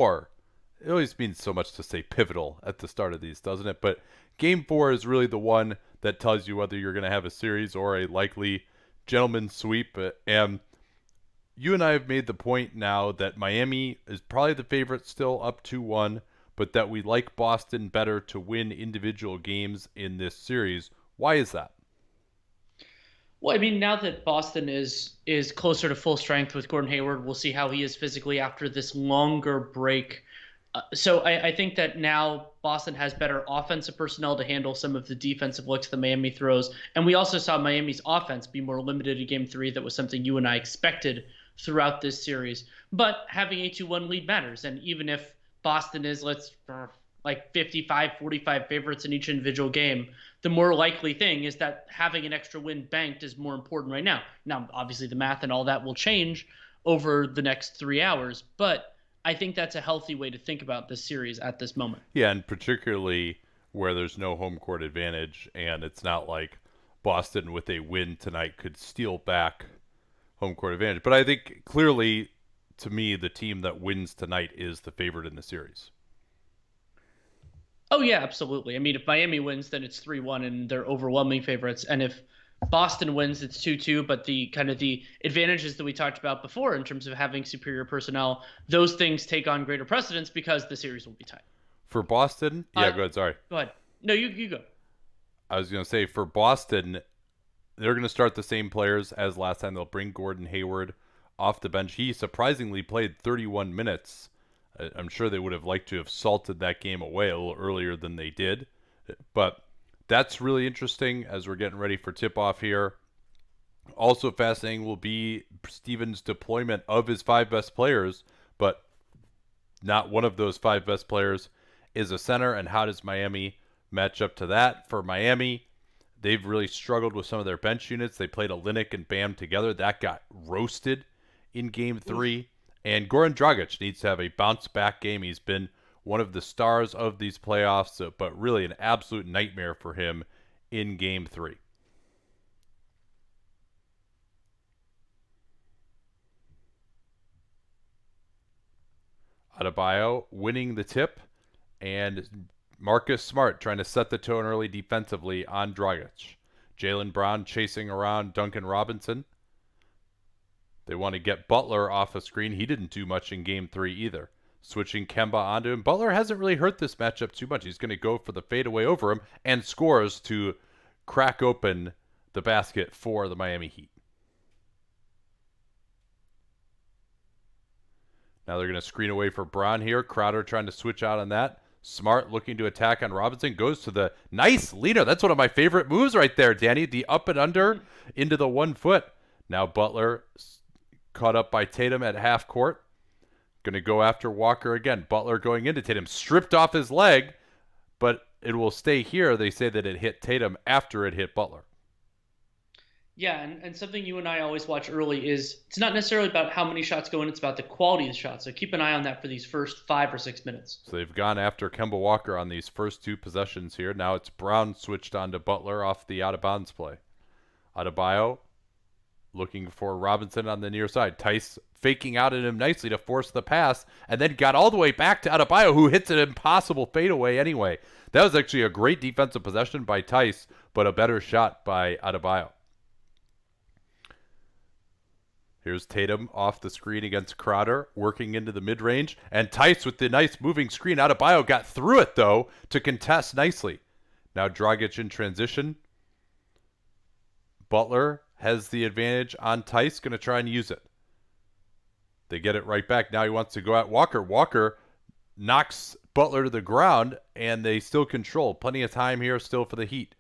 Or it always means so much to say pivotal at the start of these, doesn't it? But game four is really the one that tells you whether you're going to have a series or a likely gentleman's sweep. And you and I have made the point now that Miami is probably the favorite still up 2-1, but that we like Boston better to win individual games in this series. Why is that? Well, I mean, now that Boston is closer to full strength with Gordon Hayward, we'll see how he is physically after this longer break. So I think that now Boston has better offensive personnel to handle some of the defensive looks that Miami throws, and we also saw Miami's offense be more limited in Game 3. That was something you and I expected throughout this series. But having a 2-1 lead matters, and even if Boston is like 55-45 favorites in each individual game, the more likely thing is that having an extra win banked is more important right now. Now, obviously, the math and all that will change over the next 3 hours, but I think that's a healthy way to think about this series at this moment. Yeah, and particularly where there's no home court advantage, and it's not like Boston with a win tonight could steal back home court advantage. But I think clearly, to me, the team that wins tonight is the favorite in the series. Oh yeah, absolutely. I mean, if Miami wins, then it's 3-1 and they're overwhelming favorites. And if Boston wins, it's 2-2, but the kind of the advantages that we talked about before in terms of having superior personnel, those things take on greater precedence because the series will be tied. For Boston, yeah, Uh, go ahead. Sorry. Go ahead. No, you go. I was going to say for Boston, they're going to start the same players as last time. They'll bring Gordon Hayward off the bench. He surprisingly played 31 minutes. I'm sure they would have liked to have salted that game away a little earlier than they did. But that's really interesting as we're getting ready for tip-off here. Also fascinating will be Stevens' deployment of his five best players, but not one of those five best players is a center. And how does Miami match up to that? For Miami, they've really struggled with some of their bench units. They played Olynyk and Bam together. That got roasted in game three. And Goran Dragic needs to have a bounce back game. He's been one of the stars of these playoffs, but really an absolute nightmare for him in game three. Adebayo winning the tip, and Marcus Smart trying to set the tone early defensively on Dragic. Jaylen Brown chasing around Duncan Robinson. They want to get Butler off a screen. He didn't do much in game three either. Switching Kemba onto him. Butler hasn't really hurt this matchup too much. He's going to go for the fadeaway over him and scores to crack open the basket for the Miami Heat. Now they're going to screen away for Brown here. Crowder trying to switch out on that. Smart looking to attack on Robinson. Goes to the nice leaner. That's one of my favorite moves right there, Danny. The up and under into the 1 foot. Now Butler caught up by Tatum at half court. Going to go after Walker again. Butler going into Tatum. Stripped off his leg, but it will stay here. They say that it hit Tatum after it hit Butler. Yeah, and something you and I always watch early is it's not necessarily about how many shots go in, it's about the quality of the shots. So keep an eye on that for these first 5 or 6 minutes. So they've gone after Kemba Walker on these first two possessions here. Now it's Brown switched on to Butler off the out-of-bounds play. Adebayo looking for Robinson on the near side. Tice faking out at him nicely to force the pass, and then got all the way back to Adebayo, who hits an impossible fadeaway anyway. That was actually a great defensive possession by Tice, but a better shot by Adebayo. Here's Tatum off the screen against Crowder, working into the mid-range, and Tice with the nice moving screen. Adebayo got through it, though, to contest nicely. Now Dragic in transition. Butler has the advantage on Tice, going to try and use it. They get it right back. Now he wants to go at Walker. Walker knocks Butler to the ground, and they still control. Plenty of time here still for the Heat.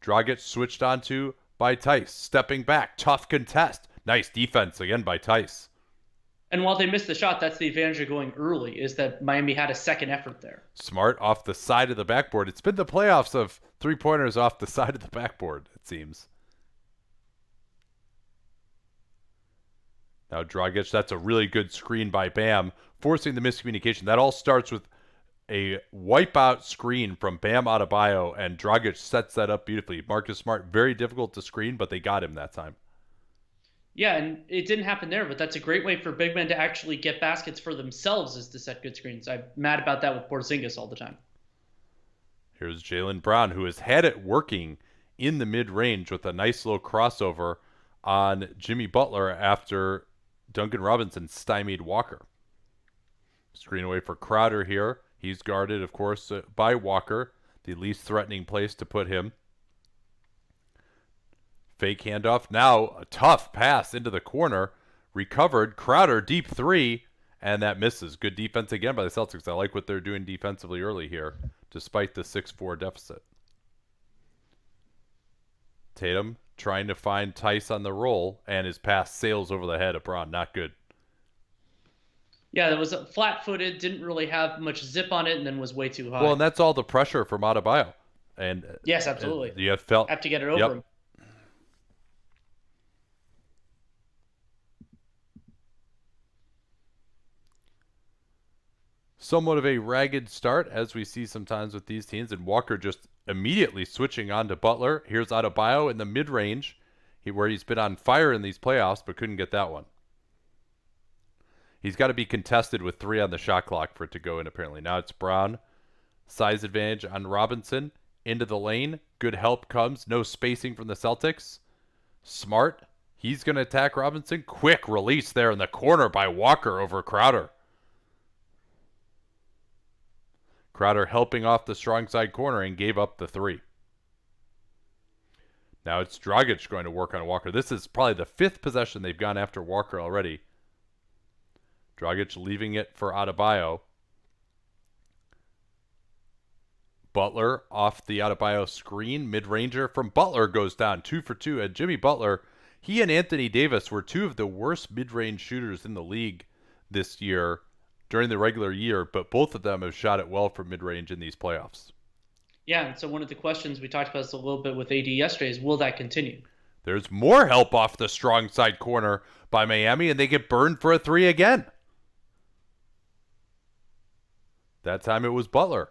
Dragic switched onto by Tice. Stepping back. Tough contest. Nice defense again by Tice. And while they missed the shot, that's the advantage of going early, is that Miami had a second effort there. Smart off the side of the backboard. It's been the playoffs of three-pointers off the side of the backboard, it seems. Now Dragic, that's a really good screen by Bam, forcing the miscommunication. That all starts with a wipeout screen from Bam Adebayo, and Dragic sets that up beautifully. Marcus Smart, very difficult to screen, but they got him that time. Yeah, and it didn't happen there, but that's a great way for big men to actually get baskets for themselves is to set good screens. I'm mad about that with Porzingis all the time. Here's Jaylen Brown, who has had it working in the mid range with a nice little crossover on Jimmy Butler after Duncan Robinson stymied Walker. Screen away for Crowder here. He's guarded, of course, by Walker, the least threatening place to put him. Fake handoff. Now a tough pass into the corner. Recovered. Crowder, deep three. And that misses. Good defense again by the Celtics. I like what they're doing defensively early here, despite the 6-4 deficit. Tatum trying to find Tice on the roll, and his pass sails over the head of Braun. Not good. Yeah, that was flat-footed, didn't really have much zip on it, and then was way too high. Well, and that's all the pressure from Adebayo. And yes, absolutely. You felt have to get it over him. Somewhat of a ragged start, as we see sometimes with these teams, and Walker just immediately switching on to Butler. Here's Adebayo in the mid-range, where he's been on fire in these playoffs, but couldn't get that one. He's got to be contested with 3 on the shot clock for it to go in, apparently. Now it's Brown. Size advantage on Robinson. Into the lane. Good help comes. No spacing from the Celtics. Smart. He's going to attack Robinson. Quick release there in the corner by Walker over Crowder. Crowder helping off the strong side corner and gave up the 3. Now it's Dragic going to work on Walker. This is probably the 5th possession they've gone after Walker already. Dragic leaving it for Adebayo. Butler off the Adebayo screen. Mid-ranger from Butler goes down 2 for 2. And Jimmy Butler, he and Anthony Davis were 2 of the worst mid-range shooters in the league this year during the regular year, but both of them have shot it well from mid-range in these playoffs. Yeah, and so one of the questions we talked about this a little bit with AD yesterday is, will that continue? There's more help off the strong side corner by Miami, and they get burned for a 3 again. That time it was Butler.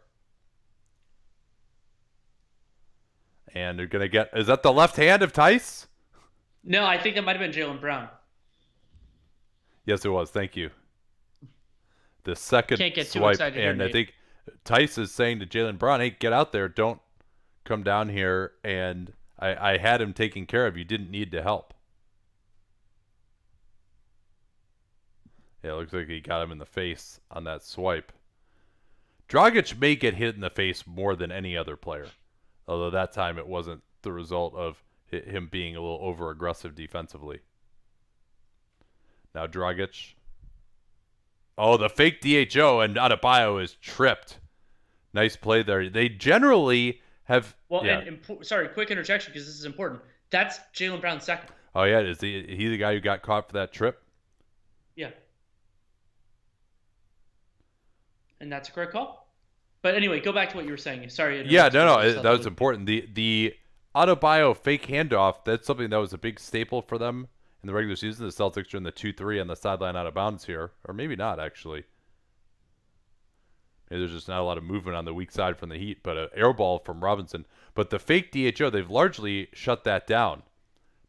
And they're going to get... Is that the left hand of Tice? No, I think that might have been Jaylen Brown. Yes, it was. Thank you. The second Can't get too swipe, excited here, and I Nate. think Tice is saying to Jaylen Brown, hey, get out there. Don't come down here. And I had him taken care of. You didn't need to help. Yeah, it looks like he got him in the face on that swipe. Dragic may get hit in the face more than any other player, although that time it wasn't the result of him being a little over-aggressive defensively. Now Dragic. Oh, the fake DHO, and Adebayo is tripped. Nice play there. They generally have... Well, yeah. and sorry, quick interjection because this is important. That's Jaylen Brown's second. Oh, yeah. Is he the guy who got caught for that trip? Yeah. And that's a correct call. But anyway, go back to what you were saying. Sorry. Yeah, no, that was important. The Adebayo fake handoff, that's something that was a big staple for them in the regular season. The Celtics are in the 2-3 on the sideline out of bounds here. Or maybe not, actually. Maybe there's just not a lot of movement on the weak side from the Heat, but an air ball from Robinson. But the fake DHO, they've largely shut that down.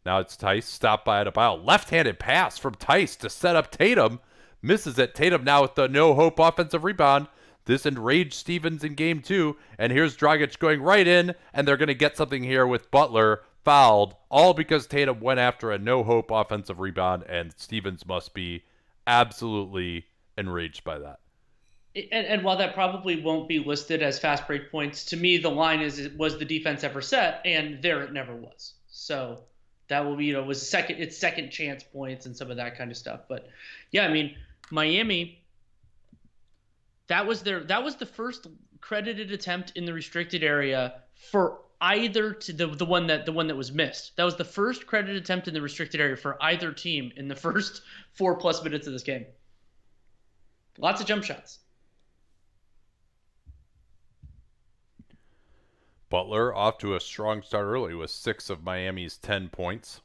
Now it's Tice, stopped by Adebayo. Left-handed pass from Tice to set up Tatum. Misses it. Tatum now with the no-hope offensive rebound. This enraged Stevens in game 2. And here's Dragic going right in, and they're going to get something here with Butler fouled, all because Tatum went after a no-hope offensive rebound, and Stevens must be absolutely enraged by that. And while that probably won't be listed as fast break points, to me the line is, was the defense ever set? And there it never was. So that will be, was second chance points and some of that kind of stuff. But yeah, I mean, Miami, that was the first credited attempt in the restricted area for either to the one that was missed. That was the first credited attempt in the restricted area for either team in the first 4+ minutes of this game. Lots of jump shots. Butler off to a strong start early with 6 of Miami's 10 points.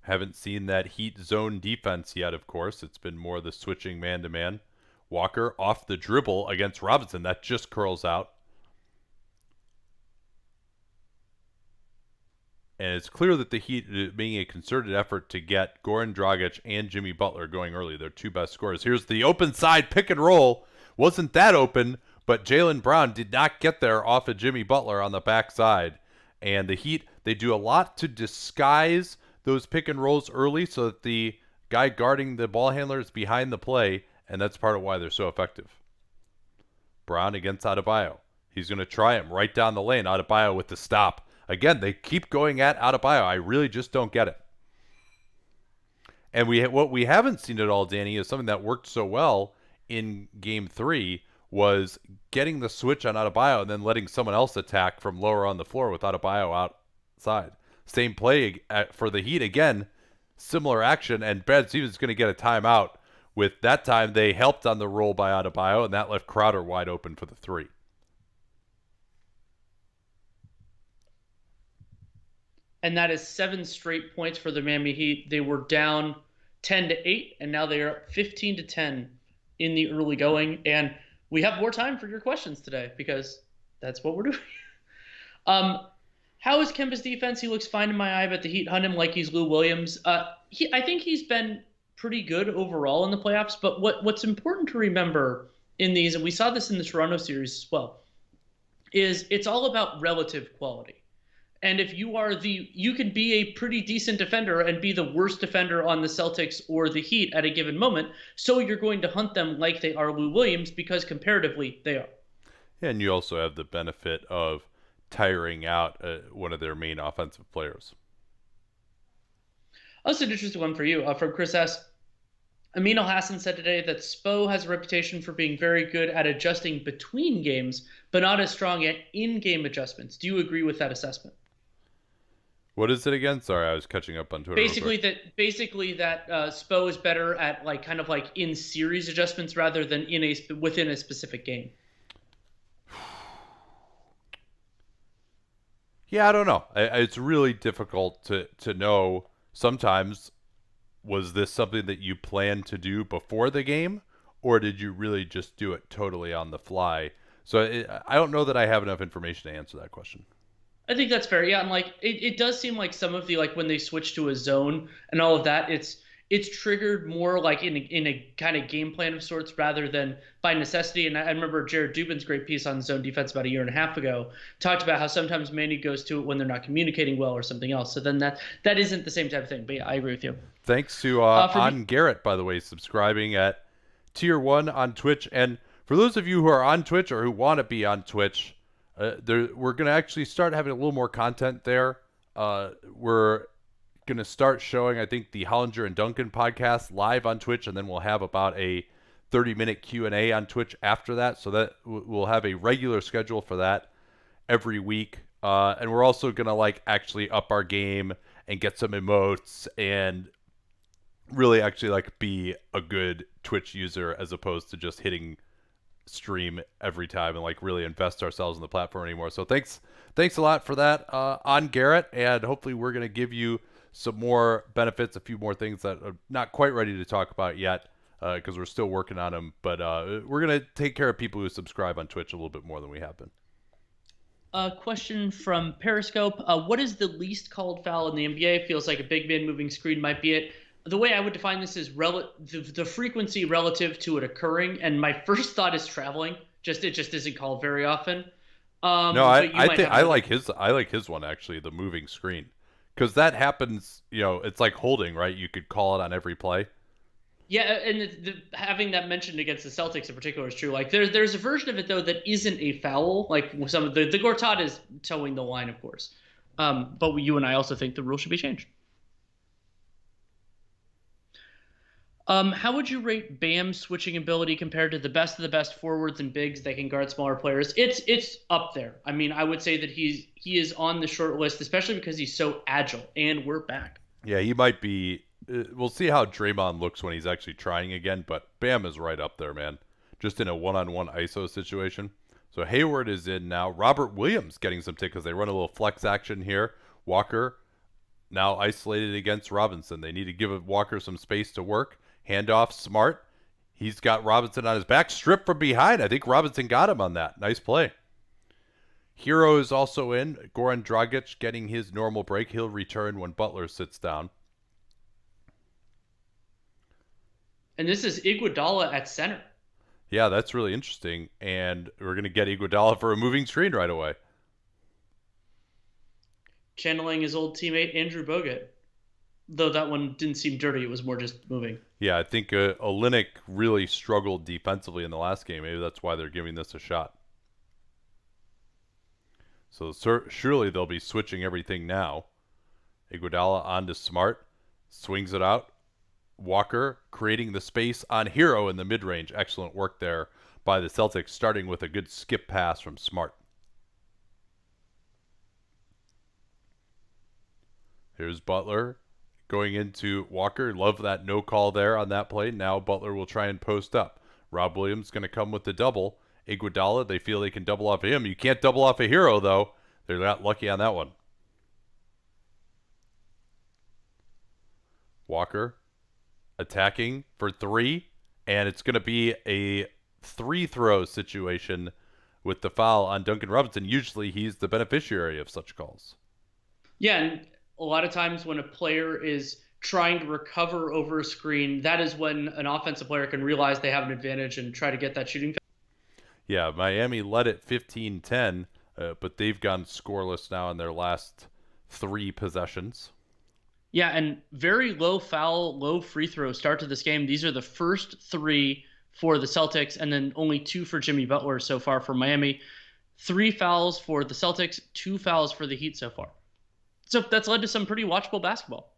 Haven't seen that Heat zone defense yet, of course. It's been more the switching man-to-man. Walker off the dribble against Robinson. That just curls out. And it's clear that the Heat are making a concerted effort to get Goran Dragic and Jimmy Butler going early. Their two best scorers. Here's the open side pick and roll. Wasn't that open, but Jaylen Brown did not get there off of Jimmy Butler on the backside. And the Heat, they do a lot to disguise those pick and rolls early so that the guy guarding the ball handler is behind the play, and that's part of why they're so effective. Brown against Adebayo. He's going to try him right down the lane. Adebayo with the stop. Again, they keep going at Adebayo. I really just don't get it. And what we haven't seen at all, Danny, is something that worked so well in Game 3 was getting the switch on Adebayo and then letting someone else attack from lower on the floor with Adebayo outside. Same play for the Heat again, similar action, and Brad Stevens is going to get a timeout. With that time, they helped on the roll by Adebayo, and that left Crowder wide open for the three. And that is 7 straight points for the Miami Heat. They were down 10-8, and now they are up 15-10 in the early going. And we have more time for your questions today because that's what we're doing. How is Kemba's defense? He looks fine in my eye, but the Heat hunt him like he's Lou Williams. I think he's been pretty good overall in the playoffs, but what's important to remember in these, and we saw this in the Toronto series as well, is it's all about relative quality. And if you can be a pretty decent defender and be the worst defender on the Celtics or the Heat at a given moment, so you're going to hunt them like they are Lou Williams because comparatively they are. And you also have the benefit of tiring out one of their main offensive players. Also, an interesting one for you from Chris S. Amin Al-Hassan said today that Spo has a reputation for being very good at adjusting between games, but not as strong at in-game adjustments. Do you agree with that assessment? What is it again? Sorry, I was catching up on Twitter. Basically that Spo is better at kind of in series adjustments rather than within a specific game. Yeah, I don't know. It's really difficult to know. Sometimes, was this something that you planned to do before the game, or did you really just do it totally on the fly? So I don't know that I have enough information to answer that question. I think that's fair. Yeah, and it does seem like some of the when they switch to a zone and all of that, it's triggered more in a kind of game plan of sorts rather than by necessity. And I remember Jared Dubin's great piece on zone defense about a year and a half ago talked about how sometimes Manny goes to it when they're not communicating well or something else. So then that isn't the same type of thing. But yeah, I agree with you. Thanks to On Garrett, by the way, subscribing at Tier 1 on Twitch. And for those of you who are on Twitch or who want to be on Twitch, we're going to actually start having a little more content there. We're going to start showing, I think, the Hollinger and Duncan podcast live on Twitch, and then we'll have about a 30-minute Q&A on Twitch after that, so that we'll have a regular schedule for that every week. And we're also going to actually up our game and get some emotes and really actually be a good Twitch user as opposed to just hitting stream every time and really invest ourselves in the platform anymore. So thanks a lot for that on Garrett, and hopefully we're going to give you some more benefits, a few more things that are not quite ready to talk about yet because we're still working on them, but we're going to take care of people who subscribe on Twitch a little bit more than we have been. A question from Periscope. What is the least called foul in the NBA? Feels like a big man moving screen might be it. The way I would define this is the frequency relative to it occurring, and my first thought is traveling. It just isn't called very often. No, I like his one actually, the moving screen, because that happens. It's like holding, right? You could call it on every play. Yeah, and having that mentioned against the Celtics in particular is true. There's a version of it though that isn't a foul. Some of the Gortat is towing the line, of course. But you and I also think the rule should be changed. How would you rate Bam's switching ability compared to the best of the best forwards and bigs that can guard smaller players? It's up there. I mean, I would say that he is on the short list, especially because he's so agile, and we're back. Yeah, he might be. We'll see how Draymond looks when he's actually trying again, but Bam is right up there, man. Just in a one-on-one ISO situation. So Hayward is in now. Robert Williams getting some tickets. They run a little flex action here. Walker now isolated against Robinson. They need to give Walker some space to work. Handoff, Smart. He's got Robinson on his back. Strip from behind. I think Robinson got him on that. Nice play. Hero is also in. Goran Dragic getting his normal break. He'll return when Butler sits down. And this is Iguodala at center. Yeah, that's really interesting. And we're going to get Iguodala for a moving screen right away. Channeling his old teammate Andrew Bogut. Though that one didn't seem dirty, it was more just moving. Yeah, I think Olynyk really struggled defensively in the last game. Maybe that's why they're giving this a shot. So surely they'll be switching everything now. Iguodala onto Smart, swings it out. Walker creating the space on Hero in the mid-range. Excellent work there by the Celtics, starting with a good skip pass from Smart. Here's Butler going into Walker. Love that no call there on that play. Now Butler will try and post up. Rob Williams going to come with the double. Iguodala, they feel they can double off of him. You can't double off a Hero, though. They're not lucky on that one. Walker attacking for three, and it's going to be a three-throw situation with the foul on Duncan Robinson. Usually he's the beneficiary of such calls. Yeah, and a lot of times when a player is trying to recover over a screen, that is when an offensive player can realize they have an advantage and try to get that shooting. Yeah, Miami led at 15-10, but they've gone scoreless now in their last three possessions. Yeah, and very low foul, low free throw start to this game. These are the first three for the Celtics, and then only two for Jimmy Butler so far for Miami. 3 fouls for the Celtics, 2 fouls for the Heat so far. So that's led to some pretty watchable basketball.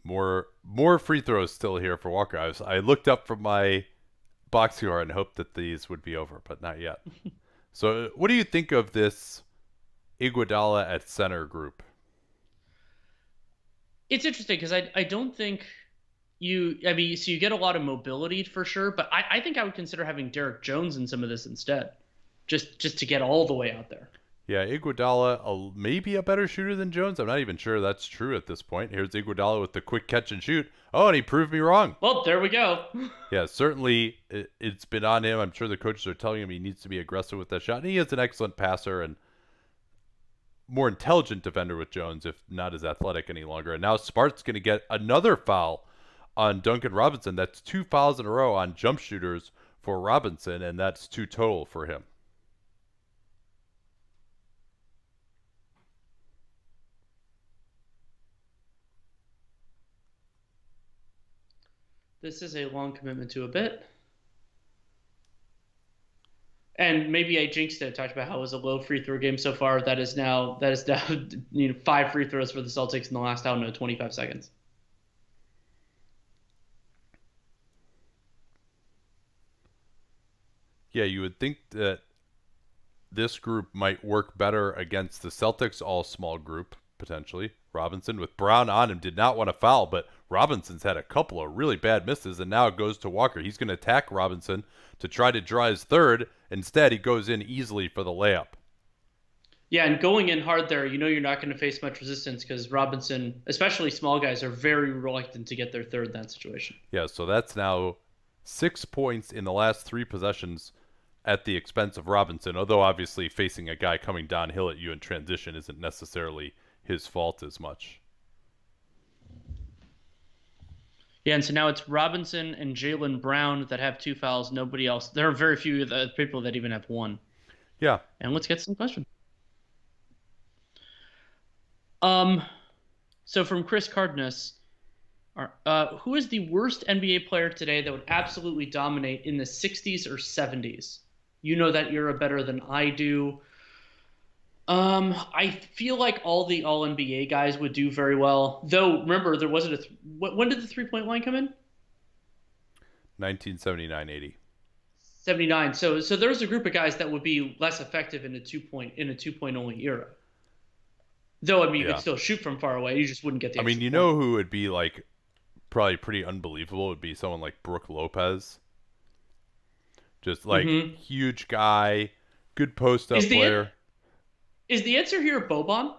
More free throws still here for Walker. I looked up from my box score and hoped that these would be over, but not yet. So what do you think of this Iguodala at center group? It's interesting because I don't think so you get a lot of mobility for sure, but I think I would consider having Derek Jones in some of this instead, just to get all the way out there. Yeah, Iguodala maybe a better shooter than Jones. I'm not even sure that's true at this point. Here's Iguodala with the quick catch and shoot. Oh, and he proved me wrong. Well, there we go. Yeah, certainly it's been on him. I'm sure the coaches are telling him he needs to be aggressive with that shot. And he is an excellent passer and more intelligent defender with Jones, if not as athletic any longer. And now Smart's going to get another foul on Duncan Robinson. That's 2 fouls in a row on jump shooters for Robinson, and that's 2 total for him. This is a long commitment to a bit. And maybe I jinxed it. Talked about how it was a low free throw game so far. That is now 5 free throws for the Celtics in the last 25 seconds. Yeah, you would think that this group might work better against the Celtics all small group potentially. Robinson with Brown on him did not want to foul, but Robinson's had a couple of really bad misses, and now it goes to Walker. He's going to attack Robinson to try to draw his third. Instead, he goes in easily for the layup. Yeah, and going in hard there, you're not going to face much resistance because Robinson, especially small guys, are very reluctant to get their third in that situation. Yeah, so that's now 6 points in the last 3 possessions at the expense of Robinson, although obviously facing a guy coming downhill at you in transition isn't necessarily his fault as much. Yeah, and so now it's Robinson and Jaylen Brown that have 2 fouls. Nobody else. There are very few people that even have 1. Yeah. And let's get some questions. So from Chris Cardenas, who is the worst NBA player today that would absolutely dominate in the 60s or 70s? You know that era better than I do. I feel like all the All-NBA guys would do very well. Though, remember, there wasn't when did the three-point line come in? 1979-80. 79. So there's a group of guys that would be less effective in a two-point only era. Though, you could still shoot from far away. You just wouldn't get the extra point. Who would be, probably pretty unbelievable would be someone like Brook Lopez. Just, huge guy, good post-up player. Is the answer here Boban?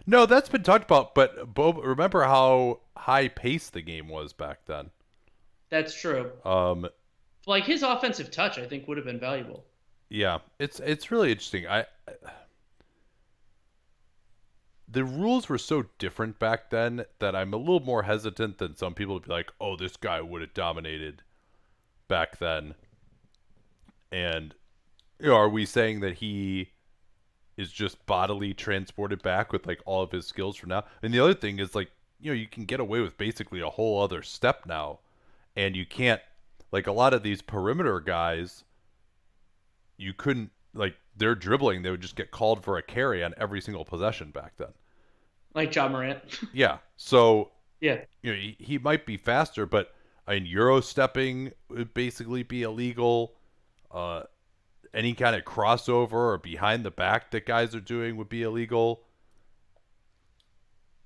No, that's been talked about, but remember how high-paced the game was back then. That's true. Um, Like his offensive touch, I think would have been valuable. yeah, it's really interesting. The rules were so different back then that I'm a little more hesitant than some people to be like, "Oh, this guy would have dominated back then." And are we saying that he is just bodily transported back with like all of his skills from now? And the other thing is like, you can get away with basically a whole other step now, and you can't like a lot of these perimeter guys, you couldn't like their dribbling, they would just get called for a carry on every single possession back then. Like John Morant. Yeah. So, Yeah. he might be faster, but I mean, Euro stepping would basically be illegal. Uh, any kind of crossover or behind the back that guys are doing would be illegal.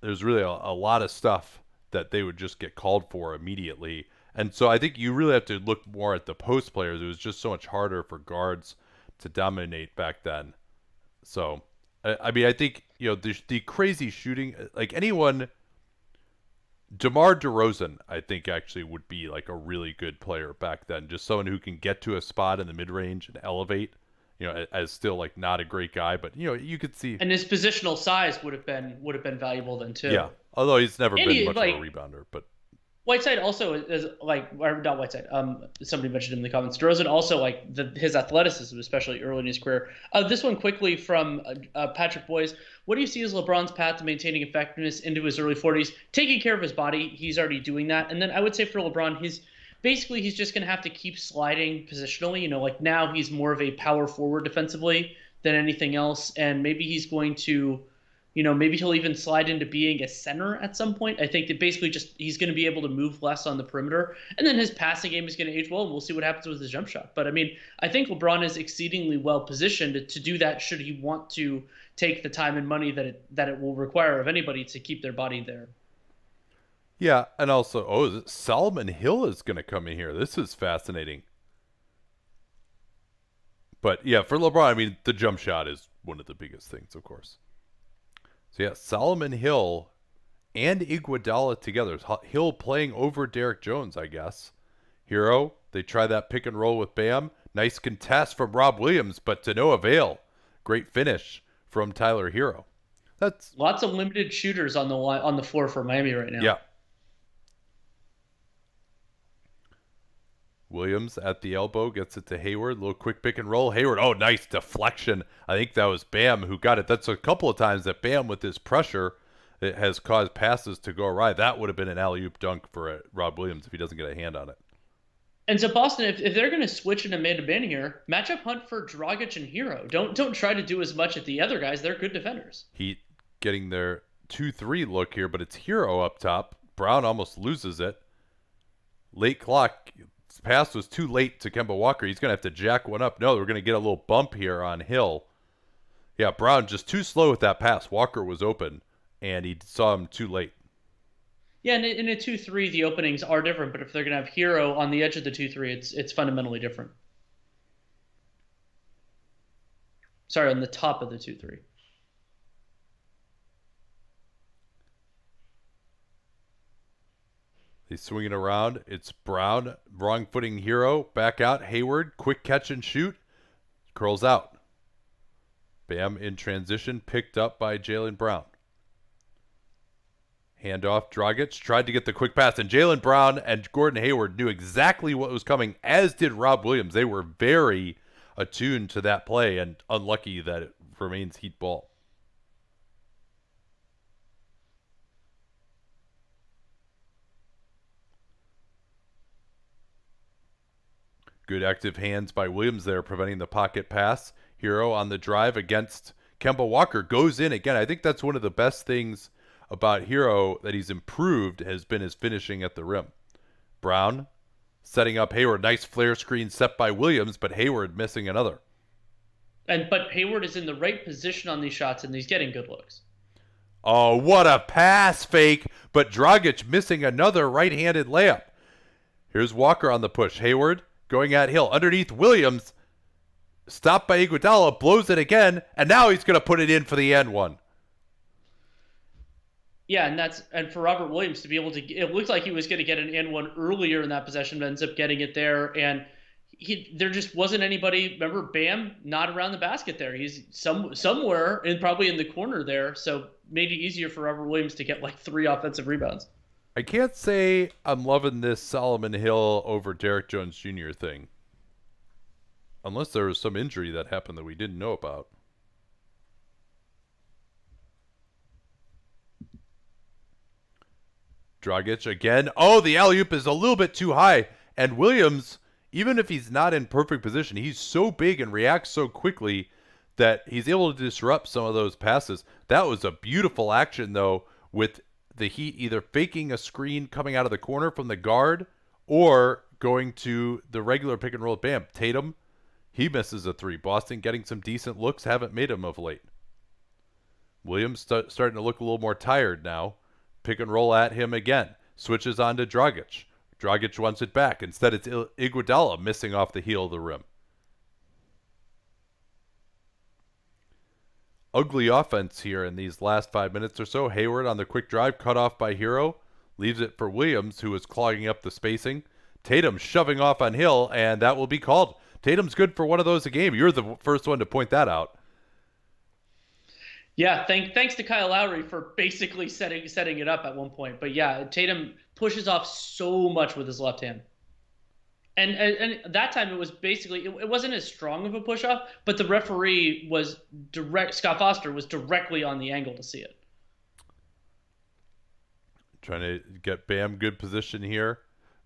There's really a lot of stuff that they would just get called for immediately. And so I think you really have to look more at the post players. It was just so much harder for guards to dominate back then. So, I mean, I think, the crazy shooting, like anyone, DeMar DeRozan, I think actually would be like a really good player back then. Just someone who can get to a spot in the mid range and elevate. As still like not a great guy, but you could see, And his positional size would have been valuable then too. yeah. Although he's never And been he much of a like rebounder, but Whiteside also is like, or not Whiteside. Somebody mentioned in the comments. DeRozan also like his athleticism, especially early in his career. This one quickly from Patrick Boys. What do you see as LeBron's path to maintaining effectiveness into his early 40s? Taking care of his body, he's already doing that. And then I would say for LeBron, he's just going to have to keep sliding positionally. Like now he's more of a power forward defensively than anything else, and maybe he's going to maybe he'll even slide into being a center at some point. I think that basically just he's going to be able to move less on the perimeter, and then his passing game is going to age well, and we'll see what happens with his jump shot. But I mean, I think LeBron is exceedingly well positioned to do that should he want to take the time and money that it will require of anybody to keep their body there. yeah. And also, Solomon Hill is going to come in here. This is fascinating. But yeah, for LeBron, I mean, the jump shot is one of the biggest things, of course. So yeah, Solomon Hill and Iguodala together. Hill playing over Derek Jones, I guess. Hero, they try that pick and roll with Bam. Nice contest from Rob Williams, but to no avail. Great finish from Tyler Hero. That's Lots of limited shooters on the floor for Miami right now. yeah. Williams at the elbow gets it to Hayward. Little quick pick and roll. Hayward, oh, nice deflection. I think that was Bam who got it. That's a couple of times that Bam, with his pressure, it has caused passes to go awry. That would have been an alley-oop dunk for Rob Williams if he doesn't get a hand on it. And so Boston, if they're going to switch into man-to-man here, matchup hunt for Dragic and Hero. Don't try to do as much at the other guys. They're good defenders. Heat getting their 2-3 look here, but it's Hero up top. Brown almost loses it. Late clock. Pass was too late to Kemba Walker. He's going to have to jack one up. No, we're going to get a little bump here on Hill. Yeah, Brown just too slow with that pass. Walker was open, and he saw him too late. Yeah, and in a 2-3, the openings are different, but if they're going to have Hero on the edge of the 2-3, it's fundamentally different. Sorry, on the top of the 2-3. He's swinging around. It's Brown, wrong footing Hero, back out. Hayward, quick catch and shoot. Curls out. Bam in transition, picked up by Jaylen Brown. Handoff, Dragic tried to get the quick pass, and Jaylen Brown and Gordon Hayward knew exactly what was coming, as did Rob Williams. They were very attuned to that play, and unlucky that it remains Heat ball. Good active hands by Williams there, preventing the pocket pass. Hero on the drive against Kemba Walker goes in again. I think that's one of the best things about Hero that he's improved has been his finishing at the rim. Brown setting up Hayward. Nice flare screen set by Williams, but Hayward missing another. But Hayward is in the right position on these shots, and he's getting good looks. Oh, what a pass fake, but Dragic missing another right-handed layup. Here's Walker on the push. Hayward going at Hill. Underneath Williams. Stopped by Iguodala. Blows it again. And now he's going to put it in for the end one. Yeah, and for Robert Williams to be able to, it looked like he was going to get an and one earlier in that possession, but ends up getting it there, and there just wasn't anybody. Remember, Bam not around the basket there. He's somewhere and probably in the corner there, so made it easier for Robert Williams to get like 3 offensive rebounds. I can't say I'm loving this Solomon Hill over Derek Jones Jr. thing, unless there was some injury that happened that we didn't know about. Dragic again. Oh, the alley-oop is a little bit too high. And Williams, even if he's not in perfect position, he's so big and reacts so quickly that he's able to disrupt some of those passes. That was a beautiful action, though, with the Heat either faking a screen coming out of the corner from the guard or going to the regular pick and roll. Bam. Tatum, he misses a three. Boston getting some decent looks, haven't made him of late. Williams starting to look a little more tired now. Pick and roll at him again. Switches on to Dragic. Dragic wants it back. Instead, it's Iguodala missing off the heel of the rim. Ugly offense here in these last 5 minutes or so. Hayward on the quick drive, cut off by Hero. Leaves it for Williams, who is clogging up the spacing. Tatum shoving off on Hill, and that will be called. Tatum's good for one of those a game. You're the first one to point that out. Yeah, thanks to Kyle Lowry for basically setting it up at one point. But yeah, Tatum pushes off so much with his left hand. And that time it was basically it wasn't as strong of a push off, but the referee was direct. Scott Foster was directly on the angle to see it. Trying to get Bam good position here.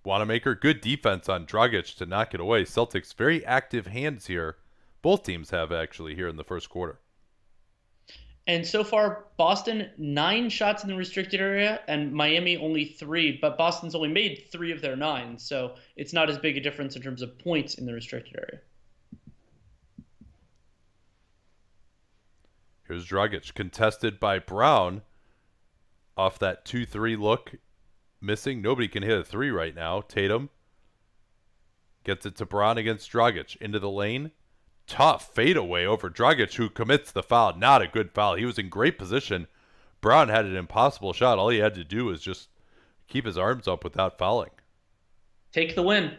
Wanamaker, good defense on Dragic to knock it away. Celtics very active hands here. Both teams have actually here in the first quarter. And so far, Boston 9 shots in the restricted area, and Miami only 3. But Boston's only made 3 of their 9, so it's not as big a difference in terms of points in the restricted area. Here's Dragic, contested by Brown. Off that 2-3 look, missing. Nobody can hit a 3 right now. Tatum gets it to Brown against Dragic. Into the lane. Tough fadeaway over Dragic, who commits the foul. Not a good foul. He was in great position. Brown had an impossible shot. All he had to do was just keep his arms up without fouling. Take the win.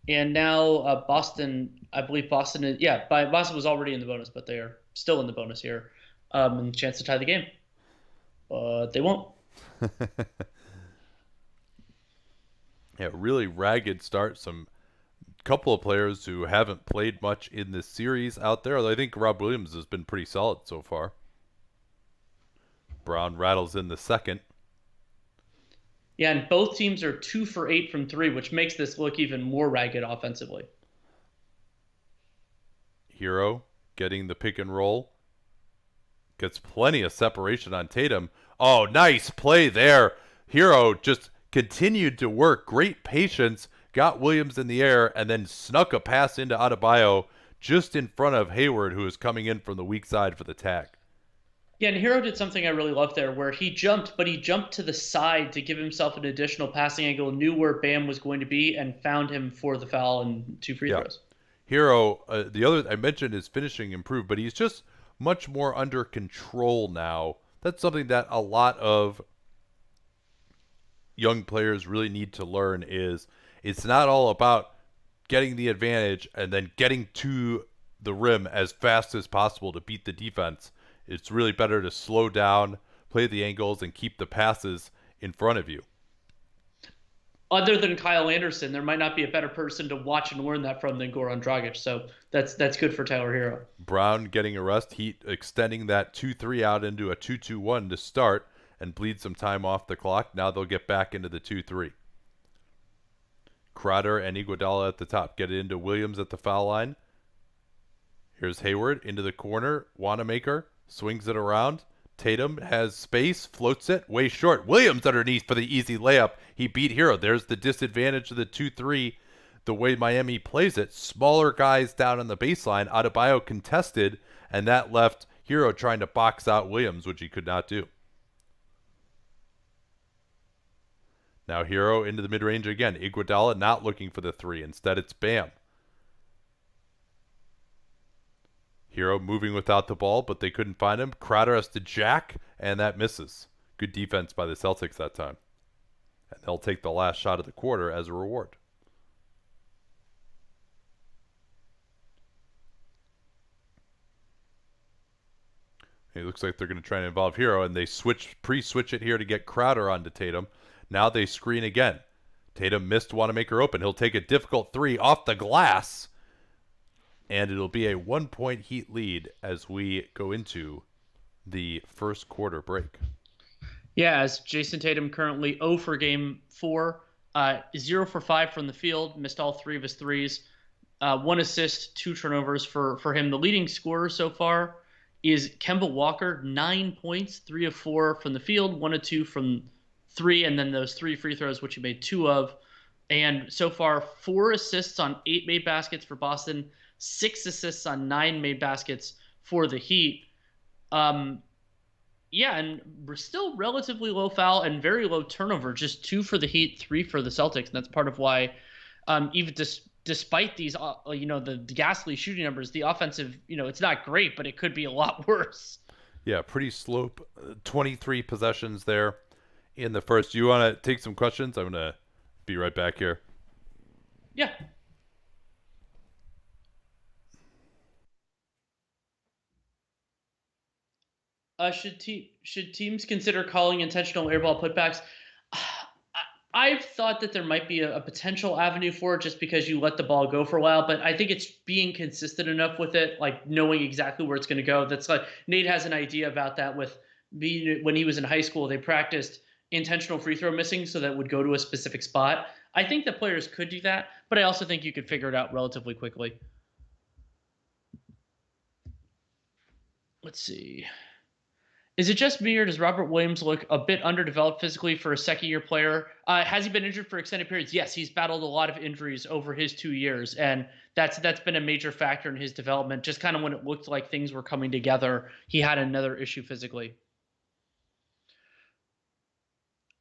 And now Boston, I believe Boston is, yeah, Boston was already in the bonus, but they're still in the bonus here. And chance to tie the game. But they won't. Yeah, really ragged start. Some couple of players who haven't played much in this series out there. Although I think Rob Williams has been pretty solid so far. Brown rattles in the second. Yeah, and both teams are 2 for 8 from 3, which makes this look even more ragged offensively. Hero getting the pick and roll. Gets plenty of separation on Tatum. Oh, nice play there. Hero just continued to work. Great patience. Got Williams in the air, and then snuck a pass into Adebayo just in front of Hayward, who is coming in from the weak side for the tag. Yeah, and Hero did something I really loved there, where he jumped, but he jumped to the side to give himself an additional passing angle, knew where Bam was going to be, and found him for the foul and 2 free throws. Hero, the other I mentioned his finishing improved, but he's just much more under control now. That's something that a lot of young players really need to learn is it's not all about getting the advantage and then getting to the rim as fast as possible to beat the defense. It's really better to slow down, play the angles, and keep the passes in front of you. Other than Kyle Anderson, there might not be a better person to watch and learn that from than Goran Dragic. So that's good for Tyler Hero. Brown getting a rest. Heat extending that 2-3 out into a 2-2-1 to start and bleed some time off the clock. Now they'll get back into the 2-3. Crowder and Iguodala at the top. Get it into Williams at the foul line. Here's Hayward into the corner. Wanamaker swings it around. Tatum has space, floats it, way short. Williams underneath for the easy layup. He beat Hero. There's the disadvantage of the 2-3, the way Miami plays it. Smaller guys down on the baseline. Adebayo contested, and that left Hero trying to box out Williams, which he could not do. Now Hero into the mid-range again. Iguodala not looking for the 3. Instead, it's Bam. Hero moving without the ball, but they couldn't find him. Crowder has to jack, and that misses. Good defense by the Celtics that time. And they'll take the last shot of the quarter as a reward. It looks like they're going to try and involve Hero, and they pre-switch it here to get Crowder onto Tatum. Now they screen again. Tatum missed Wanamaker open. He'll take a difficult three off the glass, and it'll be a 1-point Heat lead as we go into the first quarter break. Yeah, as Jason Tatum currently 0 for game 4, 0 for 5 from the field, missed all 3 of his threes, 1 assist, 2 turnovers for him. The leading scorer so far is Kemba Walker, 9 points, 3 of 4 from the field, 1 of 2 from 3, and then those 3 free throws, which he made 2 of. And so far, 4 assists on 8 made baskets for Boston, 6 assists on 9 made baskets for the Heat. Yeah, and we're still relatively low foul and very low turnover, just 2 for the Heat, 3 for the Celtics. And that's part of why, even despite these, the ghastly shooting numbers, the offensive, it's not great, but it could be a lot worse. Yeah, pretty slope. 23 possessions there in the first. You want to take some questions? I'm going to be right back here. Yeah. Should teams consider calling intentional airball putbacks? I've thought that there might be a potential avenue for it just because you let the ball go for a while, but I think it's being consistent enough with it, like knowing exactly where it's going to go. That's like Nate has an idea about that with when he was in high school, they practiced intentional free throw missing so that it would go to a specific spot. I think that players could do that, but I also think you could figure it out relatively quickly. Let's see. Is it just me, or does Robert Williams look a bit underdeveloped physically for a second-year player? Has he been injured for extended periods? Yes, he's battled a lot of injuries over his 2 years, and that's been a major factor in his development. Just kind of when it looked like things were coming together, he had another issue physically.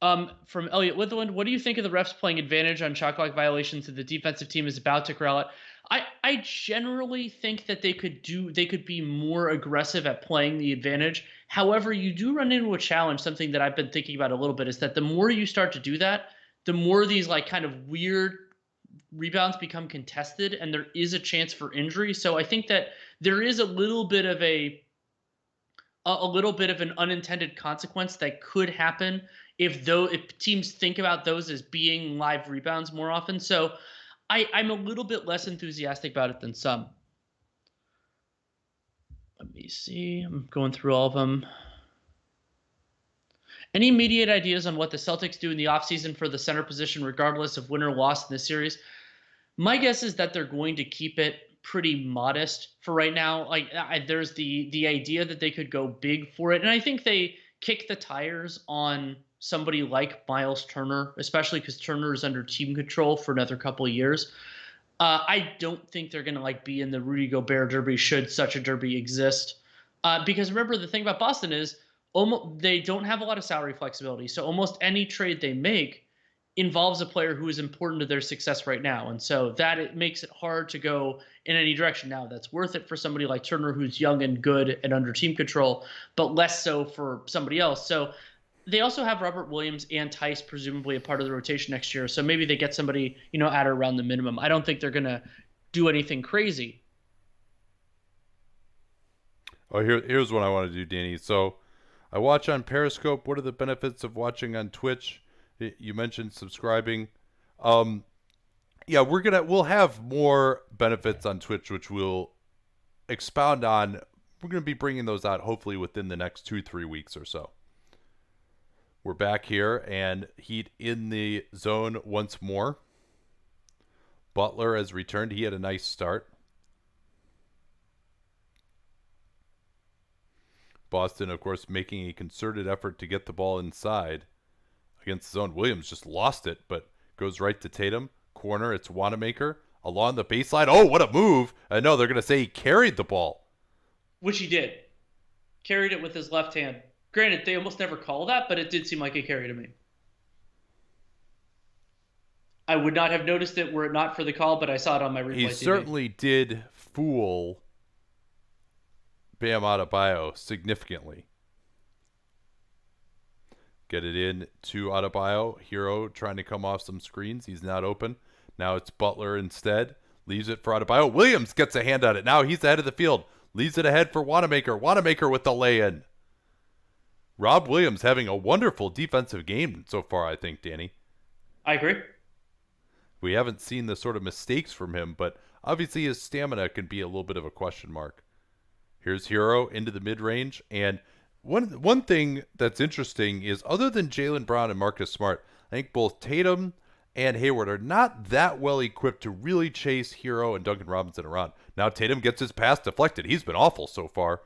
From Elliot Litherland, what do you think of the refs playing advantage on shot clock violations that the defensive team is about to corral it? I generally think that they could be more aggressive at playing the advantage. However, you do run into a challenge. Something that I've been thinking about a little bit is that the more you start to do that, the more these like kind of weird rebounds become contested, and there is a chance for injury. So I think that there is a little bit of an unintended consequence that could happen if teams think about those as being live rebounds more often. So I'm a little bit less enthusiastic about it than some. Let me see. I'm going through all of them. Any immediate ideas on what the Celtics do in the offseason for the center position, regardless of win or loss in this series? My guess is that they're going to keep it pretty modest for right now. Like there's the idea that they could go big for it, and I think they kick the tires on somebody like Miles Turner, especially because Turner is under team control for another couple of years. I don't think they're going to like be in the Rudy Gobert derby should such a derby exist. Because remember, the thing about Boston is they don't have a lot of salary flexibility. So almost any trade they make involves a player who is important to their success right now. And so that it makes it hard to go in any direction. Now, that's worth it for somebody like Turner, who's young and good and under team control, but less so for somebody else. So they also have Robert Williams and Tice presumably a part of the rotation next year. So maybe they get somebody, at or around the minimum. I don't think they're going to do anything crazy. Oh, here's what I want to do, Danny. So I watch on Periscope. What are the benefits of watching on Twitch? You mentioned subscribing. Yeah, we'll have more benefits on Twitch, which we'll expound on. We're going to be bringing those out hopefully within the next 2-3 weeks or so. We're back here, and Heat in the zone once more. Butler has returned. He had a nice start. Boston, of course, making a concerted effort to get the ball inside against the zone. Williams just lost it, but goes right to Tatum. Corner, it's Wanamaker. Along the baseline. Oh, what a move. I know they're going to say he carried the ball. Which he did. Carried it with his left hand. Granted, they almost never call that, but it did seem like a carry to me. I would not have noticed it were it not for the call, but I saw it on my replay. He certainly did fool Bam Adebayo significantly. Get it in to Adebayo. Hero trying to come off some screens. He's not open. Now it's Butler instead. Leaves it for Adebayo. Williams gets a hand on it. Now he's ahead of the field. Leaves it ahead for Wanamaker. Wanamaker with the lay-in. Rob Williams having a wonderful defensive game so far, I think, Danny. I agree. We haven't seen the sort of mistakes from him, but obviously his stamina can be a little bit of a question mark. Here's Hero into the mid-range, and one thing that's interesting is other than Jaylen Brown and Marcus Smart, I think both Tatum and Hayward are not that well equipped to really chase Hero and Duncan Robinson around. Now Tatum gets his pass deflected. He's been awful so far.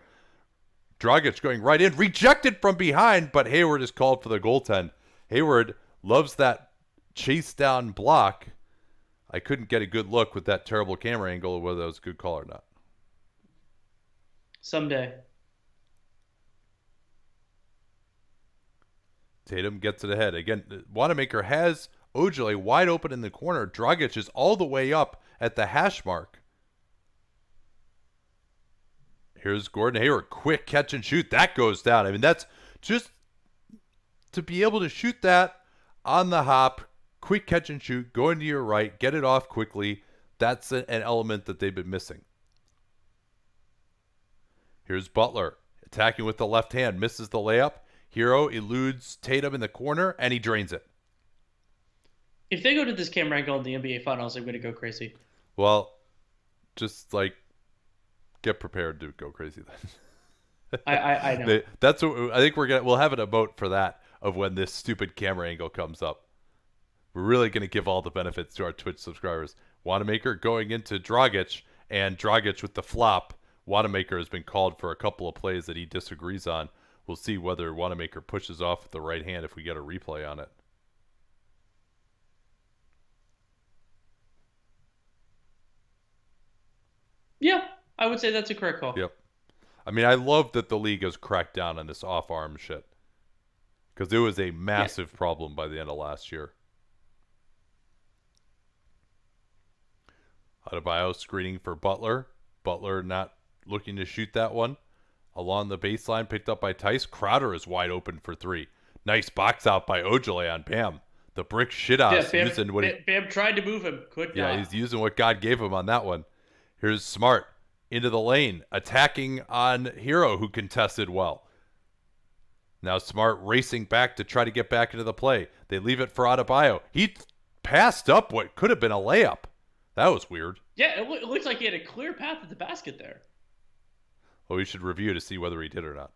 Dragic going right in, rejected from behind, but Hayward is called for the goaltend. Hayward loves that chase down block. I couldn't get a good look with that terrible camera angle of whether that was a good call or not. Someday. Tatum gets it ahead. Again, Wanamaker has Ojale wide open in the corner. Dragic is all the way up at the hash mark. Here's Gordon Hayward. Quick catch and shoot. That goes down. I mean, that's just to be able to shoot that on the hop, quick catch and shoot, go into your right, get it off quickly. That's an element that they've been missing. Here's Butler attacking with the left hand. Misses the layup. Hero eludes Tatum in the corner, and he drains it. If they go to this camera angle in the NBA Finals, I'm going to go crazy. Well, just like get prepared to go crazy then. I know. That's what I think we'll have an emote for that of when this stupid camera angle comes up. We're really going to give all the benefits to our Twitch subscribers. Wanamaker going into Dragic, and Dragic with the flop. Wanamaker has been called for a couple of plays that he disagrees on. We'll see whether Wanamaker pushes off with the right hand if we get a replay on it. Yeah, I would say that's a correct call. Yep. I mean, I love that the league has cracked down on this off-arm shit because it was a massive problem by the end of last year. Adebayo screening for Butler. Butler not looking to shoot that one. Along the baseline, picked up by Tice. Crowder is wide open for three. Nice box out by Ojale on Bam. The brick shit out. Yeah, Bam tried to move him. Could not. Yeah, he's using what God gave him on that one. Here's Smart into the lane, attacking on Hero, who contested well. Now Smart racing back to try to get back into the play. They leave it for Adebayo. He passed up what could have been a layup. That was weird. Yeah, it looks like he had a clear path at the basket there. Well, we should review to see whether he did or not.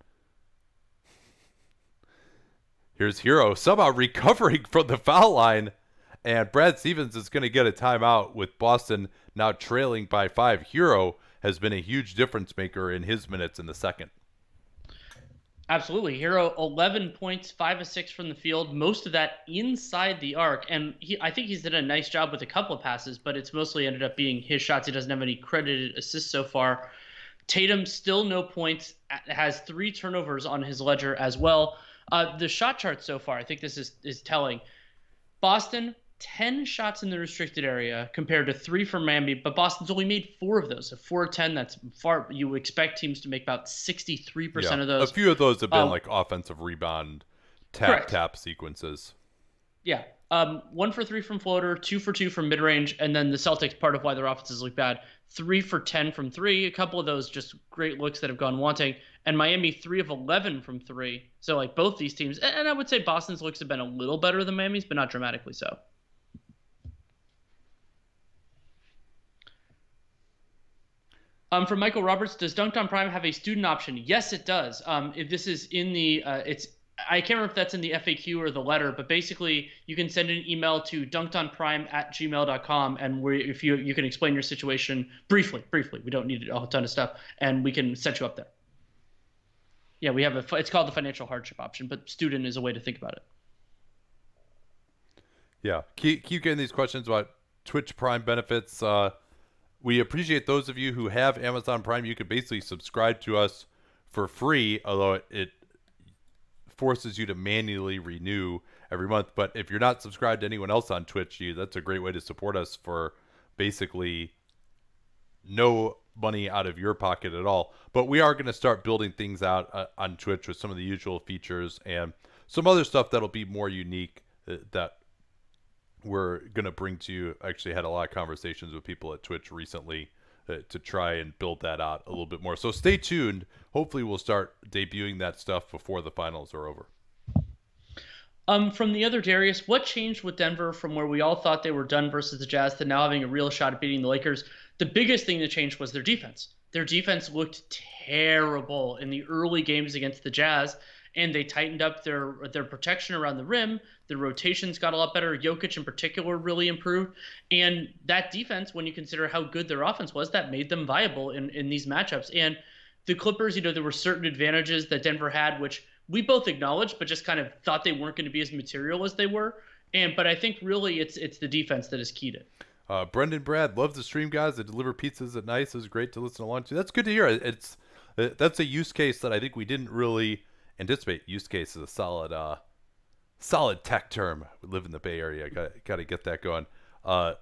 Here's Hero somehow recovering from the foul line. And Brad Stevens is going to get a timeout with Boston now trailing by 5. Hero has been a huge difference maker in his minutes in the second. Absolutely. Hero, 11 points, 5 of 6 from the field, most of that inside the arc. And I think he's done a nice job with a couple of passes, but it's mostly ended up being his shots. He doesn't have any credited assists so far. Tatum, still no points, has 3 turnovers on his ledger as well. The shot chart so far, I think this is telling. Boston, 10 shots in the restricted area compared to 3 for Miami, but Boston's only made 4 of those. So 4 of 10, that's far. You expect teams to make about 63% of those. A few of those have been like offensive rebound, tap sequences. Yeah. 1 for 3 from floater, 2 for 2 from mid-range, and then the Celtics, part of why their offenses look bad, 3 for 10 from 3. A couple of those just great looks that have gone wanting. And Miami, 3 of 11 from 3. So like both these teams, and I would say Boston's looks have been a little better than Miami's, but not dramatically so. From Michael Roberts, does Dunked on Prime have a student option? Yes, it does. If this is in the, I can't remember if that's in the FAQ or the letter, but basically you can send an email to dunkedonprime@gmail.com, and if you can explain your situation briefly. We don't need a ton of stuff, and we can set you up there. Yeah, we have it's called the financial hardship option, but student is a way to think about it. Yeah, keep getting these questions about Twitch Prime benefits. We appreciate those of you who have Amazon Prime. You can basically subscribe to us for free, although it forces you to manually renew every month. But if you're not subscribed to anyone else on Twitch, that's a great way to support us for basically no money out of your pocket at all. But we are going to start building things out on Twitch with some of the usual features and some other stuff that'll be more unique that we're going to bring to you. I actually had a lot of conversations with people at Twitch recently to try and build that out a little bit more. So stay tuned. Hopefully we'll start debuting that stuff before the finals are over. From the other Darius, what changed with Denver from where we all thought they were done versus the Jazz to now having a real shot at beating the Lakers? The biggest thing that changed was their defense. Their defense looked terrible in the early games against the Jazz, and they tightened up their protection around the rim. Their rotations got a lot better. Jokic in particular really improved. And that defense, when you consider how good their offense was, that made them viable in these matchups. And the Clippers, there were certain advantages that Denver had, which we both acknowledged, but just kind of thought they weren't going to be as material as they were. But I think really it's the defense that is key to it. Brendan Brad, love the stream, guys. They deliver pizzas at nice. It was great to listen along to. That's good to hear. That's a use case that I think we didn't really anticipate. Use case is a solid tech term. We live in the Bay Area. Got to get that going. But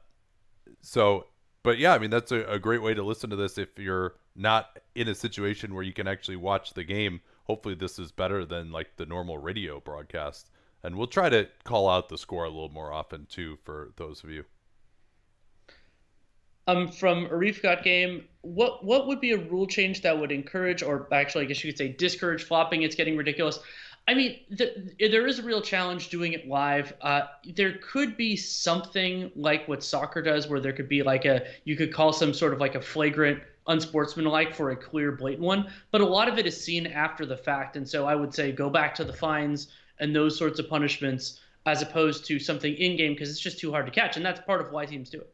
yeah, I mean, that's a great way to listen to this if you're not in a situation where you can actually watch the game. Hopefully this is better than like the normal radio broadcast. And we'll try to call out the score a little more often too for those of you. From Arif Got Game, what would be a rule change that would encourage, or actually I guess you could say discourage flopping? It's getting ridiculous. I mean, there is a real challenge doing it live. There could be something like what soccer does, where there could be like you could call some sort of like a flagrant unsportsmanlike for a clear, blatant one. But a lot of it is seen after the fact. And so I would say go back to the fines and those sorts of punishments as opposed to something in game, because it's just too hard to catch. And that's part of why teams do it.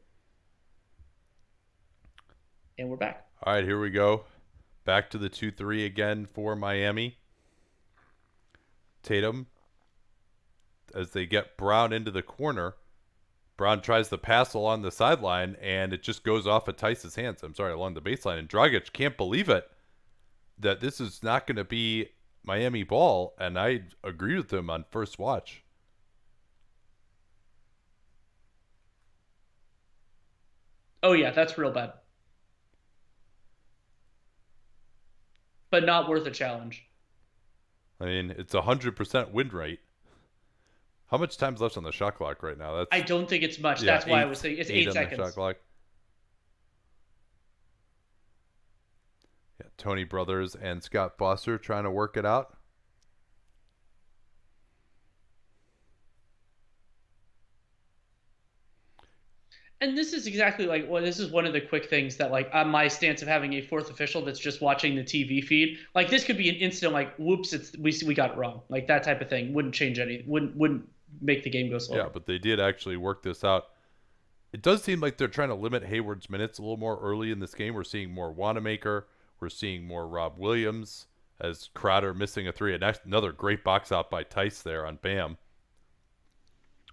And we're back. All right, here we go. Back to the 2-3 again for Miami. Tatum, as they get Brown into the corner. Brown tries to pass along the sideline, and it just goes off of Tice's hands. I'm sorry, along the baseline. And Dragic can't believe it, that this is not going to be Miami ball, and I agree with him on first watch. Oh, yeah, that's real bad. But not worth a challenge. I mean, it's 100% win rate. How much time's left on the shot clock right now? I don't think it's much. That's why I was thinking it's 8 seconds. Shot clock. Yeah, Tony Brothers and Scott Foster trying to work it out. And this is exactly like, well, this is one of the quick things that, like, on my stance of having a fourth official that's just watching the TV feed, like this could be an instant, like, whoops, we got it wrong, like that type of thing. Wouldn't change anything. Wouldn't make the game go slower. Yeah, but they did actually work this out. It does seem like they're trying to limit Hayward's minutes a little more early in this game. We're seeing more Wanamaker. We're seeing more Rob Williams, as Crowder missing a three. And another great box out by Tice there on Bam.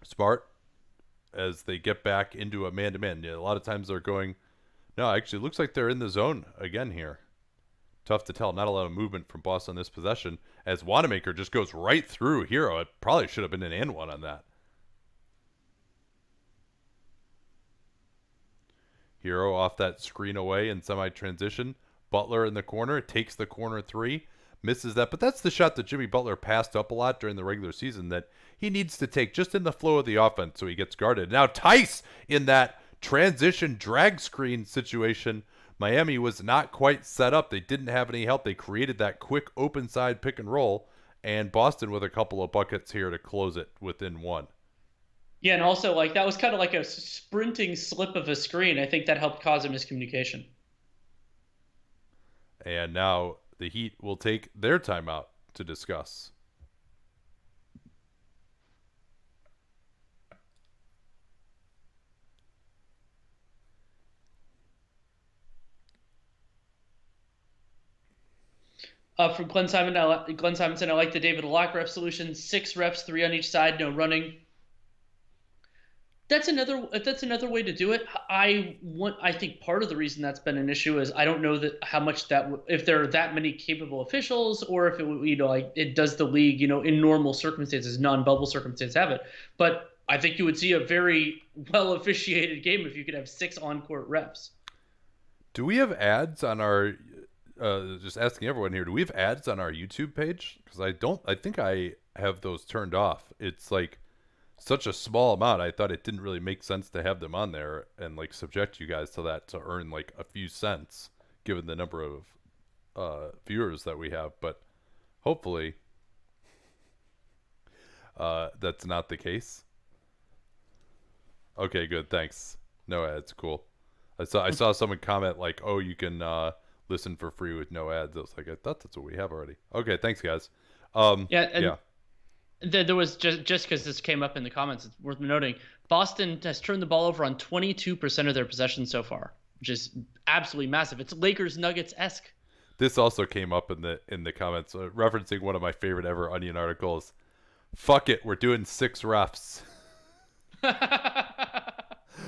Smart, as they get back into a man-to-man. Yeah, a lot of times they're going, no, actually it looks like they're in the zone again here. Tough to tell. Not a lot of movement from Boston on this possession, as Wanamaker just goes right through Hero. It probably should have been an and one on that. Hero off that screen away in semi-transition. Butler in the corner, takes the corner three, misses that. But that's the shot that Jimmy Butler passed up a lot during the regular season that he needs to take just in the flow of the offense so he gets guarded. Now Tice in that transition drag screen situation. Miami was not quite set up. They didn't have any help. They created that quick open side pick and roll, and Boston with a couple of buckets here to close it within one. Yeah, and also like that was kind of like a sprinting slip of a screen. I think that helped cause a miscommunication. And now the Heat will take their timeout to discuss. From Glenn Simonson, I like the David Locke ref solution. 6 reps, 3 on each side, no running. That's another way to do it. I think part of the reason that's been an issue is I don't know that how much that if there are that many capable officials, or if it like it does the league in normal circumstances, non-bubble circumstances have it. But I think you would see a very well officiated game if you could have 6 on-court refs. Do we have ads on our? Just asking everyone here. Do we have ads on our YouTube page? Because I don't. I think I have those turned off. It's like such a small amount. I thought it didn't really make sense to have them on there and like subject you guys to that to earn like a few cents, given the number of viewers that we have. But hopefully, that's not the case. Okay, good. Thanks. No ads. Cool. I saw someone comment like, "Oh, you can listen for free with no ads." I was like, I thought that's what we have already. Okay, thanks guys. Yeah, and Yeah. there was just because this came up in the comments, it's worth noting. Boston has turned the ball over on 22% of their possessions so far, which is absolutely massive. It's Lakers Nuggets esque. This also came up in the comments, referencing one of my favorite ever Onion articles. Fuck it, we're doing 6 refs.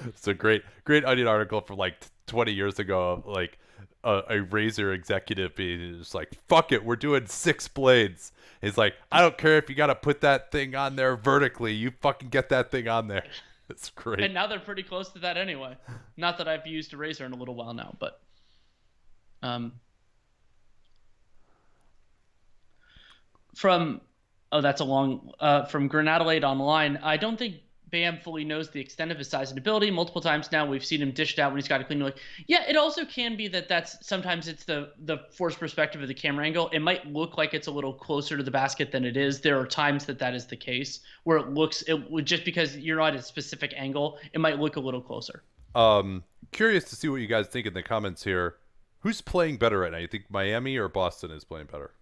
It's a great Onion article from like 20 years ago, like a Razor executive being just like, "Fuck it, we're doing 6 blades." He's like, "I don't care if you got to put that thing on there vertically. You fucking get that thing on there." It's great. And now they're pretty close to that anyway. Not that I've used a razor in a little while now, but um, from that's a long from Grenadelaide Online. I don't think Bam fully knows the extent of his size and ability. Multiple times now we've seen him dished out when he's got to clean. Like, yeah, it also can be that's sometimes it's the forced perspective of the camera angle. It might look like it's a little closer to the basket than it is. There are times that is the case where just because you're not at a specific angle, it might look a little closer. Curious to see what you guys think in the comments here. Who's playing better right now? You think Miami or Boston is playing better?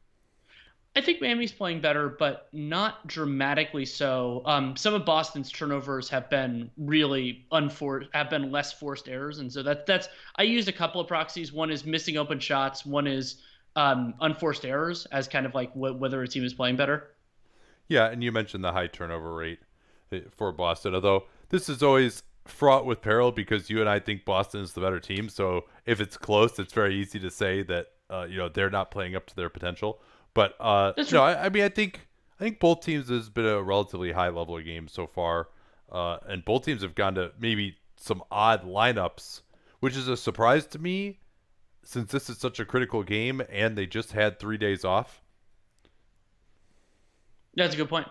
I think Miami's playing better, but not dramatically so. Some of Boston's turnovers have been really unforced, have been less forced errors, and so that's. I used a couple of proxies. One is missing open shots. One is unforced errors as kind of like whether a team is playing better. Yeah, and you mentioned the high turnover rate for Boston, although this is always fraught with peril because you and I think Boston is the better team. So if it's close, it's very easy to say that they're not playing up to their potential. But That's no, true. I mean I think both teams has been a relatively high level of game so far, and both teams have gone to maybe some odd lineups, which is a surprise to me since this is such a critical game and they just had 3 days off. That's a good point.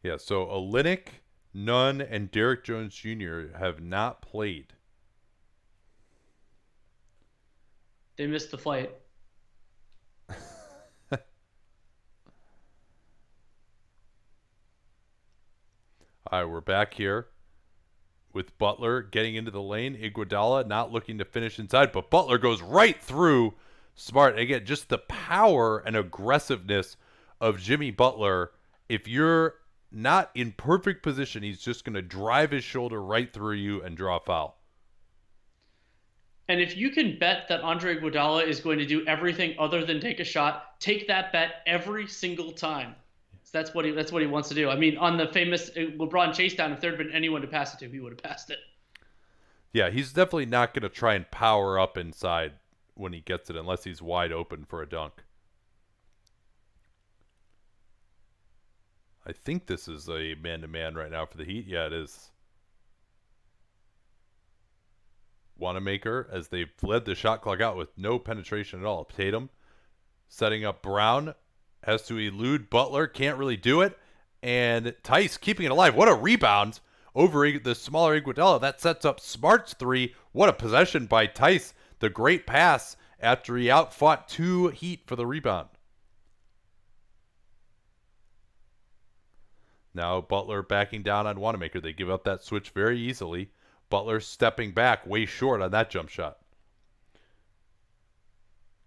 Yeah, so Olynyk, Nunn, and Derek Jones Jr. have not played. They missed the flight. All right, we're back here with Butler getting into the lane. Iguodala not looking to finish inside, but Butler goes right through Smart. Again, just the power and aggressiveness of Jimmy Butler. If you're not in perfect position, he's just going to drive his shoulder right through you and draw a foul. And if you can bet that Andre Iguodala is going to do everything other than take a shot, take that bet every single time. So that's what he wants to do. I mean, on the famous LeBron chase down, if there had been anyone to pass it to, he would have passed it. Yeah, he's definitely not going to try and power up inside when he gets it unless he's wide open for a dunk. I think this is a man-to-man right now for the Heat. Yeah, it is. Wanamaker, as they've led the shot clock out with no penetration at all. Tatum setting up Brown, has to elude Butler, can't really do it. And Tice keeping it alive. What a rebound over the smaller Iguodala. That sets up Smart's three. What a possession by Tice. The great pass after he outfought 2 Heat for the rebound. Now Butler backing down on Wanamaker. They give up that switch very easily. Butler stepping back way short on that jump shot.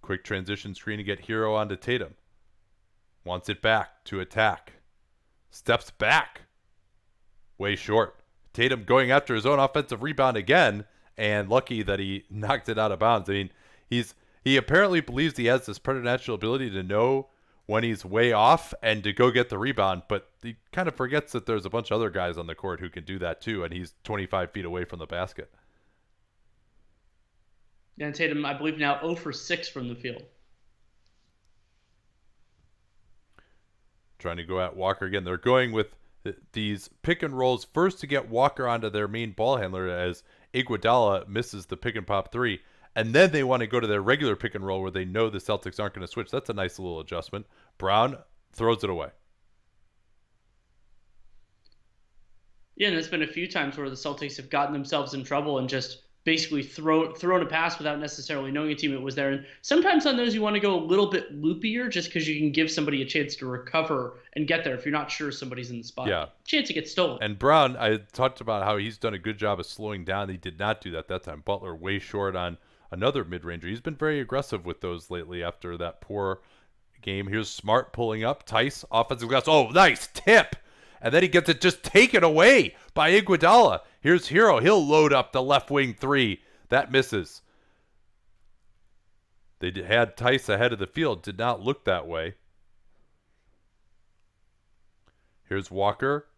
Quick transition screen to get Hero onto Tatum. Wants it back to attack. Steps back. Way short. Tatum going after his own offensive rebound again, and lucky that he knocked it out of bounds. I mean, he apparently believes he has this preternatural ability to know when he's way off and to go get the rebound, but he kind of forgets that there's a bunch of other guys on the court who can do that too, and he's 25 feet away from the basket. And Tatum, I believe, now 0 for 6 from the field. Trying to go at Walker again. They're going with these pick and rolls first to get Walker onto their main ball handler as Iguodala misses the pick and pop three. And then they want to go to their regular pick and roll where they know the Celtics aren't going to switch. That's a nice little adjustment. Brown throws it away. Yeah, and there's been a few times where the Celtics have gotten themselves in trouble and just basically thrown a pass without necessarily knowing a teammate was there. And sometimes on those you want to go a little bit loopier just because you can give somebody a chance to recover and get there if you're not sure somebody's in the spot. Yeah. Chance to get stolen. And Brown, I talked about how he's done a good job of slowing down. He did not do that time. Butler way short on another mid-ranger. He's been very aggressive with those lately after that poor game. Here's Smart pulling up. Tice, offensive glass. Oh, nice tip. And then he gets it just taken away by Iguodala. Here's Hero. He'll load up the left wing three. That misses. They had Tice ahead of the field. Did not look that way. Here's Walker.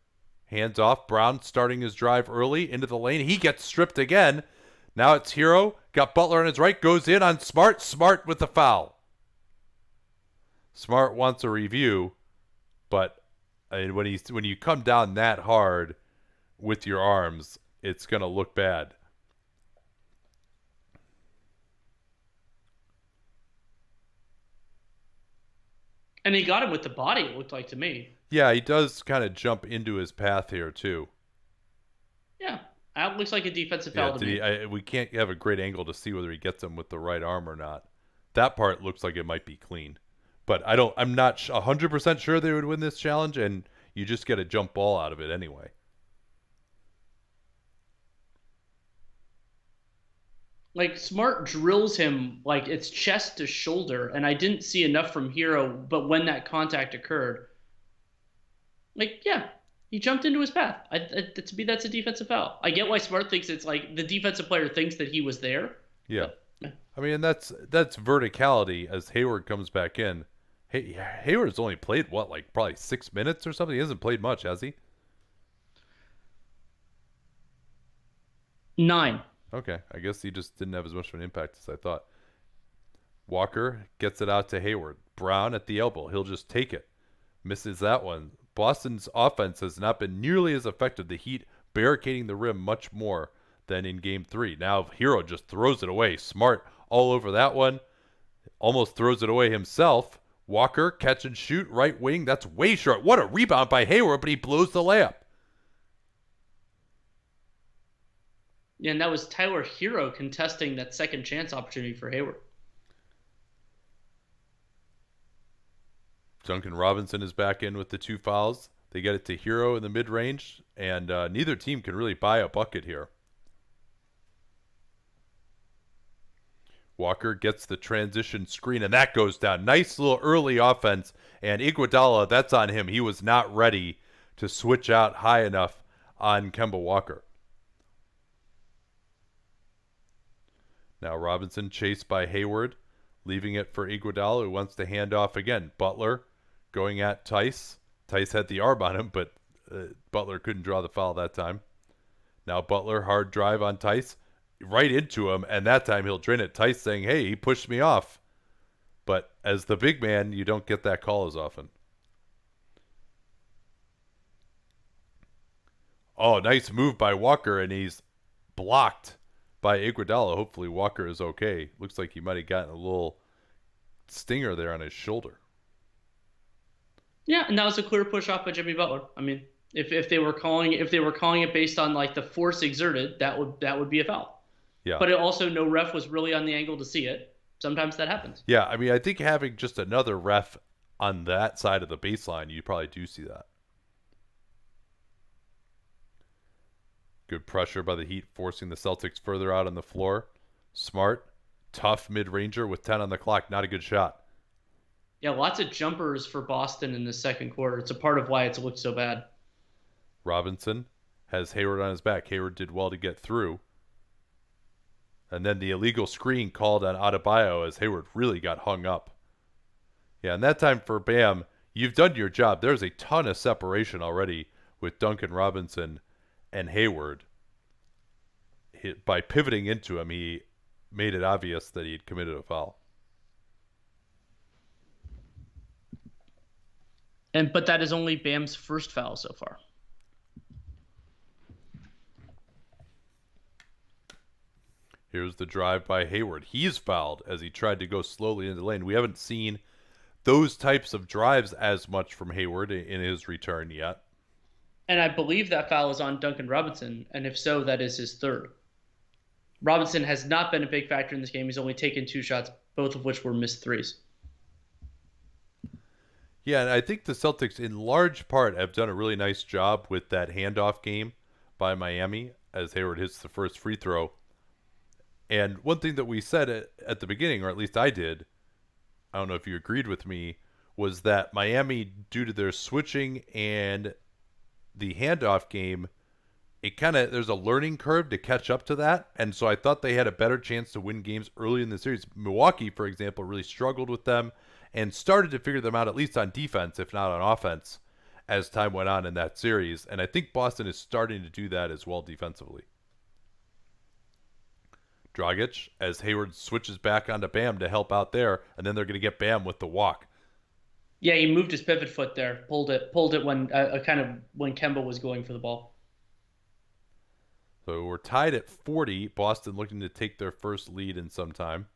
Hands off. Brown starting his drive early into the lane. He gets stripped again. Now it's Hero. Got Butler on his right. Goes in on Smart. Smart with the foul. Smart wants a review, but when you come down that hard with your arms, it's going to look bad. And he got him with the body, it looked like to me. Yeah, he does kind of jump into his path here, too. Yeah, that looks like a defensive foul to me. We can't have a great angle to see whether he gets him with the right arm or not. That part looks like it might be clean. But I'm not 100% sure they would win this challenge, and you just get a jump ball out of it anyway. Like Smart drills him like it's chest to shoulder, and I didn't see enough from Hero, but when that contact occurred, like yeah, he jumped into his path. To me, that's a defensive foul. I get why Smart thinks it's like the defensive player thinks that he was there. Yeah, but, I mean that's verticality as Hayward comes back in. Hayward's only played like probably 6 minutes or something. He hasn't played much, has he? 9. Okay, I guess he just didn't have as much of an impact as I thought. Walker gets it out to Hayward. Brown at the elbow. He'll just take it. Misses that one. Boston's offense has not been nearly as effective. The Heat barricading the rim much more than in Game 3. Now Hero just throws it away. Smart all over that one. Almost throws it away himself. Walker, catch and shoot, right wing. That's way short. What a rebound by Hayward, but he blows the layup. Yeah, and that was Tyler Hero contesting that second chance opportunity for Hayward. Duncan Robinson is back in with the 2 fouls. They get it to Hero in the mid-range, and neither team can really buy a bucket here. Walker gets the transition screen, and that goes down. Nice little early offense, and Iguodala, that's on him. He was not ready to switch out high enough on Kemba Walker. Now Robinson chased by Hayward, leaving it for Iguodala, who wants to hand off again. Butler going at Tice. Tice had the arm on him, but Butler couldn't draw the foul that time. Now Butler, hard drive on Tice, right into him, and that time he'll drain it. Tice saying, hey, he pushed me off. But as the big man, you don't get that call as often. Oh, nice move by Walker, and he's blocked by Iguodala. Hopefully Walker is okay. Looks like he might have gotten a little stinger there on his shoulder. Yeah, and that was a clear push off by Jimmy Butler. I mean, if they were calling it based on like the force exerted, that would be a foul. Yeah. But it also no ref was really on the angle to see it. Sometimes that happens. Yeah, I mean, I think having just another ref on that side of the baseline, you probably do see that. Good pressure by the Heat, forcing the Celtics further out on the floor. Smart, tough mid-ranger with 10 on the clock. Not a good shot. Yeah, lots of jumpers for Boston in the second quarter. It's a part of why it's looked so bad. Robinson has Hayward on his back. Hayward did well to get through. And then the illegal screen called on Adebayo as Hayward really got hung up. Yeah, and that time for Bam, you've done your job. There's a ton of separation already with Duncan Robinson and Hayward. By pivoting into him, he made it obvious that he had committed a foul. But that is only Bam's first foul so far. Here's the drive by Hayward. He's fouled as he tried to go slowly into the lane. We haven't seen those types of drives as much from Hayward in his return yet. And I believe that foul is on Duncan Robinson, and if so, that is his third. Robinson has not been a big factor in this game. He's only taken 2 shots, both of which were missed threes. Yeah, and I think the Celtics, in large part, have done a really nice job with that handoff game by Miami as Hayward hits the first free throw. And one thing that we said at the beginning, or at least I did, I don't know if you agreed with me, was that Miami, due to their switching and the handoff game, it kind of there's a learning curve to catch up to that, and so I thought they had a better chance to win games early in the series. Milwaukee, for example, really struggled with them and started to figure them out, at least on defense, if not on offense, as time went on in that series. And I think Boston is starting to do that as well defensively. Dragic, as Hayward switches back onto Bam to help out there, and then they're going to get Bam with the walk. Yeah, he moved his pivot foot there, pulled it when kind of when Kemba was going for the ball. So we're tied at 40. Boston looking to take their first lead in some time.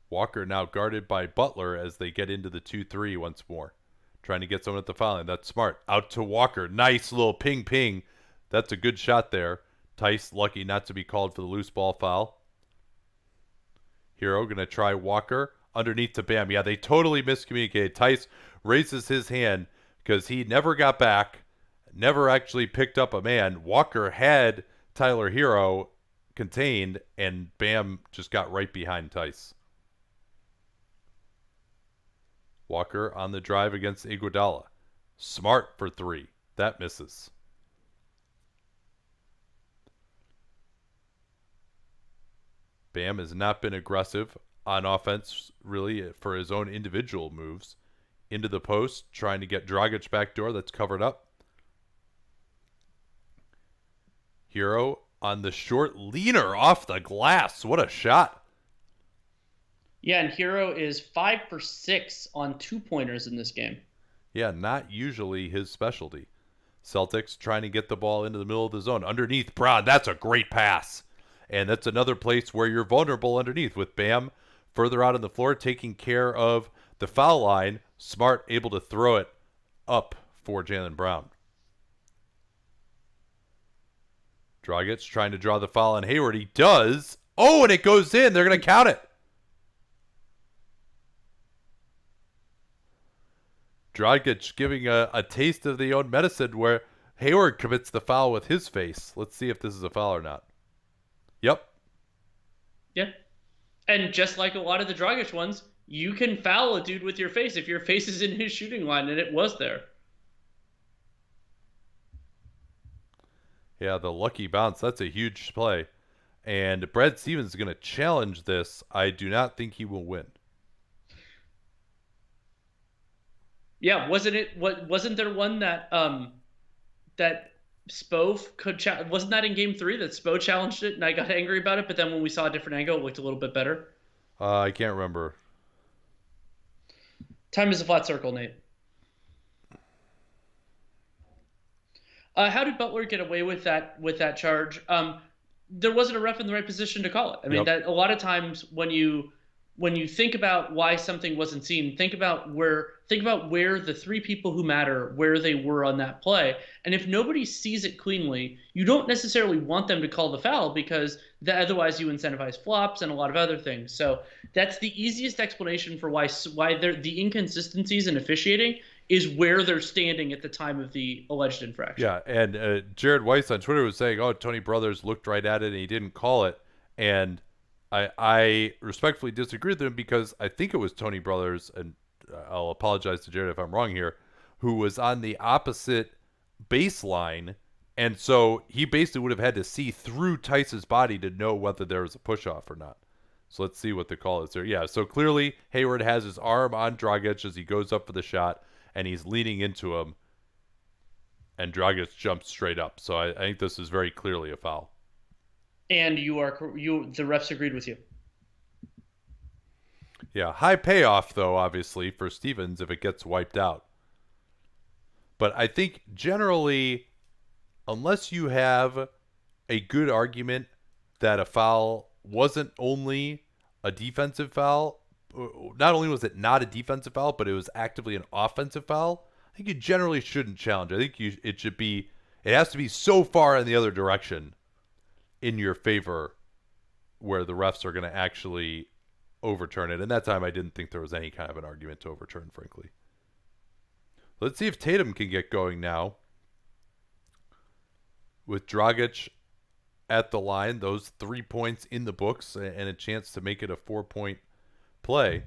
Walker now guarded by Butler as they get into the 2-3 once more. Trying to get someone at the foul line. That's smart. Out to Walker. Nice little ping. That's a good shot there. Tice lucky not to be called for the loose ball foul. Hero going to try Walker. Underneath to Bam. Yeah, they totally miscommunicated. Tice raises his hand because he never got back. Never actually picked up a man. Walker had Tyler Hero contained, and Bam just got right behind Tice. Walker on the drive against Iguodala. Smart for three. That misses. Bam has not been aggressive on offense, really, for his own individual moves. Into the post, trying to get Dragic backdoor. That's covered up. Hero on the short leaner off the glass. What a shot. Yeah, and Hero is 5 for 6 on 2-pointers in this game. Yeah, not usually his specialty. Celtics trying to get the ball into the middle of the zone. Underneath, Brown. That's a great pass. And that's another place where you're vulnerable underneath with Bam further out on the floor taking care of the foul line. Smart able to throw it up for Jaylen Brown. Dragic trying to draw the foul on Hayward. He does. Oh, and it goes in. They're going to count it. Dragic giving a taste of the own medicine where Hayward commits the foul with his face. Let's see if this is a foul or not. Yep. Yeah. And just like a lot of the Dragic ones, you can foul a dude with your face if your face is in his shooting line, and it was there. Yeah, the lucky bounce. That's a huge play. And Brad Stevens is going to challenge this. I do not think he will win. Yeah, wasn't there one that that Spo wasn't that in game 3 that Spo challenged it and I got angry about it, but then when we saw a different angle it looked a little bit better? I can't remember. Time is a flat circle, Nate. How did Butler get away with that charge? There wasn't a ref in the right position to call it. I mean, that a lot of times when you think about why something wasn't seen, think about where the 3 people who matter, where they were on that play. And if nobody sees it cleanly, you don't necessarily want them to call the foul because otherwise you incentivize flops and a lot of other things. So that's the easiest explanation for why the inconsistencies in officiating is where they're standing at the time of the alleged infraction. Yeah, and Jared Weiss on Twitter was saying, "Oh, Tony Brothers looked right at it and he didn't call it." And I respectfully disagree with him because I think it was Tony Brothers, and I'll apologize to Jared if I'm wrong here, who was on the opposite baseline, and so he basically would have had to see through Tice's body to know whether there was a push-off or not. So let's see what the call is there. Yeah, so clearly Hayward has his arm on Dragic as he goes up for the shot, and he's leaning into him, and Dragic jumps straight up. So I think this is very clearly a foul. And the refs agreed with you. Yeah, high payoff though, obviously for Stevens if it gets wiped out. But I think generally, unless you have a good argument that a foul wasn't only a defensive foul, not only was it not a defensive foul, but it was actively an offensive foul, I think you generally shouldn't challenge. I think it should be, it has to be so far in the other direction in your favor where the refs are going to actually overturn it. And that time I didn't think there was any kind of an argument to overturn, frankly. Let's see if Tatum can get going now. With Dragic at the line, those 3 points in the books, and a chance to make it a 4-point play.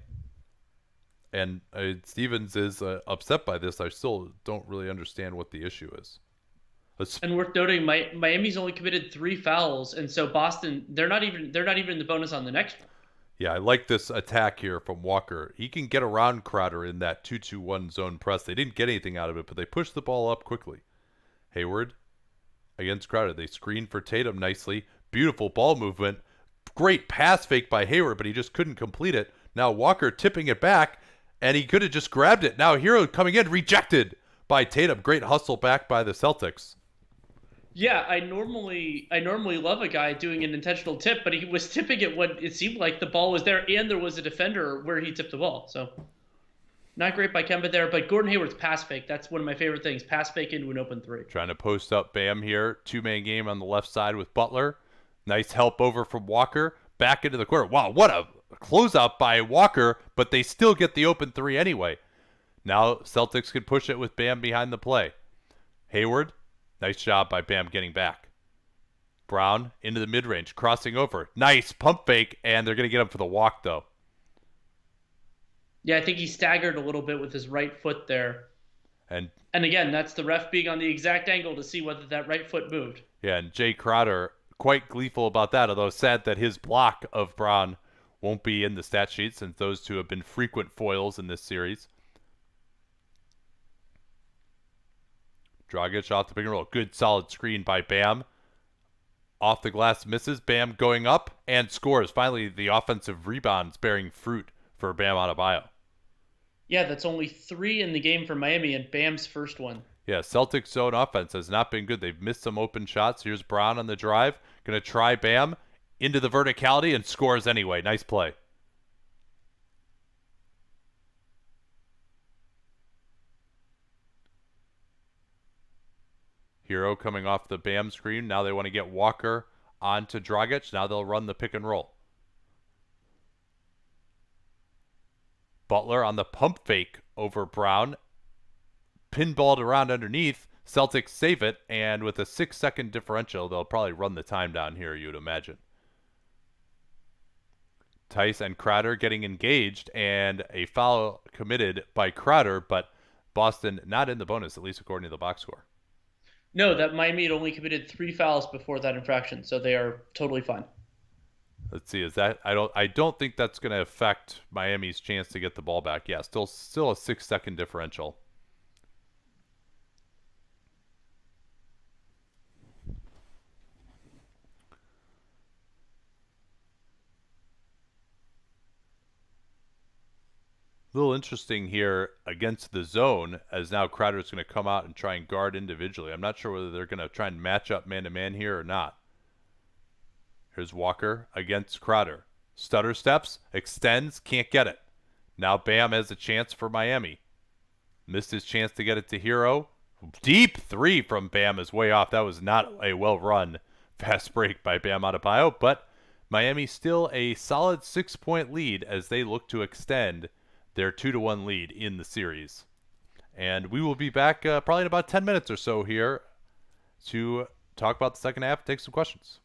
And Stevens is upset by this. I still don't really understand what the issue is. And worth noting, Miami's only committed 3 fouls, and so Boston they're not even in the bonus on the next one. Yeah, I like this attack here from Walker. He can get around Crowder in that 2-2-1 zone press. They didn't get anything out of it, but they pushed the ball up quickly. Hayward against Crowder. They screened for Tatum nicely. Beautiful ball movement. Great pass fake by Hayward, but he just couldn't complete it. Now Walker tipping it back, and he could have just grabbed it. Now Hero coming in, rejected by Tatum. Great hustle back by the Celtics. Yeah, I normally love a guy doing an intentional tip, but he was tipping it when it seemed like the ball was there and there was a defender where he tipped the ball. So not great by Kemba there, but Gordon Hayward's pass fake, that's one of my favorite things. Pass fake into an open three. Trying to post up Bam here. Two-man game on the left side with Butler. Nice help over from Walker. Back into the corner. Wow, what a closeout by Walker, but they still get the open three anyway. Now Celtics can push it with Bam behind the play. Hayward, nice job by Bam getting back. Brown into the mid-range, crossing over. Nice pump fake, and they're going to get him for the walk, though. Yeah, I think he staggered a little bit with his right foot there. And again, that's the ref being on the exact angle to see whether that right foot moved. yeah, and Jay Crowder quite gleeful about that, although sad that his block of Brown won't be in the stat sheet since those two have been frequent foils in this series. Dragic off the pick and roll. Good solid screen by Bam. Off the glass misses. Bam going up and scores. Finally, the offensive rebounds bearing fruit for Bam Adebayo. Yeah, that's only 3 in the game for Miami and Bam's first one. Yeah, Celtics zone offense has not been good. They've missed some open shots. Here's Brown on the drive. Going to try Bam into the verticality and scores anyway. Nice play. Hero coming off the Bam screen. Now they want to get Walker onto Dragic. Now they'll run the pick and roll. Butler on the pump fake over Brown. Pinballed around underneath. Celtics save it, and with a 6-second differential, they'll probably run the time down here, you'd imagine. Tice and Crowder getting engaged, and a foul committed by Crowder, but Boston not in the bonus, at least according to the box score. No, that Miami had only committed 3 fouls before that infraction, so they are totally fine. Let's see, is that I don't think that's going to affect Miami's chance to get the ball back. Yeah, still a 6-second differential. A little interesting here against the zone, as now Crowder's going to come out and try and guard individually. I'm not sure whether they're going to try and match up man-to-man here or not. Here's Walker against Crowder. Stutter steps, extends, can't get it. Now Bam has a chance for Miami. Missed his chance to get it to Hero. Deep three from Bam is way off. That was not a well-run fast break by Bam Adebayo, but Miami still a solid 6-point lead as they look to extend their 2-1 lead in the series. And we will be back probably in about 10 minutes or so here to talk about the second half and take some questions.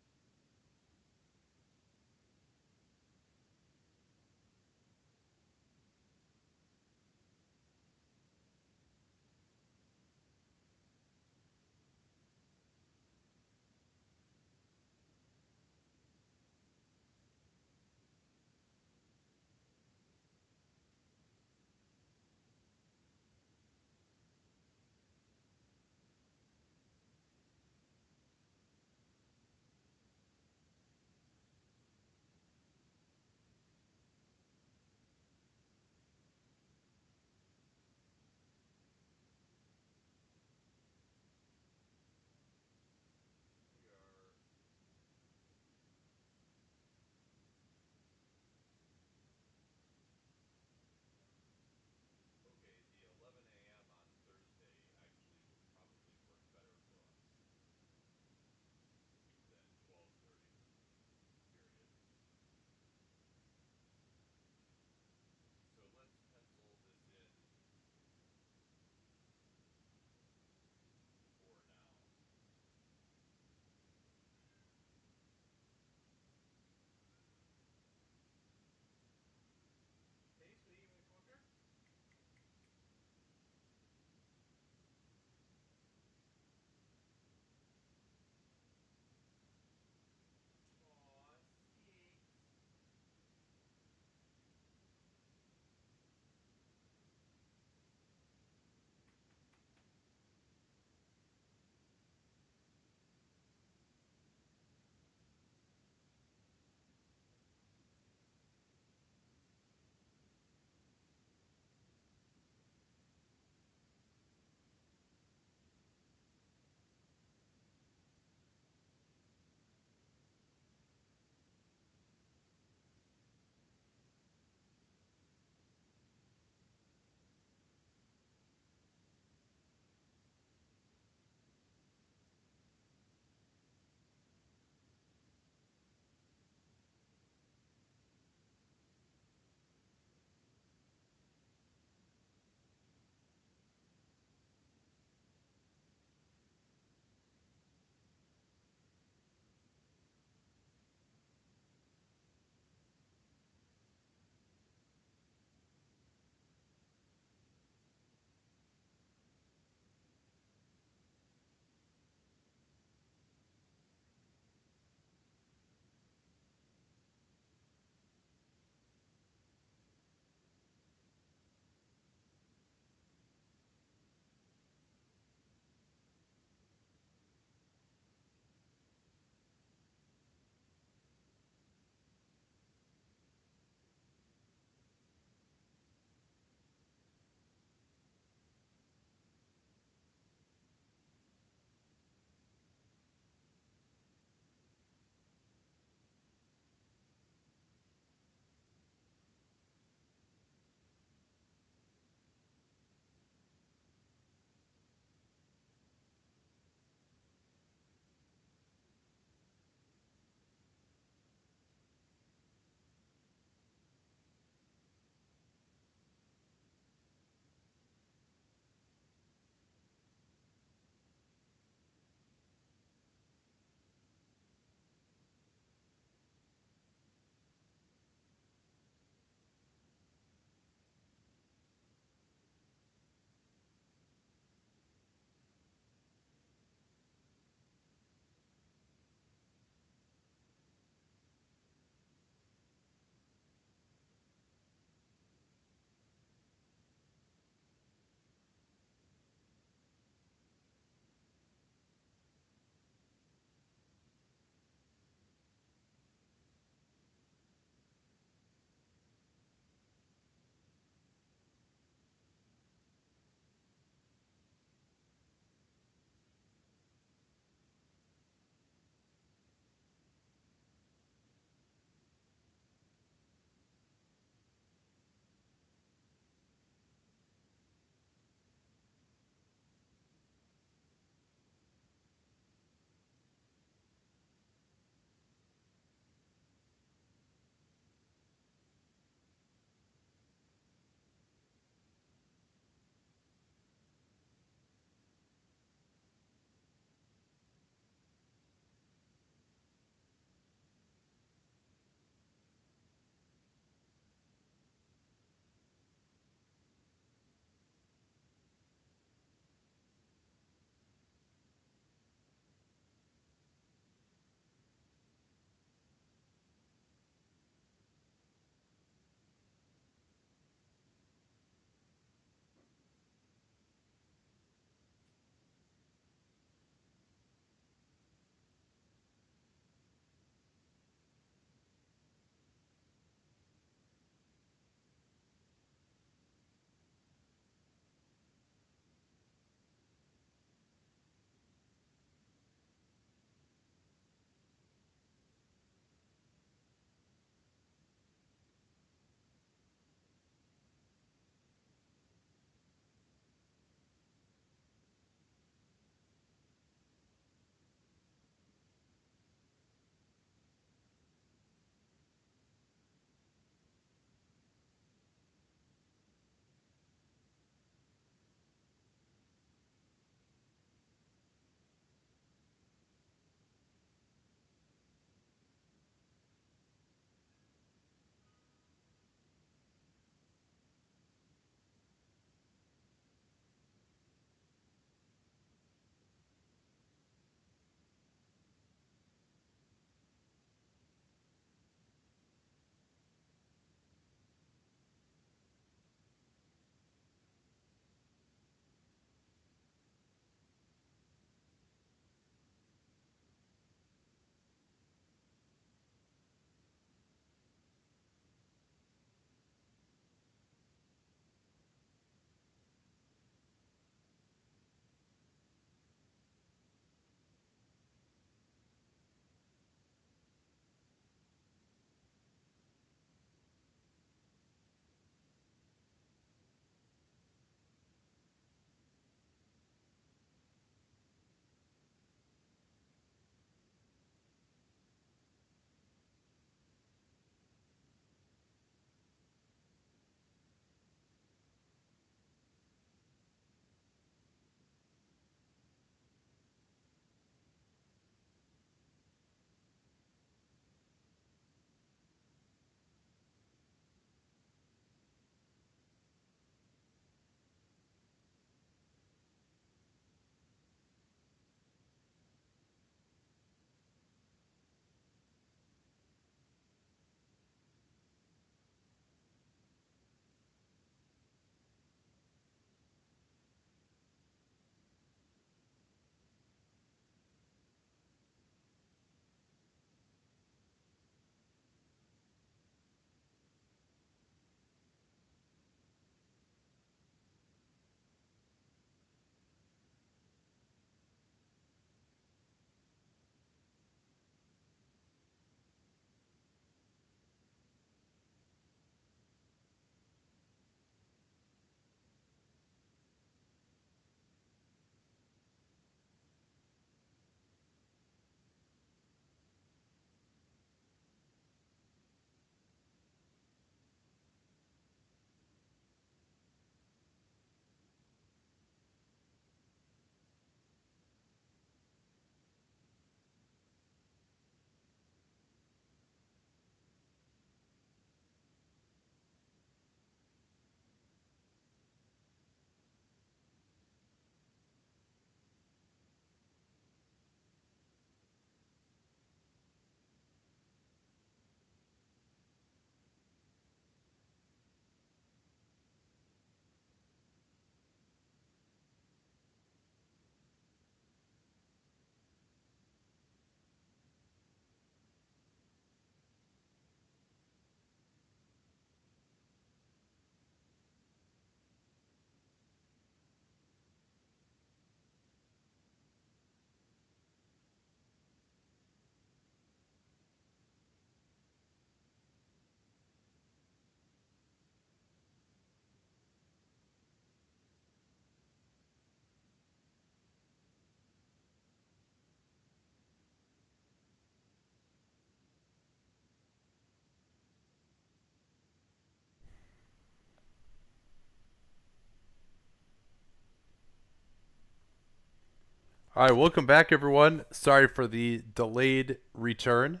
All right, welcome back, everyone. Sorry for the delayed return,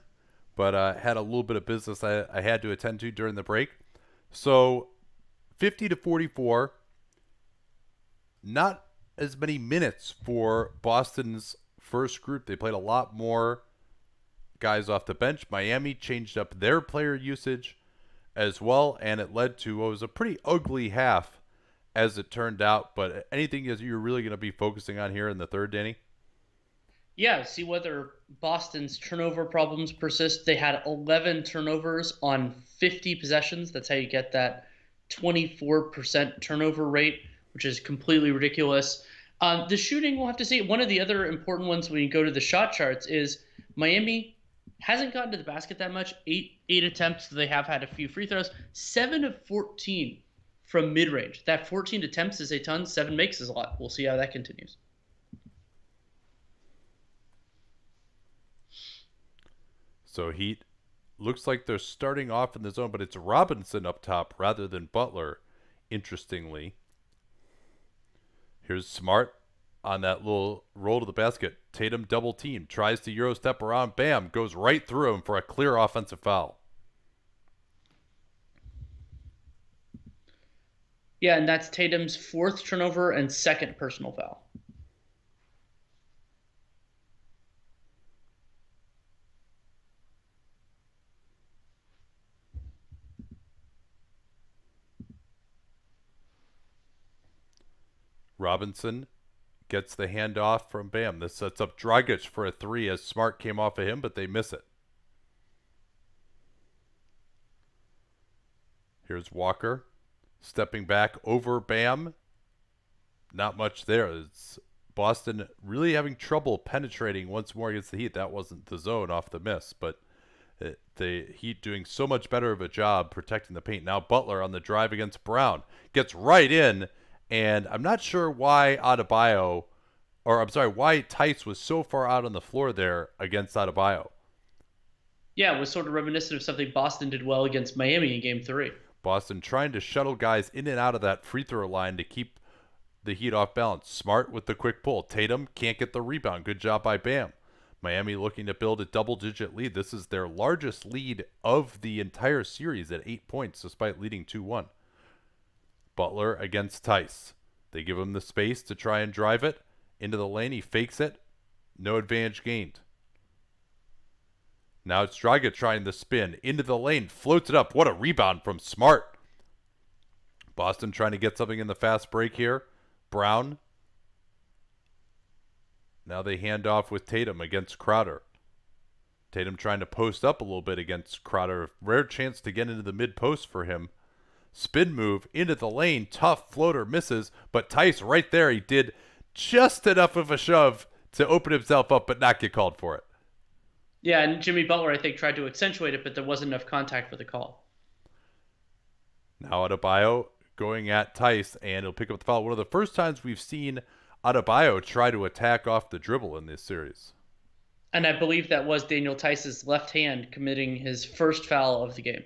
but had a little bit of business I had to attend to during the break. So, 50 to 44, not as many minutes for Boston's first group. They played a lot more guys off the bench. Miami changed up their player usage as well, and it led to what was a pretty ugly half as it turned out. But anything as you're really going to be focusing on here in the third, Danny? Yeah, see whether Boston's turnover problems persist. They had 11 turnovers on 50 possessions. That's how you get that 24% turnover rate, which is completely ridiculous. The shooting, we'll have to see. One of the other important ones when you go to the shot charts is Miami hasn't gotten to the basket that much. Eight attempts. They have had a few free throws. 7 of 14 from mid range. That 14 attempts is a ton. 7 makes is a lot. We'll see how that continues. So Heat looks like they're starting off in the zone, but it's Robinson up top rather than Butler, interestingly. Here's Smart on that little roll to the basket. Tatum double team, tries to Euro step around, bam, goes right through him for a clear offensive foul. Yeah, and that's Tatum's fourth turnover and second personal foul. Robinson gets the handoff from Bam. This sets up Dragic for a three as Smart came off of him, but they miss it. Here's Walker stepping back over Bam. Not much there. It's Boston really having trouble penetrating once more against the Heat. That wasn't the zone off the miss, but the Heat doing so much better of a job protecting the paint. Now Butler on the drive against Brown gets right in, and I'm not sure why Adebayo, or I'm sorry, why Tice was so far out on the floor there against Adebayo. Yeah, it was sort of reminiscent of something Boston did well against Miami in Game 3. Boston trying to shuttle guys in and out of that free throw line to keep the Heat off balance. Smart with the quick pull. Tatum can't get the rebound. Good job by Bam. Miami looking to build a double-digit lead. This is their largest lead of the entire series at 8 points, despite leading 2-1. Butler against Tice. They give him the space to try and drive it into the lane. He fakes it. No advantage gained. Now it's Dragic trying the spin into the lane. Floats it up. What a rebound from Smart. Boston trying to get something in the fast break here. Brown. Now they hand off with Tatum against Crowder. Tatum trying to post up a little bit against Crowder. Rare chance to get into the mid-post for him. Spin move into the lane. Tough floater misses. But Tice right there, he did just enough of a shove to open himself up but not get called for it. Yeah, and Jimmy Butler, I think, tried to accentuate it, but there wasn't enough contact for the call. Now Adebayo going at Tice, and he'll pick up the foul. One of the first times we've seen Adebayo try to attack off the dribble in this series. And I believe that was Daniel Tice's left hand committing his first foul of the game.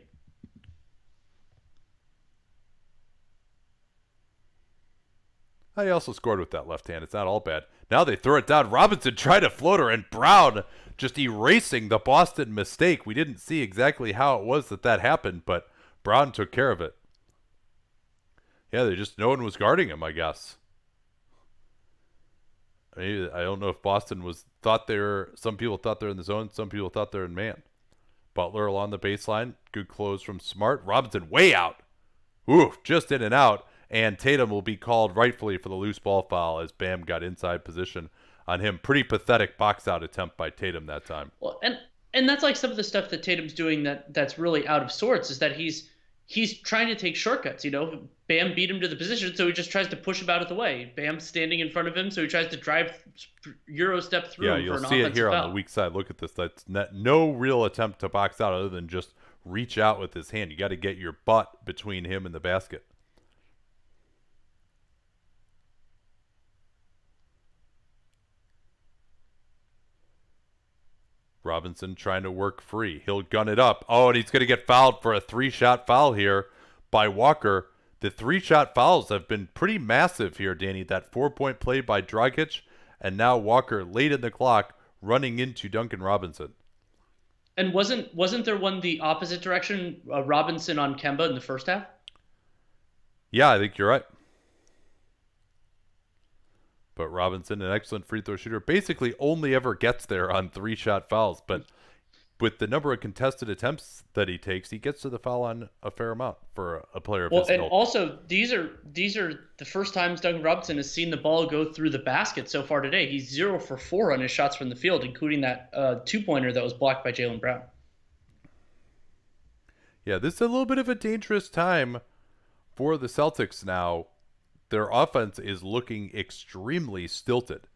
He also scored with that left hand. It's not all bad. Now they throw it down. Robinson tried a floater, and Brown just erasing the Boston mistake. We didn't see exactly how it was that happened, but Brown took care of it. Yeah, no one was guarding him, I guess. I don't know if Boston some people thought they're in the zone, some people thought they're in man. Butler along the baseline. Good close from Smart. Robinson way out. Ooh, just in and out. And Tatum will be called rightfully for the loose ball foul as Bam got inside position on him. Pretty pathetic box out attempt by Tatum that time. Well, and that's like some of the stuff that Tatum's doing that's really out of sorts is that he's trying to take shortcuts. Bam beat him to the position, so he just tries to push him out of the way. Bam's standing in front of him, so he tries to drive Euro step through him for an offensive foul. Yeah, you'll see it here on the weak side. Look at this. That's no real attempt to box out other than just reach out with his hand. You got to get your butt between him and the basket. Robinson trying to work free. He'll gun it up. Oh, and he's going to get fouled for a 3-shot foul here by Walker. The 3-shot fouls have been pretty massive here, Danny. That 4-point play by Dragic, and now Walker late in the clock running into Duncan Robinson. And wasn't there one the opposite direction, Robinson on Kemba in the first half? Yeah, I think you're right. But Robinson, an excellent free throw shooter, basically only ever gets there on 3-shot fouls. But with the number of contested attempts that he takes, he gets to the foul on a fair amount for a player of Well, his and skill. also these are the first times Duncan Robinson has seen the ball go through the basket so far today. He's 0 for 4 on his shots from the field, including that 2-pointer that was blocked by Jaylen Brown. Yeah, this is a little bit of a dangerous time for the Celtics now. Their offense is looking extremely stilted.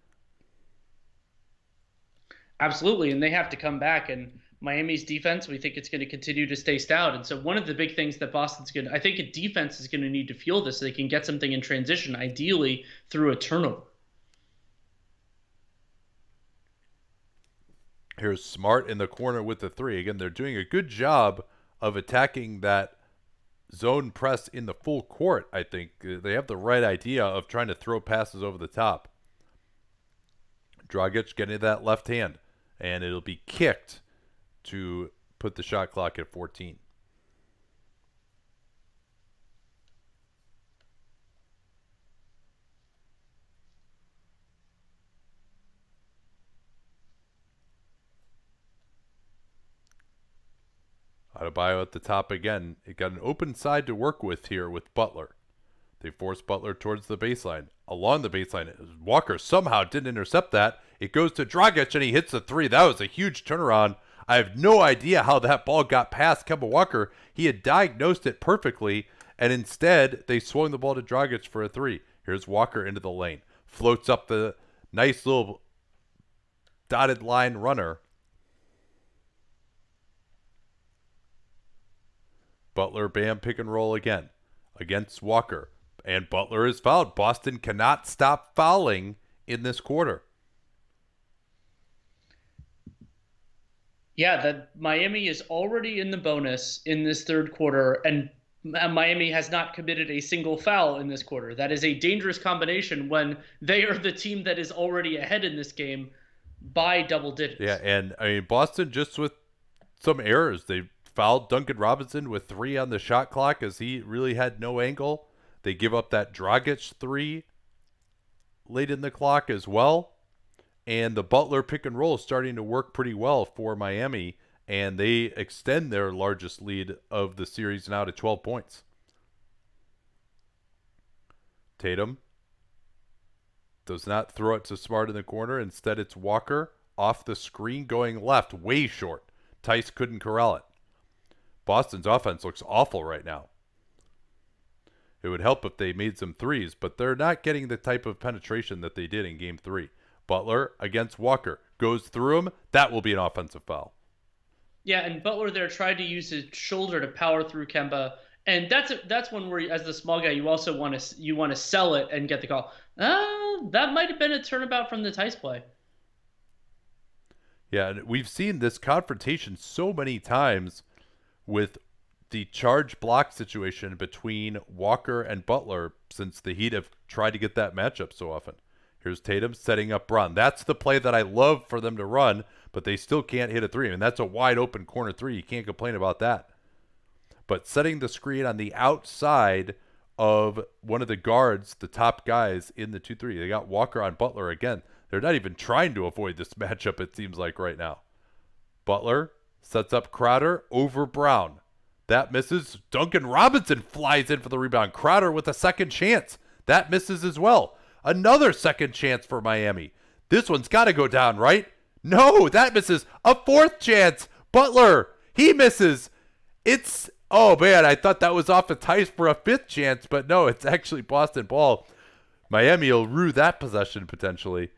Absolutely, and they have to come back. And Miami's defense, we think it's going to continue to stay stout. And so one of the big things that Boston's going to, I think a defense is going to need to fuel this so they can get something in transition, ideally through a turnover. Here's Smart in the corner with the three. Again, they're doing a good job of attacking that zone press in the full court, I think. They have the right idea of trying to throw passes over the top. Dragic getting that left hand, and it'll be kicked to put the shot clock at 14. Adebayo at the top again. It got an open side to work with here with Butler. They force Butler towards the baseline. Along the baseline, Walker somehow didn't intercept that. It goes to Dragic, and he hits the three. That was a huge turnaround. I have no idea how that ball got past Kemba Walker. He had diagnosed it perfectly, and instead they swung the ball to Dragic for a three. Here's Walker into the lane. Floats up the nice little dotted line runner. Butler, bam, pick and roll again against Walker. And Butler is fouled. Boston cannot stop fouling in this quarter. Yeah, that Miami is already in the bonus in this third quarter, and Miami has not committed a single foul in this quarter. That is a dangerous combination when they are the team that is already ahead in this game by double digits. Yeah, and I mean, Boston just with some errors. They fouled Duncan Robinson with 3 on the shot clock as he really had no angle. They give up that Dragic 3 late in the clock as well. And the Butler pick and roll is starting to work pretty well for Miami, and they extend their largest lead of the series now to 12 points. Tatum does not throw it to Smart in the corner. Instead, it's Walker off the screen going left, way short. Tice couldn't corral it. Boston's offense looks awful right now. It would help if they made some threes, but they're not getting the type of penetration that they did in Game 3. Butler against Walker goes through him. That will be an offensive foul. Yeah, and Butler there tried to use his shoulder to power through Kemba, and that's one where, as the small guy, you also want to sell it and get the call. That might have been a turnabout from the Tice play. Yeah, and we've seen this confrontation so many times with the charge block situation between Walker and Butler since the Heat have tried to get that matchup so often. Here's Tatum setting up Brown. That's the play that I love for them to run, but they still can't hit a three. I mean, that's a wide open corner three. You can't complain about that. But setting the screen on the outside of one of the guards, the top guys in the 2-3. They got Walker on Butler again. They're not even trying to avoid this matchup, it seems like, right now. Butler sets up Crowder over Brown. That misses. Duncan Robinson flies in for the rebound. Crowder with a second chance. That misses as well. Another second chance for Miami. This one's got to go down, right? No, that misses. A fourth chance. Butler, he misses. It's, oh man, I thought that was off the Tice for a fifth chance, but no, it's actually Boston ball. Miami will rue that possession potentially.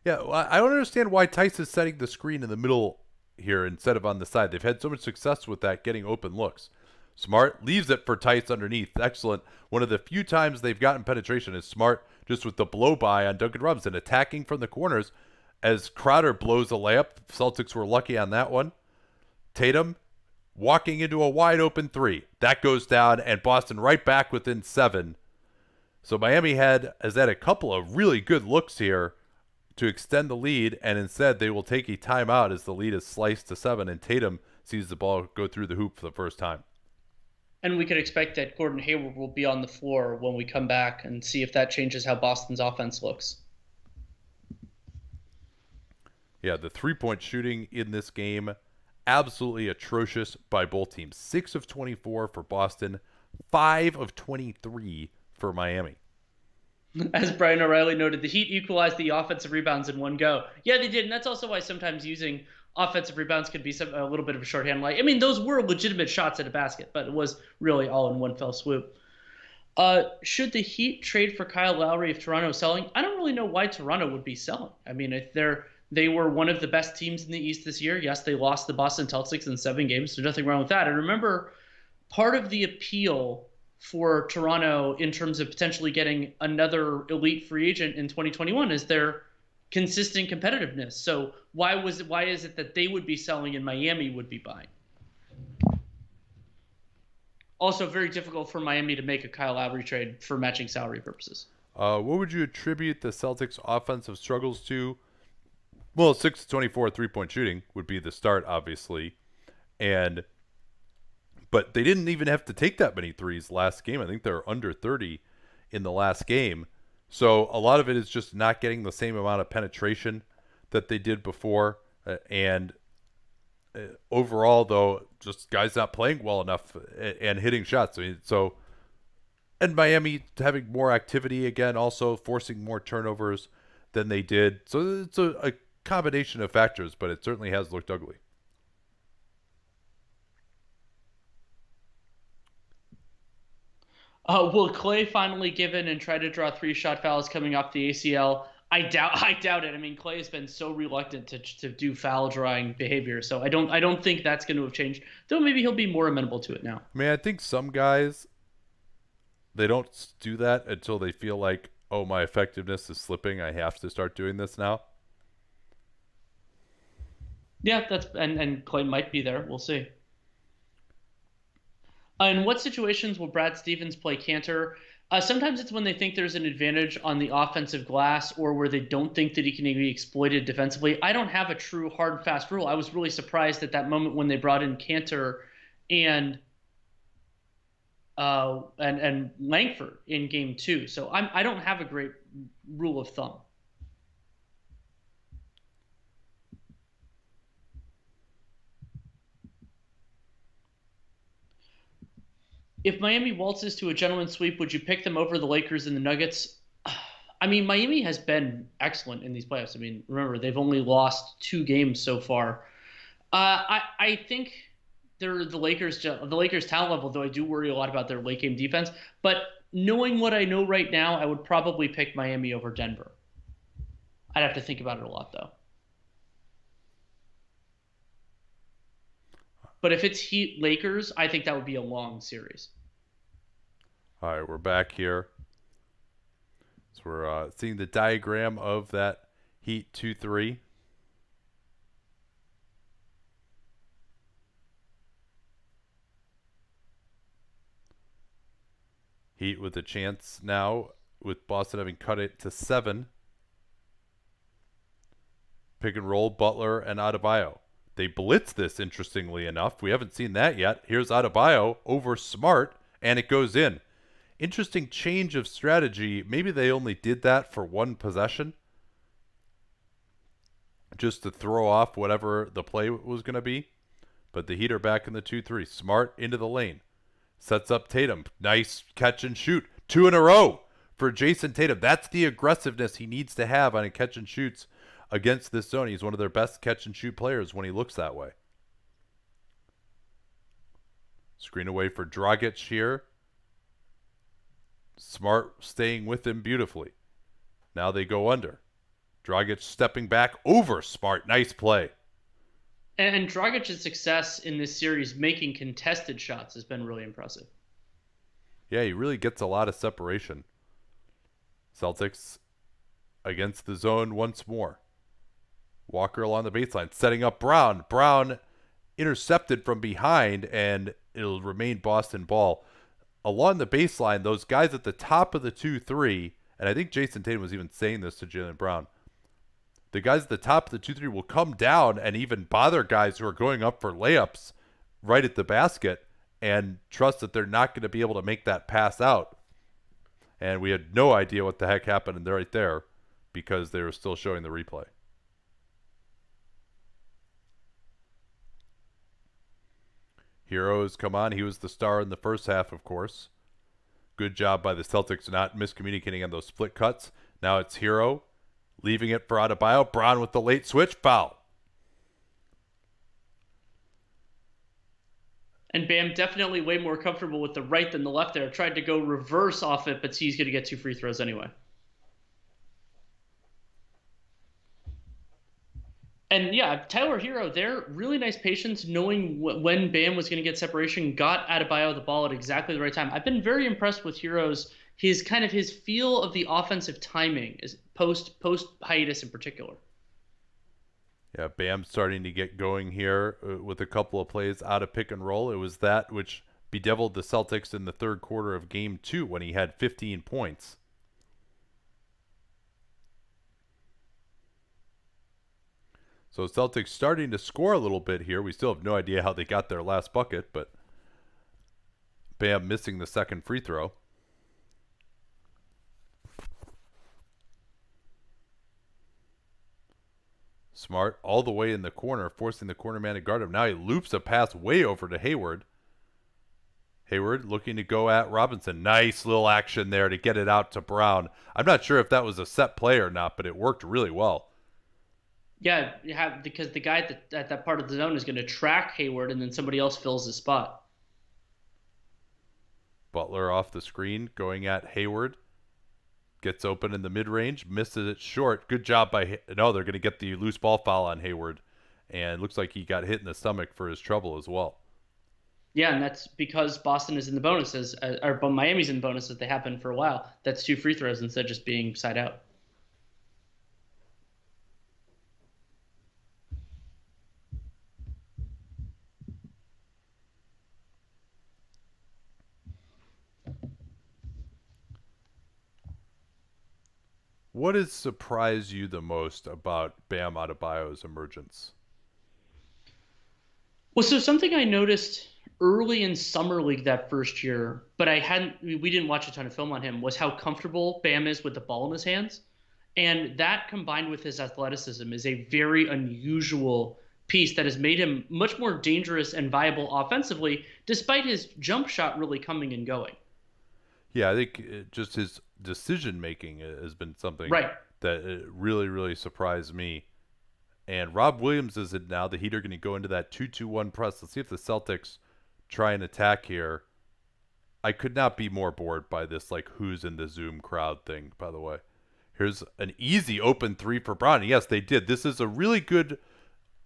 Yeah, I don't understand why Tice is setting the screen in the middle here instead of on the side. They've had so much success with that, getting open looks. Smart leaves it for Tice underneath. Excellent. One of the few times they've gotten penetration is Smart just with the blow by on Duncan Robinson, attacking from the corners as Crowder blows a layup. Celtics were lucky on that one. Tatum walking into a wide open three. That goes down, and Boston right back within 7. So Miami has had a couple of really good looks here to extend the lead, and instead they will take a timeout as the lead is sliced to 7, and Tatum sees the ball go through the hoop for the first time. And we could expect that Gordon Hayward will be on the floor when we come back and see if that changes how Boston's offense looks. Yeah, the three-point shooting in this game, absolutely atrocious by both teams. 6 of 24 for Boston, 5 of 23 for Miami. As Brian O'Reilly noted, the Heat equalized the offensive rebounds in one go. Yeah, they did, and that's also why sometimes using offensive rebounds could be a little bit of a shorthand. Like, I mean, those were legitimate shots at a basket, but it was really all in one fell swoop. Should the Heat trade for Kyle Lowry if Toronto is selling? I don't really know why Toronto would be selling. I mean, if they were one of the best teams in the East this year. Yes, they lost the Boston Celtics in 7 games. There's nothing wrong with that. And remember, part of the appeal for Toronto in terms of potentially getting another elite free agent in 2021 is their consistent competitiveness. So why is it that they would be selling and Miami would be buying? Also, very difficult for Miami to make a Kyle Lowry trade for matching salary purposes. What would you attribute the Celtics' offensive struggles to? Well, 6 to 24 3-point shooting would be the start, obviously, but they didn't even have to take that many threes last game. I think they're under 30 in the last game. So a lot of it is just not getting the same amount of penetration that they did before. And overall, though, just guys not playing well enough and hitting shots. And Miami having more activity again, also forcing more turnovers than they did. So it's a combination of factors, but it certainly has looked ugly. Will Clay finally give in and try to draw 3-shot fouls coming off the ACL? I doubt it. I mean, Clay has been so reluctant to do foul drawing behavior, so I don't think that's going to have changed. Though maybe he'll be more amenable to it now. I mean, I think some guys, they don't do that until they feel like, oh, my effectiveness is slipping. I have to start doing this now. Yeah, and Clay might be there. We'll see. In what situations will Brad Stevens play Cantor? Sometimes it's when they think there's an advantage on the offensive glass or where they don't think that he can be exploited defensively. I don't have a true hard and fast rule. I was really surprised at that moment when they brought in Cantor and Langford in game 2. So I don't have a great rule of thumb. If Miami waltzes to a gentleman's sweep, would you pick them over the Lakers and the Nuggets? I mean, Miami has been excellent in these playoffs. I mean, remember, they've only lost 2 games so far. I think they're the Lakers talent level, though I do worry a lot about their late game defense. But knowing what I know right now, I would probably pick Miami over Denver. I'd have to think about it a lot, though. But if it's Heat Lakers, I think that would be a long series. All right, we're back here. So we're seeing the diagram of that Heat 2-3. Heat with a chance now, with Boston having cut it to 7. Pick and roll, Butler and Adebayo. They blitz this, interestingly enough. We haven't seen that yet. Here's Adebayo over Smart, and it goes in. Interesting change of strategy. Maybe they only did that for one possession, just to throw off whatever the play was going to be. But the Heat are back in the 2-3. Smart into the lane. Sets up Tatum. Nice catch and shoot. 2 in a row for Jason Tatum. That's the aggressiveness he needs to have on a catch and shoots against this zone. He's one of their best catch and shoot players when he looks that way. Screen away for Dragic here. Smart staying with him beautifully. Now they go under. Dragic stepping back over Smart. Nice play. And Dragic's success in this series making contested shots has been really impressive. Yeah, he really gets a lot of separation. Celtics against the zone once more. Walker along the baseline, setting up Brown. Brown intercepted from behind, and it'll remain Boston ball. Along the baseline, those guys at the top of the 2-3, and I think Jason Tatum was even saying this to Jaylen Brown, the guys at the top of the 2-3 will come down and even bother guys who are going up for layups right at the basket and trust that they're not going to be able to make that pass out. And we had no idea what the heck happened right there because they were still showing the replay. Heroes come on. He was the star in the first half, of course. Good job by the Celtics not miscommunicating on those split cuts. Now it's Hero leaving it for Adebayo. Brown with the late switch. Foul. And Bam definitely way more comfortable with the right than the left there. Tried to go reverse off it, but he's going to get 2 free throws anyway. And yeah, Tyler Hero there, really nice patience, knowing when Bam was going to get separation, got Adebayo the ball at exactly the right time. I've been very impressed with Hero's his feel of the offensive timing is post hiatus in particular. Yeah, Bam starting to get going here with a couple of plays out of pick and roll. It was that which bedeviled the Celtics in the third quarter of Game 2 when he had 15 points. So Celtics starting to score a little bit here. We still have no idea how they got their last bucket, but Bam missing the second free throw. Smart all the way in the corner, forcing the corner man to guard him. Now he loops a pass way over to Hayward. Hayward looking to go at Robinson. Nice little action there to get it out to Brown. I'm not sure if that was a set play or not, but it worked really well. Yeah, because the guy at that part of the zone is going to track Hayward, and then somebody else fills his spot. Butler off the screen, going at Hayward. Gets open in the mid-range, misses it short. Good job by... No, they're going to get the loose ball foul on Hayward. And looks like he got hit in the stomach for his trouble as well. Yeah, and that's because Boston is in the bonuses, or Miami's in the bonuses. They have been for a while. That's 2 free throws instead of just being side out. What has surprised you the most about Bam Adebayo's emergence? Well, so something I noticed early in summer league that first year, but we didn't watch a ton of film on him, was how comfortable Bam is with the ball in his hands. And that combined with his athleticism is a very unusual piece that has made him much more dangerous and viable offensively, despite his jump shot really coming and going. Yeah, I think just his decision making has been something right. that really, really surprised me. And Rob Williams is it now. The Heat are going to go into that 2-2-1 press. Let's see if the Celtics try and attack here. I could not be more bored by this, like, who's in the Zoom crowd thing, by the way. Here's an easy open three for Brown. Yes, they did. This is a really good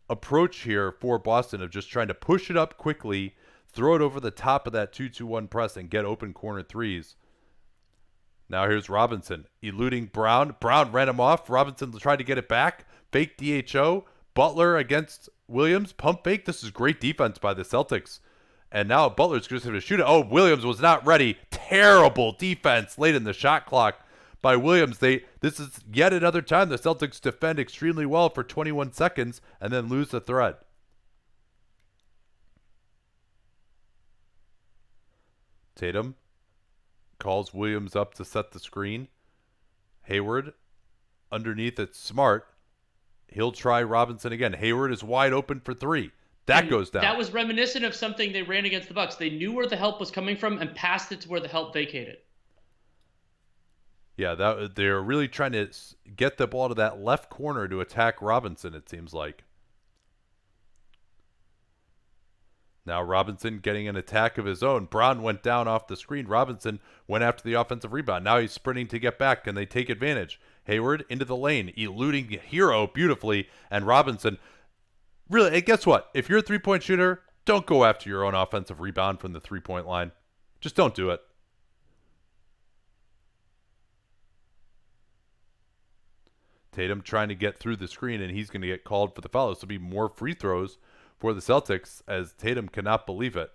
approach here for Boston of just trying to push it up quickly, throw it over the top of that 2-2-1 press, and get open corner threes. Now here's Robinson eluding Brown. Brown ran him off. Robinson tried to get it back. Fake DHO. Butler against Williams. Pump fake. This is great defense by the Celtics. And now Butler's just going to shoot it. Oh, Williams was not ready. Terrible defense late in the shot clock by Williams. This is yet another time the Celtics defend extremely well for 21 seconds and then lose the thread. Tatum calls Williams up to set the screen. Hayward underneath it. Smart. He'll try Robinson again. Hayward is wide open for three. That goes down. That was reminiscent of something they ran against the Bucks. They knew where the help was coming from and passed it to where the help vacated. Yeah, they're really trying to get the ball to that left corner to attack Robinson, it seems like. Now Robinson getting an attack of his own. Brown went down off the screen. Robinson went after the offensive rebound. Now he's sprinting to get back. Can they take advantage? Hayward into the lane, eluding Hero beautifully, and Robinson. Really, guess what? If you're a three-point shooter, don't go after your own offensive rebound from the three-point line. Just don't do it. Tatum trying to get through the screen, and he's going to get called for the foul. This will be more free throws for the Celtics as Tatum cannot believe it.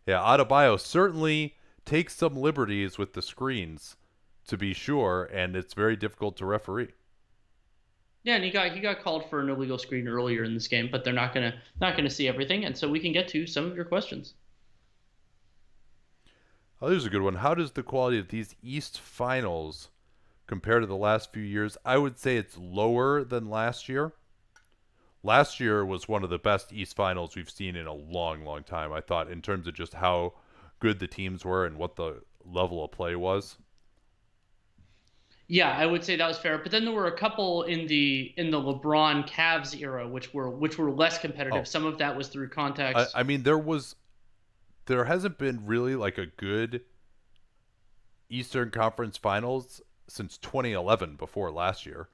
Yeah, Adebayo certainly takes some liberties with the screens, to be sure, and it's very difficult to referee. Yeah, and he got called for an illegal screen earlier in this game, but they're not gonna see everything, and so we can get to some of your questions. Oh, here's a good one. How does the quality of these East finals compare to the last few years? I would say it's lower than last year. Last year was one of the best East finals we've seen in a long, long time, I thought, in terms of just how good the teams were and what the level of play was. Yeah, I would say that was fair. But then there were a couple in the LeBron Cavs era, which were less competitive. Oh, Some of that was through I, context. I mean, there hasn't been really like a good Eastern Conference Finals since 2011 before last year.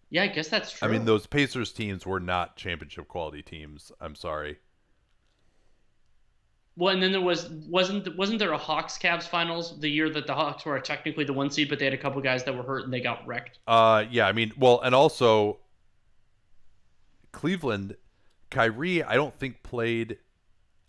Yeah, I guess that's I mean, true. those Pacers teams were not championship quality teams. I'm sorry. Well, and then wasn't there a Hawks Cavs finals the year that the Hawks were technically the one seed, but they had a couple guys that were hurt and they got wrecked. Yeah, I mean, well, and also Cleveland, Kyrie, I don't think played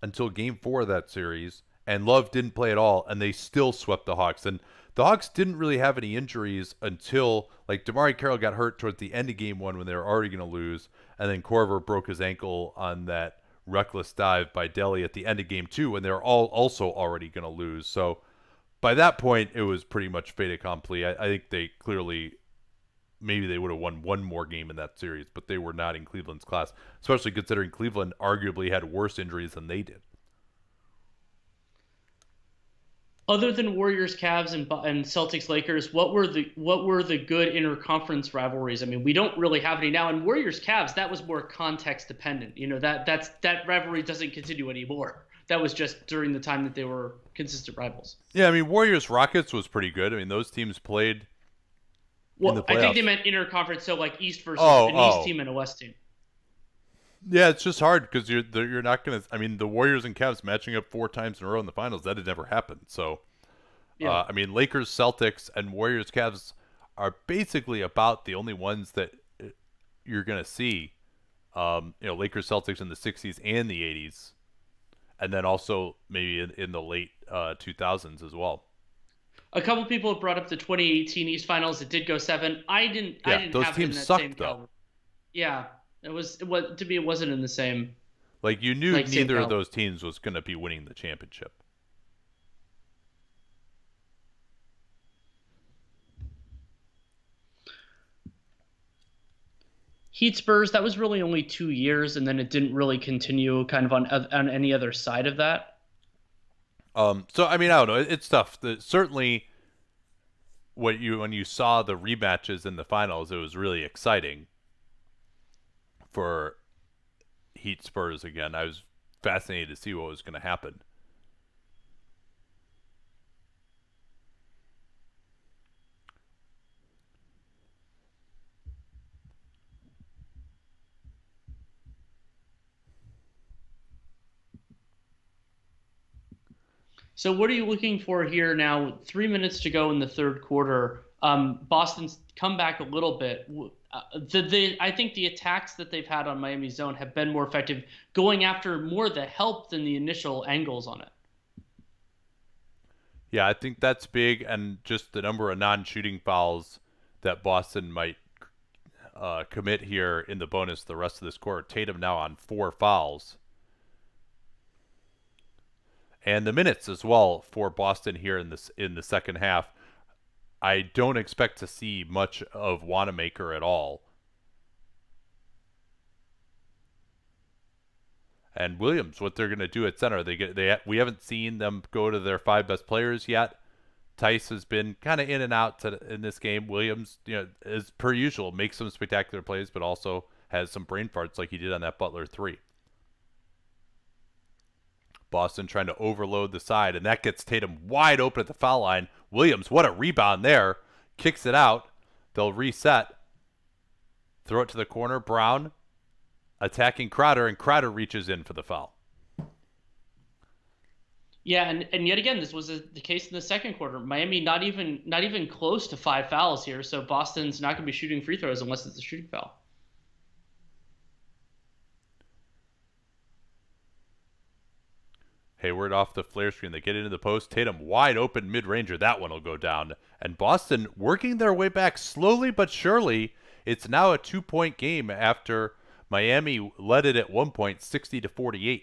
until Game 4 of that series, and Love didn't play at all, and they still swept the Hawks. And the Hawks didn't really have any injuries until like Damari Carroll got hurt towards the end of Game 1 when they were already going to lose, and then Corver broke his ankle on that reckless dive by Delly at the end of Game 2 when they were all also already going to lose. So by that point, it was pretty much fait accompli. I think they clearly maybe they would have won one more game in that series, but they were not in Cleveland's class, especially considering Cleveland arguably had worse injuries than they did. Other than Warriors Cavs and Celtics Lakers, what were the good interconference rivalries? I mean, we don't really have any now. And Warriors Cavs, that was more context dependent. That rivalry doesn't continue anymore. That was just during the time that they were consistent rivals. Yeah, I mean Warriors Rockets was pretty good. I mean those teams played in the Well, I think they playoffs. meant interconference, so like East versus Oh, an East oh, team and a West team. yeah. It's just hard because you're not gonna. I mean the Warriors and Cavs matching up 4 times in a row in the finals that had never happened. So Yeah. I mean Lakers Celtics and Warriors Cavs are basically about the only ones that you're gonna see. Lakers Celtics in the 60s and the 80s, and then also maybe in the late 2000s as well. A couple people have brought up the 2018 East Finals. It did go seven. I didn't. I Yeah, didn't those have it in teams that same sucked though. caliber. Yeah, it was to me. It wasn't in the same Like you knew like same neither of caliber. those teams was going to be winning the championship. Heat Spurs. That was really only 2 years, and then it didn't really continue kind of on any other side of that. So I mean, I don't know. It's tough. Certainly, when you saw the rematches in the finals, it was really exciting for Heat Spurs again. I was fascinated to see what was going to happen. So what are you looking for here now? 3 minutes to go in the third quarter. Boston's come back a little bit. I think the attacks that they've had on Miami zone have been more effective, going after more the help than the initial angles on it. Yeah, I think that's big, and just the number of non-shooting fouls that Boston might commit here in the bonus the rest of this quarter. Tatum now on 4 fouls. And the minutes as well for Boston here in the second half. I don't expect to see much of Wanamaker at all. And Williams, what they're going to do at center? We haven't seen them go to their 5 best players yet. Tice has been kind of in and out in this game. Williams, as per usual, makes some spectacular plays, but also has some brain farts like he did on that Butler 3. Boston trying to overload the side, and that gets Tatum wide open at the foul line. Williams, what a rebound there. Kicks it out. They'll reset. Throw it to the corner. Brown attacking Crowder, and Crowder reaches in for the foul. Yeah, and yet again, this was the case in the second quarter. Miami not even close to 5 fouls here, so Boston's not going to be shooting free throws unless it's a shooting foul. Hayward off the flare screen. They get into the post. Tatum wide open mid-ranger. That one will go down. And Boston working their way back slowly but surely. It's now a 2-point game after Miami led it at 1 point, 60-48.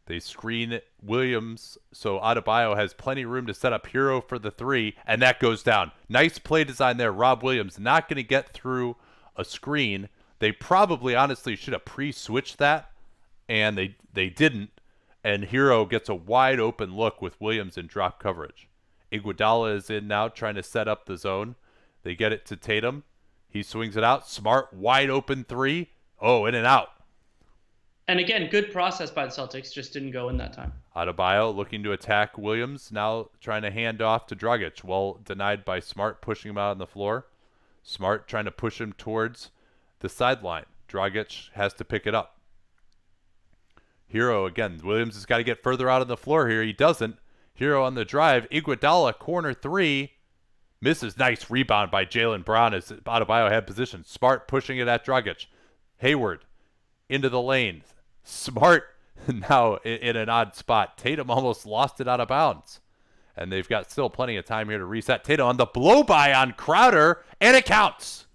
They screen Williams, so Adebayo has plenty of room to set up Hero for the three, and that goes down. Nice play design there. Rob Williams not going to get through a screen. They probably, honestly, should have pre-switched that, and they didn't. And Hero gets a wide open look with Williams in drop coverage. Iguodala is in now, trying to set up the zone. They get it to Tatum. He swings it out. Smart, wide open three. Oh, in and out. And again, good process by the Celtics, just didn't go in that time. Adebayo looking to attack Williams, now trying to hand off to Dragic. Well denied by Smart, pushing him out on the floor. Smart trying to push him towards the sideline. Dragic has to pick it up. Hero again. Williams has got to get further out on the floor here. He doesn't. Hero on the drive. Iguodala, corner three. Misses. Nice rebound by Jaylen Brown as Adebayo had position. Smart pushing it at Dragic. Hayward into the lane. Smart now in an odd spot. Tatum almost lost it out of bounds. And they've got still plenty of time here to reset. Tatum on the blow-by on Crowder, and it counts.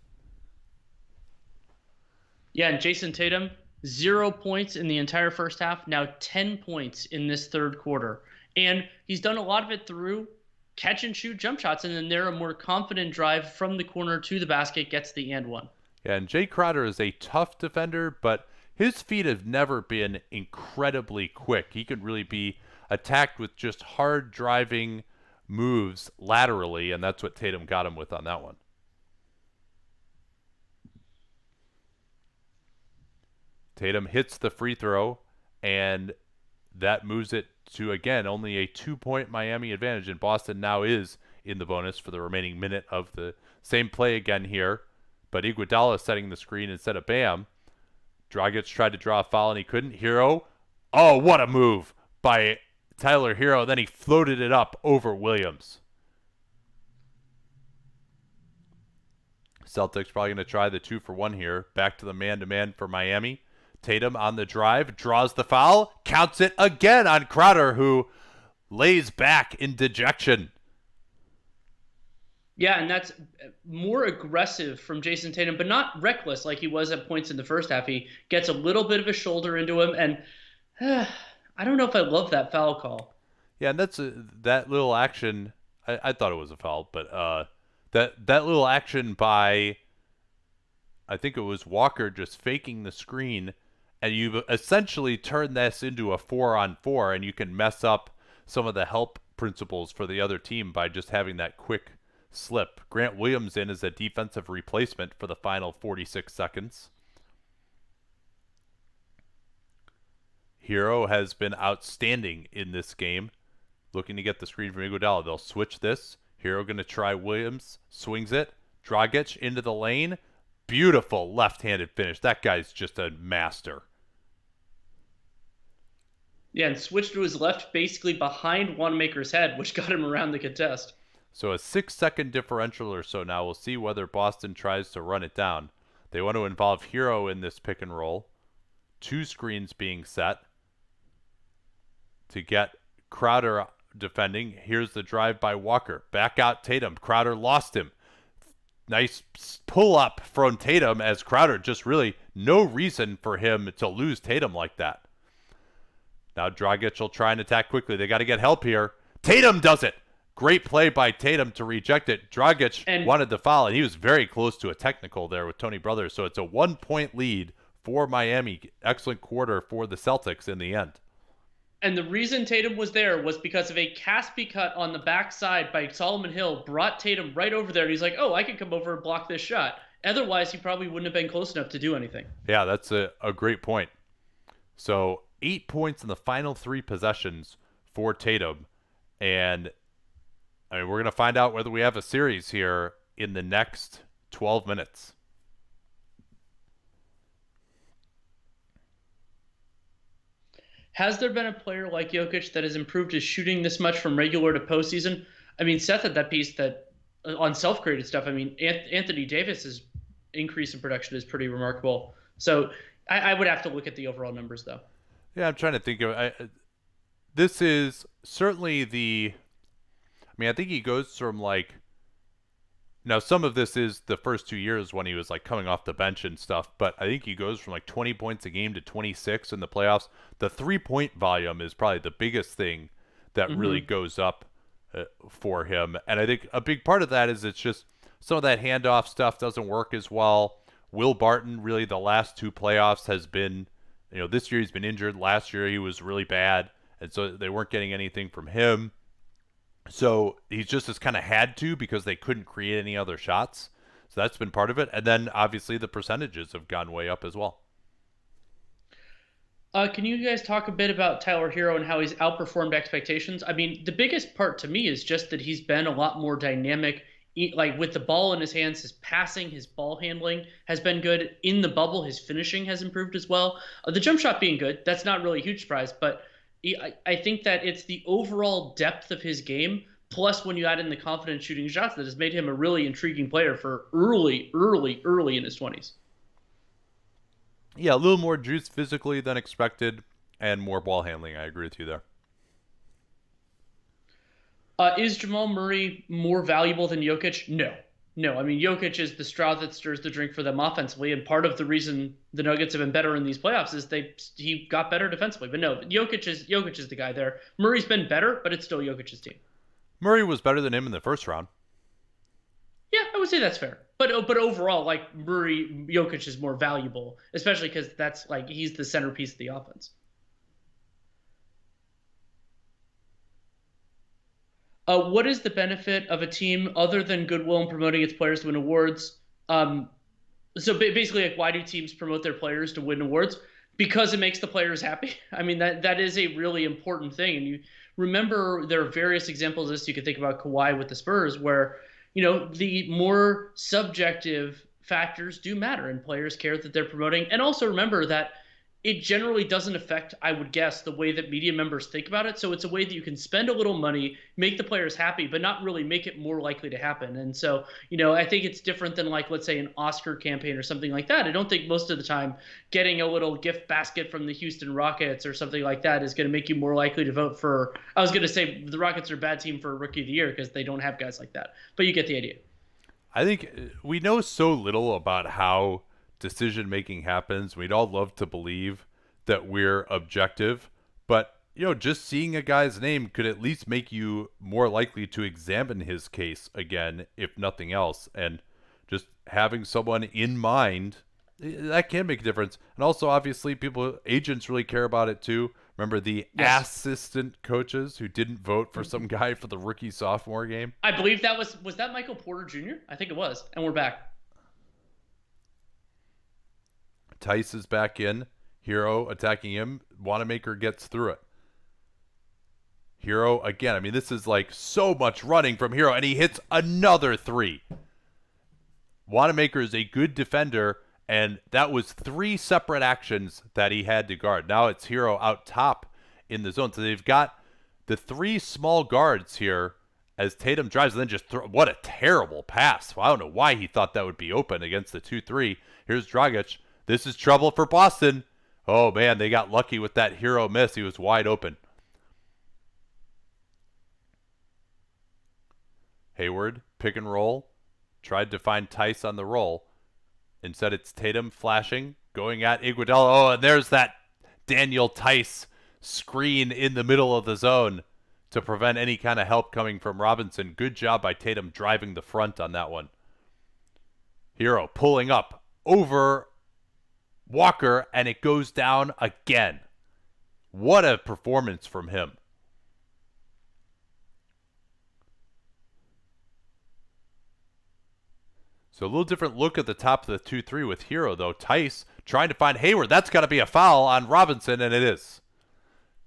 Yeah, and Jason Tatum, 0 points in the entire first half, now 10 points in this third quarter. And he's done a lot of it through catch and shoot jump shots, and then there a more confident drive from the corner to the basket gets the and one. Yeah, and Jay Crowder is a tough defender, but his feet have never been incredibly quick. He could really be attacked with just hard driving moves laterally, and that's what Tatum got him with on that one. Tatum hits the free throw, and that moves it to, again, only a 2-point Miami advantage, and Boston now is in the bonus for the remaining minute of the same play again here. But Iguodala setting the screen instead of Bam. Dragic tried to draw a foul and he couldn't. Hero. Oh, what a move by Tyler Hero. Then he floated it up over Williams. Celtics probably going to try the 2-for-1 here. Back to the man-to-man for Miami. Tatum on the drive, draws the foul, counts it again on Crowder, who lays back in dejection. Yeah, and that's more aggressive from Jason Tatum, but not reckless like he was at points in the first half. He gets a little bit of a shoulder into him, and I don't know if I love that foul call. Yeah, and that's that little action. I thought it was a foul, but that little action by, I think it was Walker, just faking the screen, and you essentially turn this into a 4-on-4, and you can mess up some of the help principles for the other team by just having that quick slip. Grant Williams in as a defensive replacement for the final 46 seconds. Hero has been outstanding in this game. Looking to get the screen from Iguodala. They'll switch this. Hero going to try Williams. Swings it. Dragic into the lane. Beautiful left-handed finish. That guy's just a master. Yeah, and switched to his left basically behind Wanamaker's head, which got him around the contest. So a 6-second differential or so now. We'll see whether Boston tries to run it down. They want to involve Hero in this pick and roll. 2 screens being set to get Crowder defending. Here's the drive by Walker. Back out Tatum. Crowder lost him. Nice pull up from Tatum as Crowder, just really no reason for him to lose Tatum like that. Now Dragic will try and attack quickly. They got to get help here. Tatum does it. Great play by Tatum to reject it. Dragic wanted the foul, and he was very close to a technical there with Tony Brothers. So it's a 1-point lead for Miami. Excellent quarter for the Celtics in the end. And the reason Tatum was there was because of a Caspi cut on the backside by Solomon Hill brought Tatum right over there. And he's like, oh, I can come over and block this shot. Otherwise, he probably wouldn't have been close enough to do anything. Yeah, that's a great point. So 8 points in the final 3 possessions for Tatum. And I mean, we're going to find out whether we have a series here in the next 12 minutes. Has there been a player like Jokic that has improved his shooting this much from regular to postseason? I mean, Seth had that piece that on self-created stuff. I mean, Anthony Davis's increase in production is pretty remarkable. So I would have to look at the overall numbers, though. Yeah, I'm trying to think of. This is certainly the. I mean, I think he goes from like. Now, some of this is the first 2 years when he was like coming off the bench and stuff, but I think he goes from like 20 points a game to 26 in the playoffs. The 3 point volume is probably the biggest thing that really Hmm. goes up for him. And I think a big part of that is it's just some of that handoff stuff doesn't work as well. Will Barton, really, the last two playoffs has been, this year he's been injured. Last year he was really bad. And so they weren't getting anything from him. So he just has kind of had to because they couldn't create any other shots. So that's been part of it. And then obviously the percentages have gone way up as well. Can you guys talk a bit about Tyler Hero and how he's outperformed expectations? I mean, the biggest part to me is just that he's been a lot more dynamic. Like with the ball in his hands, his passing, his ball handling has been good. In the bubble, his finishing has improved as well. The jump shot being good, that's not really a huge surprise, but I think that it's the overall depth of his game, plus when you add in the confident shooting shots, that has made him a really intriguing player for early in his 20s. Yeah, a little more juice physically than expected and more ball handling. I agree with you there. Is Jamal Murray more valuable than Jokic? No. No, I mean Jokic is the straw that stirs the drink for them offensively, and part of the reason the Nuggets have been better in these playoffs is he got better defensively. But no, Jokic is the guy there. Murray's been better, but it's still Jokic's team. Murray was better than him in the first round. Yeah, I would say that's fair. But overall, like Murray, Jokic is more valuable, especially because that's like he's the centerpiece of the offense. What is the benefit of a team other than goodwill in promoting its players to win awards? So basically, like, why do teams promote their players to win awards? Because it makes the players happy. I mean, that is a really important thing. And you remember there are various examples of this. You could think about Kawhi with the Spurs, where the more subjective factors do matter, and players care that they're promoting. And also remember that it generally doesn't affect, I would guess, the way that media members think about it. So it's a way that you can spend a little money, make the players happy, but not really make it more likely to happen. And so, I think it's different than like, let's say, an Oscar campaign or something like that. I don't think most of the time getting a little gift basket from the Houston Rockets or something like that is going to make you more likely to vote for. I was going to say the Rockets are a bad team for Rookie of the Year because they don't have guys like that. But you get the idea. I think we know so little about how decision making happens. We'd all love to believe that we're objective, but just seeing a guy's name could at least make you more likely to examine his case again, if nothing else. And just having someone in mind, that can make a difference. And also, obviously, agents really care about it too. Remember the Yes. assistant coaches who didn't vote for some guy for the rookie sophomore game? I believe that was that Michael Porter Jr.? I think it was. And we're back. Tice is back in. Hero attacking him. Wanamaker gets through it. Hero again. I mean, this is like so much running from Hero, and he hits another three. Wanamaker is a good defender, and that was three separate actions that he had to guard. Now it's Hero out top in the zone. So they've got the three small guards here as Tatum drives and then just what a terrible pass. Well, I don't know why he thought that would be open against the 2-3. Here's Dragic. This is trouble for Boston. Oh, man, they got lucky with that Hero miss. He was wide open. Hayward, pick and roll. Tried to find Tice on the roll. Instead, it's Tatum flashing, going at Iguodala. Oh, and there's that Daniel Tice screen in the middle of the zone to prevent any kind of help coming from Robinson. Good job by Tatum driving the front on that one. Hero pulling up over Walker, and it goes down again. What a performance from him. So a little different look at the top of the 2-3 with Hero, though. Tice trying to find Hayward. That's got to be a foul on Robinson, and it is.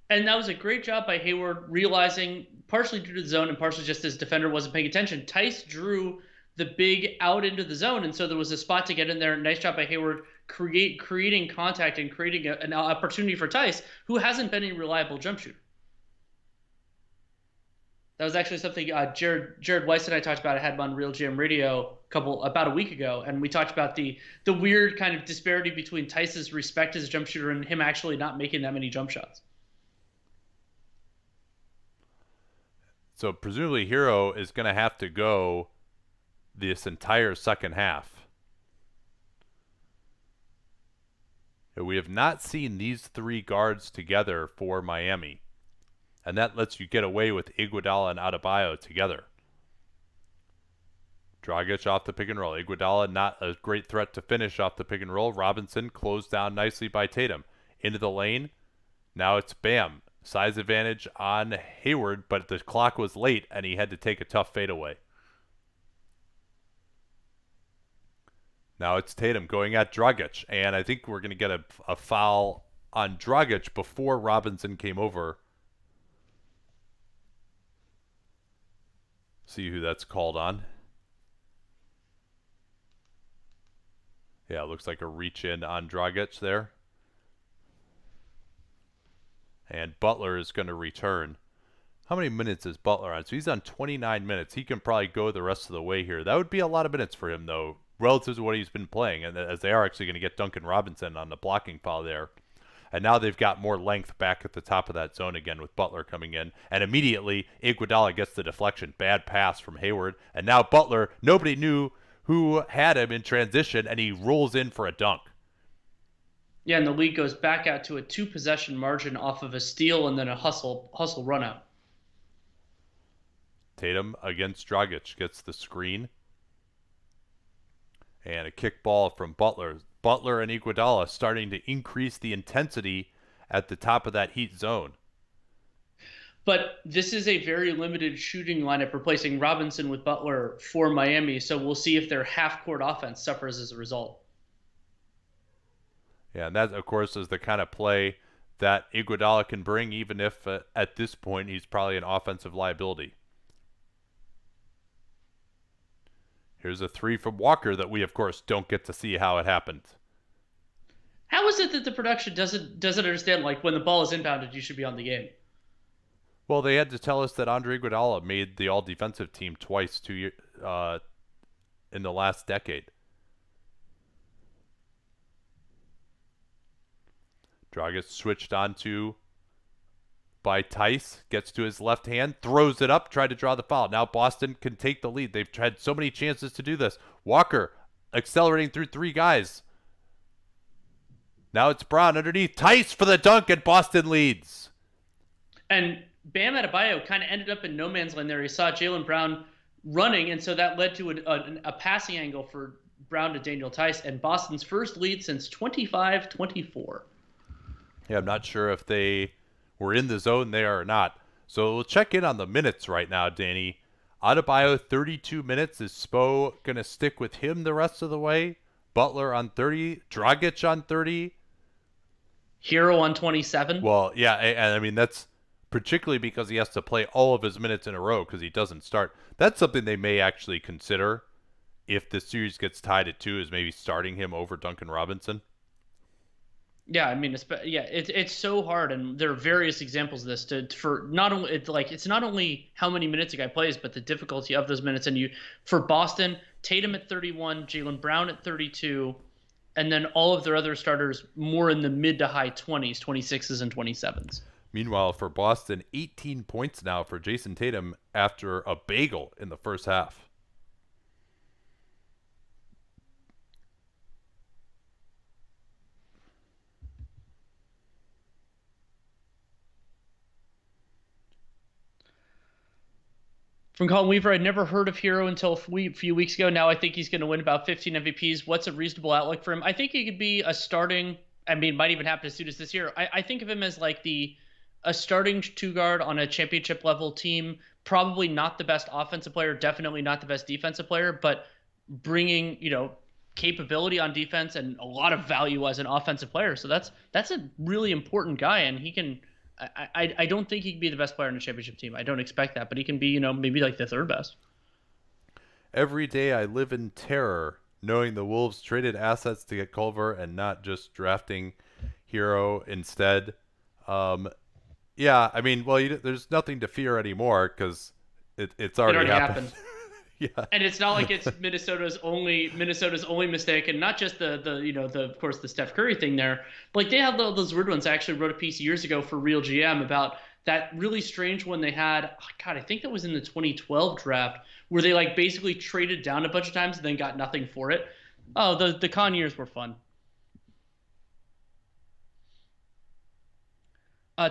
And that was a great job by Hayward, realizing, partially due to the zone and partially just his defender wasn't paying attention. Tice drew the big out into the zone, and so there was a spot to get in there. Nice job by Hayward creating contact and creating an opportunity for Tice, who hasn't been a reliable jump shooter. That was actually something Jared Weiss and I talked about. I had him on Real Jam Radio about a week ago, and we talked about the weird kind of disparity between Tice's respect as a jump shooter and him actually not making that many jump shots. So presumably Hero is going to have to go this entire second half. We have not seen these three guards together for Miami, and that lets you get away with Iguodala and Adebayo together. Dragic off the pick and roll. Iguodala not a great threat to finish off the pick and roll. Robinson closed down nicely by Tatum. Into the lane. Now it's Bam. Size advantage on Hayward, but the clock was late and he had to take a tough fadeaway. Now it's Tatum going at Dragic, and I think we're going to get a foul on Dragic before Robinson came over. See who that's called on. Yeah, it looks like a reach in on Dragic there. And Butler is going to return. How many minutes is Butler on? So he's on 29 minutes. He can probably go the rest of the way here. That would be a lot of minutes for him, though, relative to what he's been playing. And as they are actually going to get Duncan Robinson on the blocking foul there. And now they've got more length back at the top of that zone again with Butler coming in. And immediately, Iguodala gets the deflection. Bad pass from Hayward. And now Butler, nobody knew who had him in transition, and he rolls in for a dunk. Yeah, and the league goes back out to a 2-possession margin off of a steal and then a hustle run out. Tatum against Dragic gets the screen. And a kick ball from Butler. Butler and Iguodala starting to increase the intensity at the top of that Heat zone. But this is a very limited shooting lineup replacing Robinson with Butler for Miami, so we'll see if their half-court offense suffers as a result. Yeah, and that, of course, is the kind of play that Iguodala can bring, even if at this point he's probably an offensive liability. Here's a three from Walker that we, of course, don't get to see how it happened. How is it that the production doesn't understand, like, when the ball is inbounded, you should be on the game? Well, they had to tell us that Andre Iguodala made the all-defensive team twice in the last decade. Dragic switched onto by Tice, gets to his left hand, throws it up, tried to draw the foul. Now Boston can take the lead. They've had so many chances to do this. Walker accelerating through three guys. Now it's Brown underneath. Tice for the dunk, and Boston leads. And Bam Adebayo kind of ended up in no man's land there. He saw Jaylen Brown running, and so that led to a passing angle for Brown to Daniel Tice, and Boston's first lead since 25-24. Yeah, I'm not sure if they were in the zone there or not. So we'll check in on the minutes right now, Danny. Adebayo, 32 minutes. Is Spo going to stick with him the rest of the way? Butler on 30. Dragic on 30. Hero on 27. Well, yeah, and I mean, that's particularly because he has to play all of his minutes in a row because he doesn't start. That's something they may actually consider if the series gets tied at 2, is maybe starting him over Duncan Robinson. Yeah, I mean, it's so hard, and there are various examples of this. For not only it's not only how many minutes a guy plays, but the difficulty of those minutes. And for Boston, Tatum at 31, Jaylen Brown at 32, and then all of their other starters more in the mid to high 20s, 26s, and 27s. Meanwhile, for Boston, 18 points now for Jason Tatum after a bagel in the first half. From Colin Weaver, I'd never heard of Hero until a few weeks ago. Now I think he's going to win about 15 MVPs. What's a reasonable outlook for him? I think he could be a starting. I mean, might even happen to suit us this year. I think of him as like a starting two guard on a championship level team. Probably not the best offensive player. Definitely not the best defensive player. But bringing capability on defense and a lot of value as an offensive player. So that's a really important guy, and he can. I don't think he can be the best player on a championship team. I don't expect that, but he can be, maybe like the third best. Every day I live in terror, knowing the Wolves traded assets to get Culver and not just drafting Hero instead. Yeah, I mean, well, there's nothing to fear anymore because It's It already already happened. happened. Yeah. And it's not like it's Minnesota's only mistake, and not just the of course the Steph Curry thing there. But like they had those weird ones. I actually wrote a piece years ago for Real GM about that really strange one they had. Oh, God, I think that was in the 2012 draft where they like basically traded down a bunch of times and then got nothing for it. Oh, the con years were fun.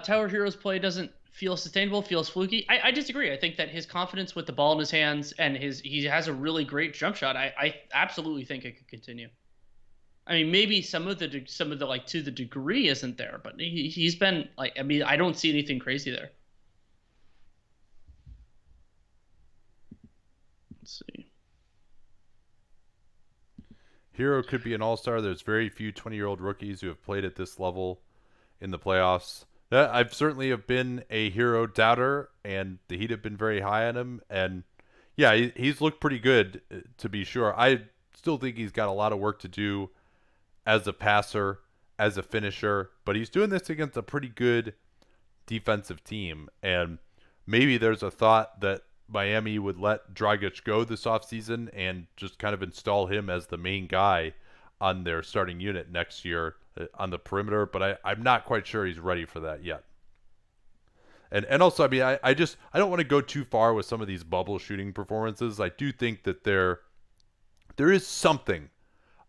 Tower Hero's play doesn't feel sustainable, feels fluky. I disagree. I think that his confidence with the ball in his hands and he has a really great jump shot. I absolutely think it could continue. I mean, maybe some of the like to the degree isn't there, but he's been like, I mean, I don't see anything crazy there. Let's see. Hero could be an all-star. There's very few 20-year-old rookies who have played at this level in the playoffs. I've certainly have been a Hero doubter, and the Heat have been very high on him. And yeah, he's looked pretty good, to be sure. I still think he's got a lot of work to do as a passer, as a finisher, but he's doing this against a pretty good defensive team. And maybe there's a thought that Miami would let Dragic go this offseason and just kind of install him as the main guy on their starting unit next year on the perimeter, but I'm not quite sure he's ready for that yet. And also, I mean, I don't want to go too far with some of these bubble shooting performances. I do think that there is something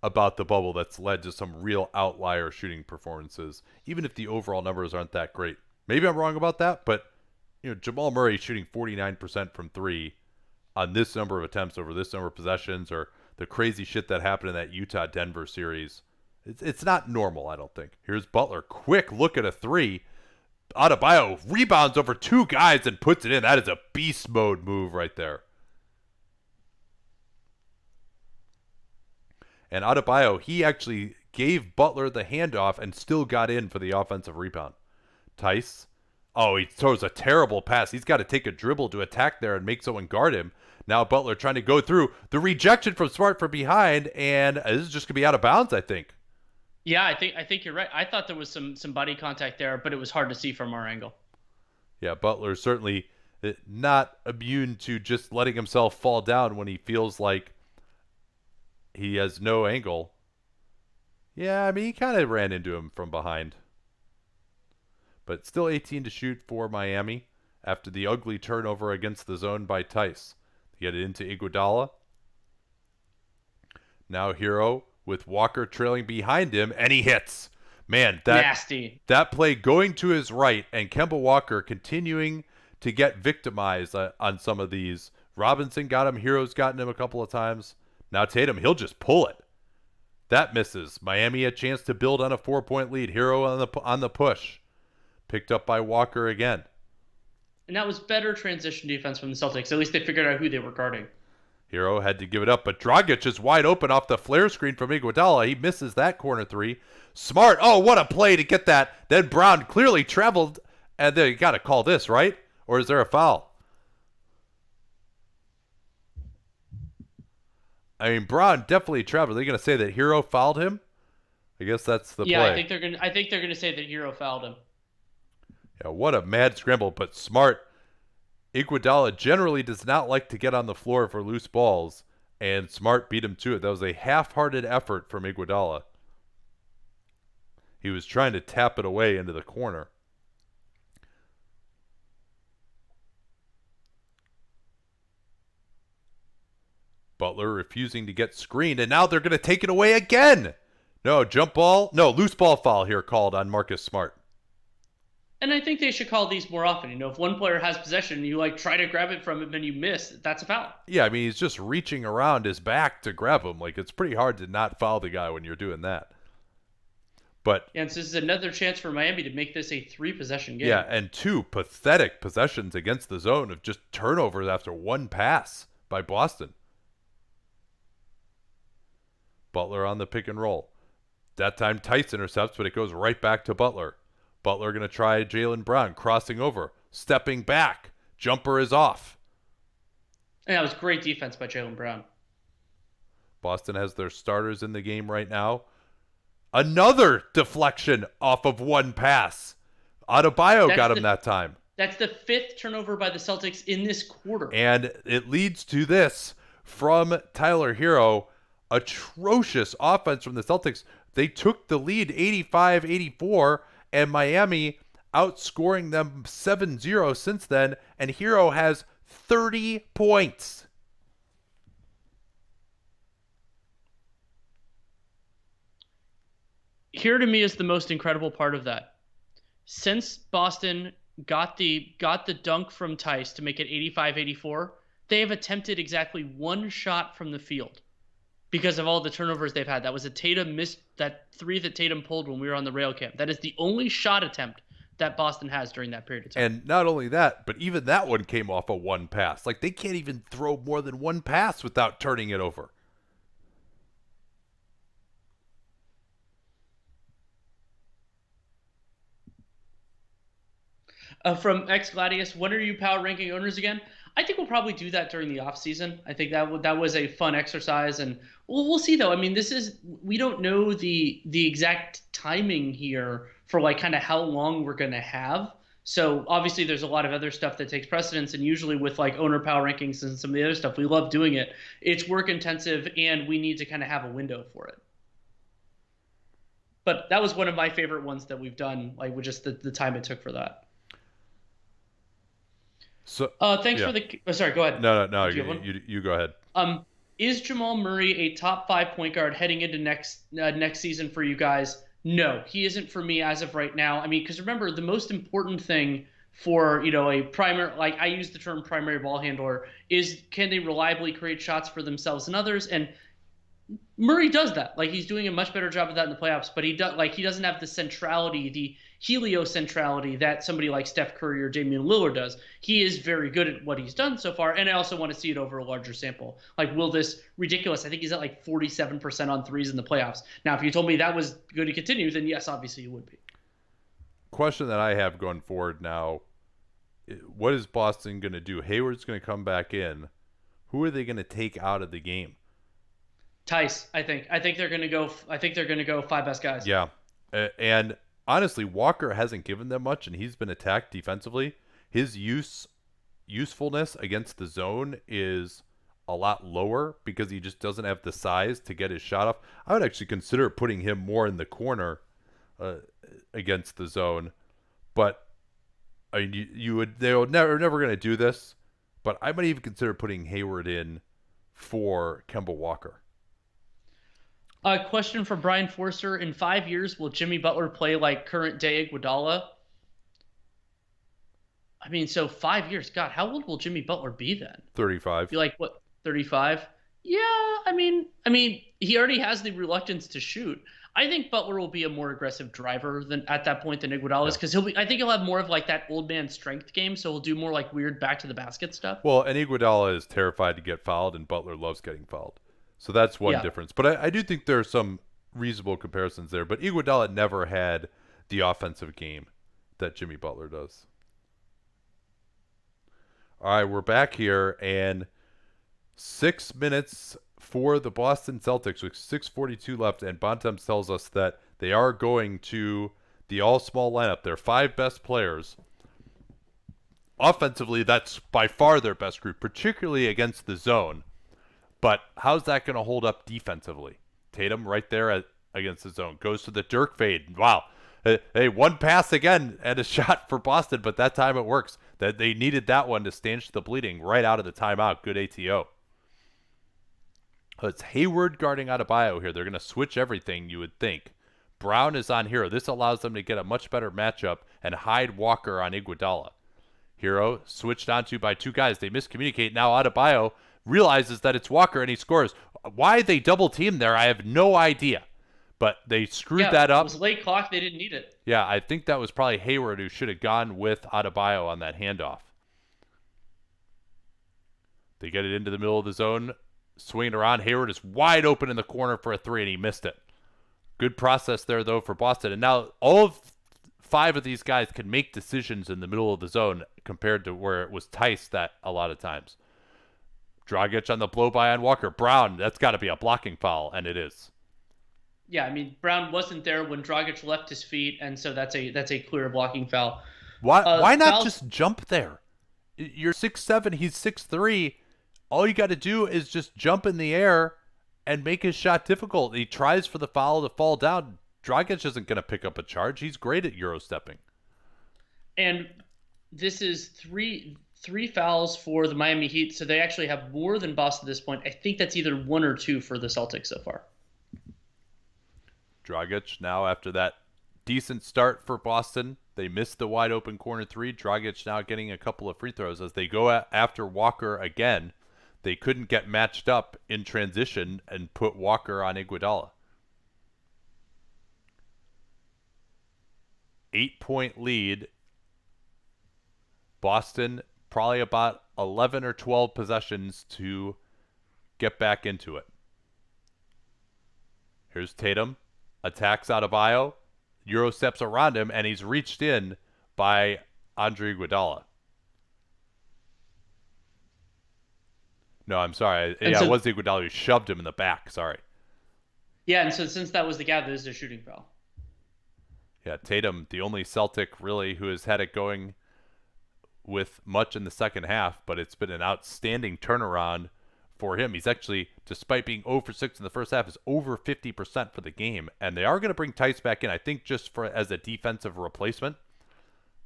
about the bubble that's led to some real outlier shooting performances, even if the overall numbers aren't that great. Maybe I'm wrong about that, but Jamal Murray shooting 49% from three on this number of attempts over this number of possessions, or the crazy shit that happened in that Utah-Denver series. It's not normal, I don't think. Here's Butler. Quick look at a three. Adebayo rebounds over two guys and puts it in. That is a beast mode move right there. And Adebayo, he actually gave Butler the handoff and still got in for the offensive rebound. Tice. Oh, he throws a terrible pass. He's got to take a dribble to attack there and make someone guard him. Now Butler trying to go through. The rejection from Smart from behind, and this is just going to be out of bounds, I think. Yeah, I think you're right. I thought there was some body contact there, but it was hard to see from our angle. Yeah, Butler certainly not immune to just letting himself fall down when he feels like he has no angle. Yeah, I mean, he kind of ran into him from behind. But still 18 to shoot for Miami after the ugly turnover against the zone by Tice. To get it into Iguodala. Now Hero with Walker trailing behind him, and he hits. Man, Nasty. That play going to his right, and Kemba Walker continuing to get victimized on some of these. Robinson got him. Hero's gotten him a couple of times. Now Tatum, he'll just pull it. That misses. Miami a chance to build on a 4-point lead. Hero on the push. Picked up by Walker again. And that was better transition defense from the Celtics. At least they figured out who they were guarding. Hero had to give it up, but Dragic is wide open off the flare screen from Iguodala. He misses that corner three. Smart. Oh, what a play to get that. Then Brown clearly traveled, and then you got to call this, right? Or is there a foul? I mean, Brown definitely traveled. Are they going to say that Hero fouled him? I guess that's the play. Yeah, I think they're gonna say that Hero fouled him. Yeah, what a mad scramble, but Smart. Iguodala generally does not like to get on the floor for loose balls, and Smart beat him to it. That was a half-hearted effort from Iguodala. He was trying to tap it away into the corner. Butler refusing to get screened, and now they're going to take it away again. No, jump ball. No, loose ball foul here called on Marcus Smart. And I think they should call these more often. If one player has possession and you like try to grab it from him and you miss, that's a foul. Yeah, I mean, he's just reaching around his back to grab him. Like, it's pretty hard to not foul the guy when you're doing that. But and so this is another chance for Miami to make this a 3-possession game. Yeah, and 2 pathetic possessions against the zone of just turnovers after one pass by Boston. Butler on the pick and roll. That time Tice intercepts, but it goes right back to Butler. Butler going to try Jaylen Brown, crossing over, stepping back. Jumper is off. And that was great defense by Jaylen Brown. Boston has their starters in the game right now. Another deflection off of one pass. Adebayo got him that time. That's the fifth turnover by the Celtics in this quarter. And it leads to this from Tyler Hero. Atrocious offense from the Celtics. They took the lead 85-84, and Miami outscoring them 7-0 since then, and Hero has 30 points. Here to me is the most incredible part of that. Since Boston got the dunk from Tice to make it 85-84, they have attempted exactly one shot from the field because of all the turnovers they've had. That was a Tatum missed that three that Tatum pulled when we were on the rail camp. That is the only shot attempt that Boston has during that period of time. And not only that, but even that one came off a one pass. Like, they can't even throw more than one pass without turning it over. From X Gladius, when are you power ranking owners again? I think we'll probably do that during the off season. I think that was a fun exercise, and we'll see though. I mean, this is we don't know the exact timing here for like kind of how long we're gonna have. So obviously, there's a lot of other stuff that takes precedence, and usually with like owner power rankings and some of the other stuff, we love doing it. It's work intensive, and we need to kind of have a window for it. But that was one of my favorite ones that we've done, like with just the time it took for that. So, Thanks yeah. for the. Oh, sorry, go ahead. No. Do you have one? You go ahead. Is Jamal Murray a top 5 point guard heading into next season for you guys? No, he isn't for me as of right now. I mean, because remember, the most important thing for a primary, like I use the term primary ball handler, is can they reliably create shots for themselves and others? And Murray does that. Like he's doing a much better job of that in the playoffs, but he doesn't have the centrality, the heliocentrality that somebody like Steph Curry or Damian Lillard does. He is very good at what he's done so far, and I also want to see it over a larger sample. Like, will this ridiculous? I think he's at like 47% on threes in the playoffs. Now, if you told me that was going to continue, then yes, obviously you would be. Question that I have going forward now: what is Boston going to do? Hayward's going to come back in. Who are they going to take out of the game? Tice, I think. I think they're going to go. I think they're going to go 5 best guys. Yeah, and honestly, Walker hasn't given them much, and he's been attacked defensively. His usefulness against the zone is a lot lower because he just doesn't have the size to get his shot off. I would actually consider putting him more in the corner against the zone, but I mean, they're never going to do this. But I might even consider putting Hayward in for Kemba Walker. A question for Brian Forster. In 5 years, will Jimmy Butler play like current day Iguodala? I mean, so 5 years. God, how old will Jimmy Butler be then? 35. Be like, what, 35? Yeah, I mean, he already has the reluctance to shoot. I think Butler will be a more aggressive driver than at that point than Iguodala is Yeah. because I think he'll have more of like that old man strength game, so he'll do more like weird back to the basket stuff. Well, and Iguodala is terrified to get fouled, and Butler loves getting fouled. So that's one Yeah. difference. But I do think there are some reasonable comparisons there. But Iguodala never had the offensive game that Jimmy Butler does. All right, we're back here, and 6 minutes for the Boston Celtics with 6:42 left, and Bontemps tells us that they are going to the all-small lineup. Their 5 best players. Offensively, that's by far their best group, particularly against the zone. But how's that going to hold up defensively? Tatum right there against the zone. Goes to the Dirk fade. Wow. Hey, one pass again and a shot for Boston, but that time it works. That they needed that one to stanch the bleeding right out of the timeout. Good ATO. It's Hayward guarding Adebayo here. They're going to switch everything, you would think. Brown is on Hero. This allows them to get a much better matchup and hide Walker on Iguodala. Hero switched onto by 2 guys. They miscommunicate. Now Adebayo realizes that it's Walker and he scores. Why they double team there, I have no idea. But they screwed that up. It was late clock. They didn't need it. Yeah, I think that was probably Hayward who should have gone with Adebayo on that handoff. They get it into the middle of the zone. Swinging around. Hayward is wide open in the corner for a 3, and he missed it. Good process there, though, for Boston. And now all of 5 of these guys can make decisions in the middle of the zone compared to where it was Tice that a lot of times. Dragic on the blow-by on Walker. Brown, that's got to be a blocking foul, and it is. Yeah, I mean Brown wasn't there when Dragic left his feet, and so that's a clear blocking foul. Why not Fouls. just jump there? You're 6'7", he's 6'3". All you got to do is just jump in the air and make his shot difficult. He tries for the foul to fall down. Dragic isn't going to pick up a charge. He's great at Euro stepping. And this is three fouls for the Miami Heat, so they actually have more than Boston at this point. I think that's either one or two for the Celtics so far. Dragic now, after that decent start for Boston, they missed the wide open corner three. Dragic now getting a couple of free throws as they go after Walker again. They couldn't get matched up in transition and put Walker on Iguodala. 8-point lead. Boston probably about 11 or 12 possessions to get back into it. Here's Tatum. Attacks Adebayo. Euro steps around him, and he's reached in by Andre Iguodala. No, I'm sorry. It was Iguodala who shoved him in the back. Sorry. Yeah, and so since that was the gap, this is a shooting foul. Yeah, Tatum, the only Celtic really who has had it going with much in the second half, but it's been an outstanding turnaround for him. He's actually, despite being 0 for 6 in the first half, is over 50% for the game. And they are going to bring Tice back in, I think, just for as a defensive replacement.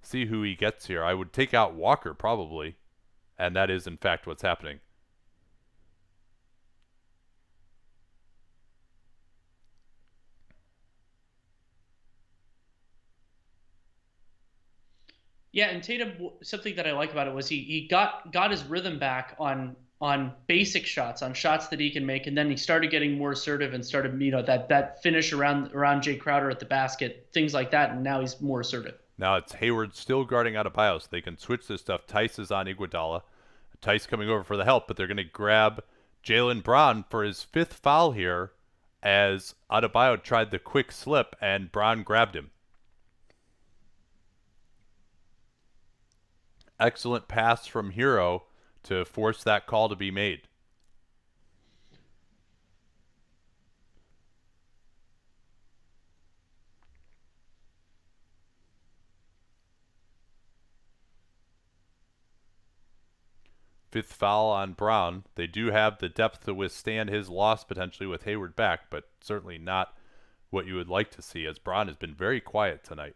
See who he gets here. I would take out Walker probably, and that is in fact what's happening. Yeah, and Tatum, something that I like about it was he got his rhythm back on basic shots, on shots that he can make, and then he started getting more assertive and started, that finish around Jay Crowder at the basket, things like that, and now he's more assertive. Now it's Hayward still guarding Adebayo, so they can switch this stuff. Tice is on Iguodala. Tice coming over for the help, but they're going to grab Jaylen Brown for his 5th foul here as Adebayo tried the quick slip and Brown grabbed him. Excellent pass from Hero to force that call to be made. Fifth foul on Brown. They do have the depth to withstand his loss potentially with Hayward back, but certainly not what you would like to see, as Brown has been very quiet tonight.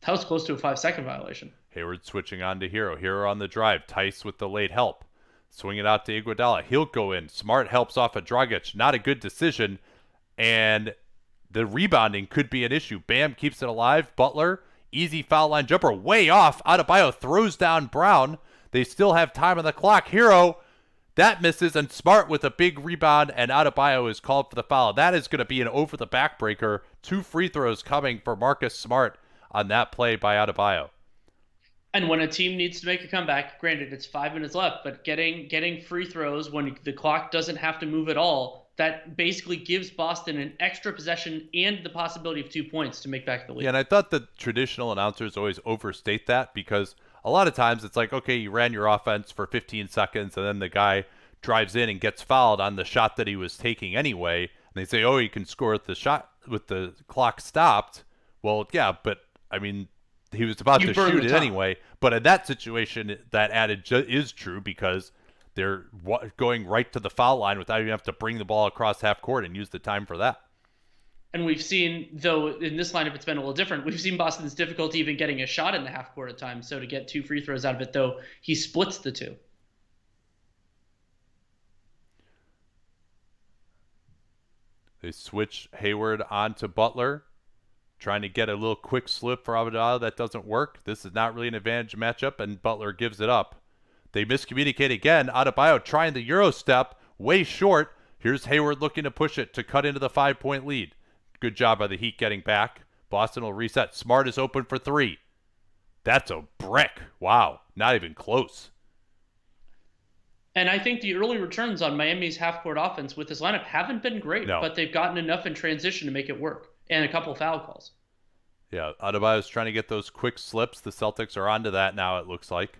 That was close to a 5-second violation. Hayward switching on to Hero. Hero on the drive. Tice with the late help. Swing it out to Iguodala. He'll go in. Smart helps off of Dragic. Not a good decision. And the rebounding could be an issue. Bam keeps it alive. Butler, easy foul line jumper. Way off. Adebayo throws down Brown. They still have time on the clock. Hero, that misses. And Smart with a big rebound. And Adebayo is called for the foul. That is going to be an over-the-back breaker. 2 free throws coming for Marcus Smart on that play by Adebayo. And when a team needs to make a comeback, granted it's 5 minutes left, but getting free throws when the clock doesn't have to move at all, that basically gives Boston an extra possession and the possibility of 2 points to make back the lead. Yeah, and I thought the traditional announcers always overstate that, because a lot of times it's like, okay, you ran your offense for 15 seconds and then the guy drives in and gets fouled on the shot that he was taking anyway, and they say, oh, you can score with the shot with the clock stopped. Well, yeah, but I mean, he was about to shoot it anyway. But in that situation, that adage is true, because they're going right to the foul line without even have to bring the ball across half court and use the time for that. And we've seen, though in this lineup it's been a little different, we've seen Boston's difficulty even getting a shot in the half court at times. So to get 2 free throws out of it, though, he splits the 2. They switch Hayward on to Butler. Trying to get a little quick slip for Iguodala. That doesn't work. This is not really an advantage matchup, and Butler gives it up. They miscommunicate again. Adebayo trying the Euro step, way short. Here's Hayward looking to push it to cut into the 5-point lead. Good job by the Heat getting back. Boston will reset. Smart is open for 3. That's a brick. Wow, not even close. And I think the early returns on Miami's half-court offense with this lineup haven't been great, but they've gotten enough in transition to make it work. And a couple foul calls. Yeah, Adebayo's trying to get those quick slips. The Celtics are onto that now, it looks like.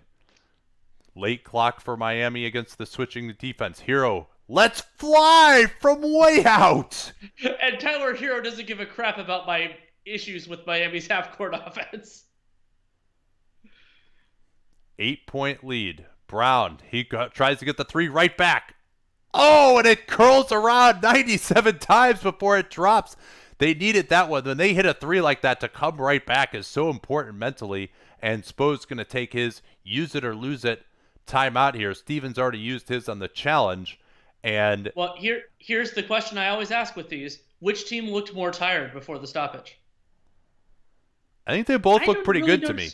Late clock for Miami against the switching defense. Hero, let's fly from way out! And Tyler Hero doesn't give a crap about my issues with Miami's half-court offense. 8-point lead. Brown, tries to get the three right back. Oh, and it curls around 97 times before it drops. They needed that one. When they hit a three like that, to come right back is so important mentally. And Spo's going to take his use it or lose it timeout here. Stevens already used his on the challenge. And well, here's the question I always ask with these: which team looked more tired before the stoppage? I think they both look pretty good to me.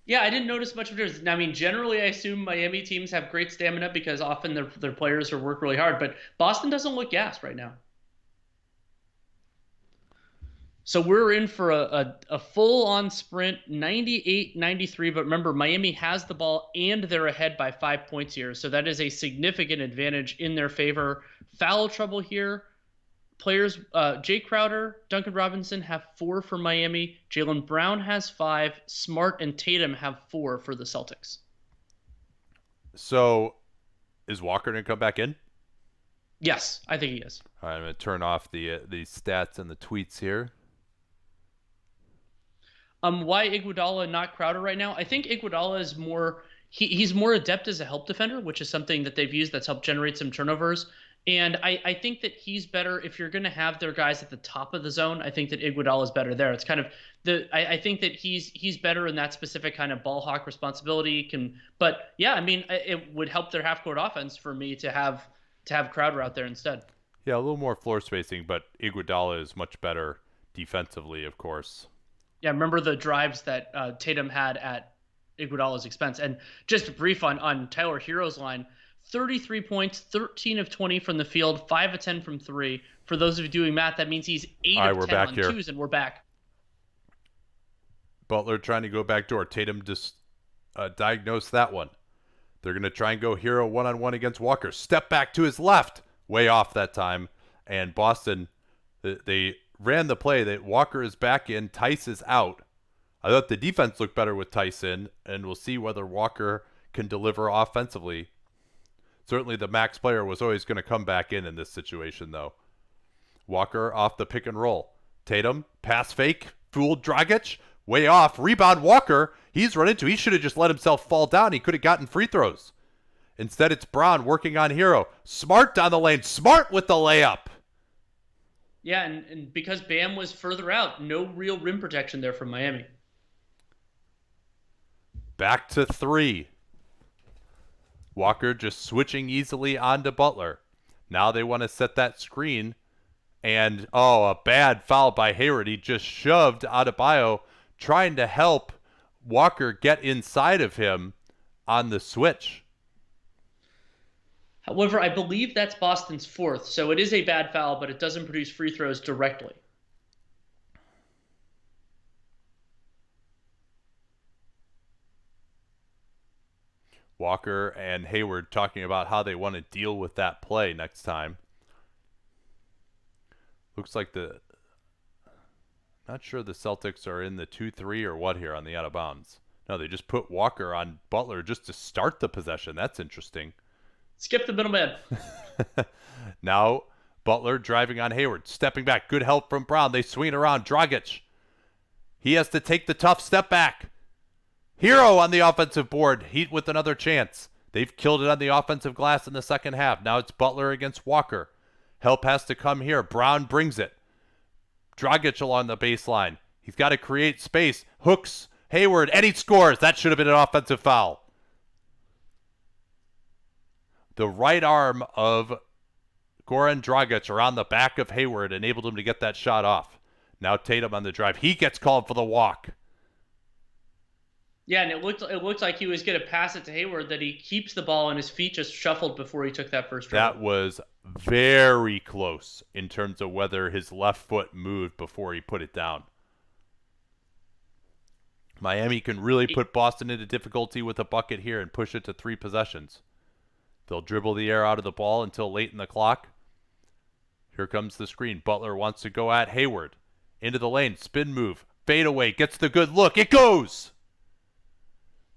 Yeah, I didn't notice much of a difference. I mean, generally, I assume Miami teams have great stamina because often their players are work really hard. But Boston doesn't look gassed right now. So we're in for a full-on sprint, 98-93. But remember, Miami has the ball and they're ahead by 5 points here. So that is a significant advantage in their favor. Foul trouble here. Players, Jay Crowder, Duncan Robinson have 4 for Miami. Jaylen Brown has 5. Smart and Tatum have 4 for the Celtics. So is Walker going to come back in? Yes, I think he is. All right, I'm going to turn off the stats and the tweets here. Why Iguodala and not Crowder right now? I think Iguodala is more he's more adept as a help defender, which is something that they've used that's helped generate some turnovers. And I think that he's better if you're going to have their guys at the top of the zone. I think that Iguodala is better there. It's kind of I think that he's better in that specific kind of ball hawk responsibility. But yeah, I mean, it would help their half court offense for me to have Crowder out there instead. Yeah, a little more floor spacing, but Iguodala is much better defensively, of course. Yeah, remember the drives that Tatum had at Iguodala's expense. And just brief on Tyler Hero's line. 33 points, 13 of 20 from the field, 5 of 10 from 3. For those of you doing math, that means he's 8 of 10 on twos, and we're back. Butler trying to go back door. Tatum just diagnosed that one. They're going to try and go Hero one-on-one against Walker. Step back to his left. Way off that time. And Boston, they ran the play that Walker is back in. Tice is out. I thought the defense looked better with Tice in, and we'll see whether Walker can deliver offensively. Certainly the max player was always going to come back in this situation, though. Walker off the pick and roll. Tatum, pass fake, fooled Dragic, way off. Rebound Walker. He's run into. He should have just let himself fall down. He could have gotten free throws. Instead, it's Brown working on Hero. Smart down the lane. Smart with the layup. Yeah, and because Bam was further out, no real rim protection there from Miami. Back to 3. Walker just switching easily onto Butler. Now they want to set that screen. And, a bad foul by Hayward. He just shoved Adebayo, trying to help Walker get inside of him on the switch. However, I believe that's Boston's 4th, so it is a bad foul, but it doesn't produce free throws directly. Walker and Hayward talking about how they want to deal with that play next time. Looks like not sure the Celtics are in the 2-3 or what here on the out of bounds. No, they just put Walker on Butler just to start the possession. That's interesting. Skip the middleman. Now Butler driving on Hayward, stepping back. Good help from Brown. They swing it around. Dragic. He has to take the tough step back. Hero on the offensive board. Heat with another chance. They've killed it on the offensive glass in the second half. Now it's Butler against Walker. Help has to come here. Brown brings it. Dragic along the baseline. He's got to create space. Hooks Hayward, and he scores. That should have been an offensive foul. The right arm of Goran Dragic around the back of Hayward enabled him to get that shot off. Now Tatum on the drive. He gets called for the walk. Yeah, and it looked like he was going to pass it to Hayward, that he keeps the ball and his feet just shuffled before he took that first dribble. That was very close in terms of whether his left foot moved before he put it down. Miami can really put Boston into difficulty with a bucket here and push it to 3 possessions. They'll dribble the air out of the ball until late in the clock. Here comes the screen. Butler wants to go at Hayward. Into the lane, spin move, fade away, gets the good look. It goes!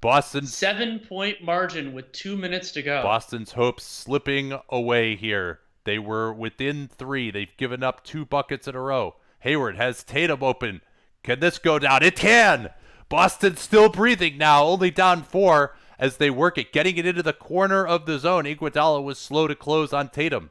Boston 7-point margin with 2 minutes to go. Boston's hopes slipping away here. They were within 3. They've given up 2 buckets in a row. Hayward has Tatum open. Can this go down? It can! Boston still breathing now, only down 4 as they work it, getting it into the corner of the zone. Iguodala was slow to close on Tatum.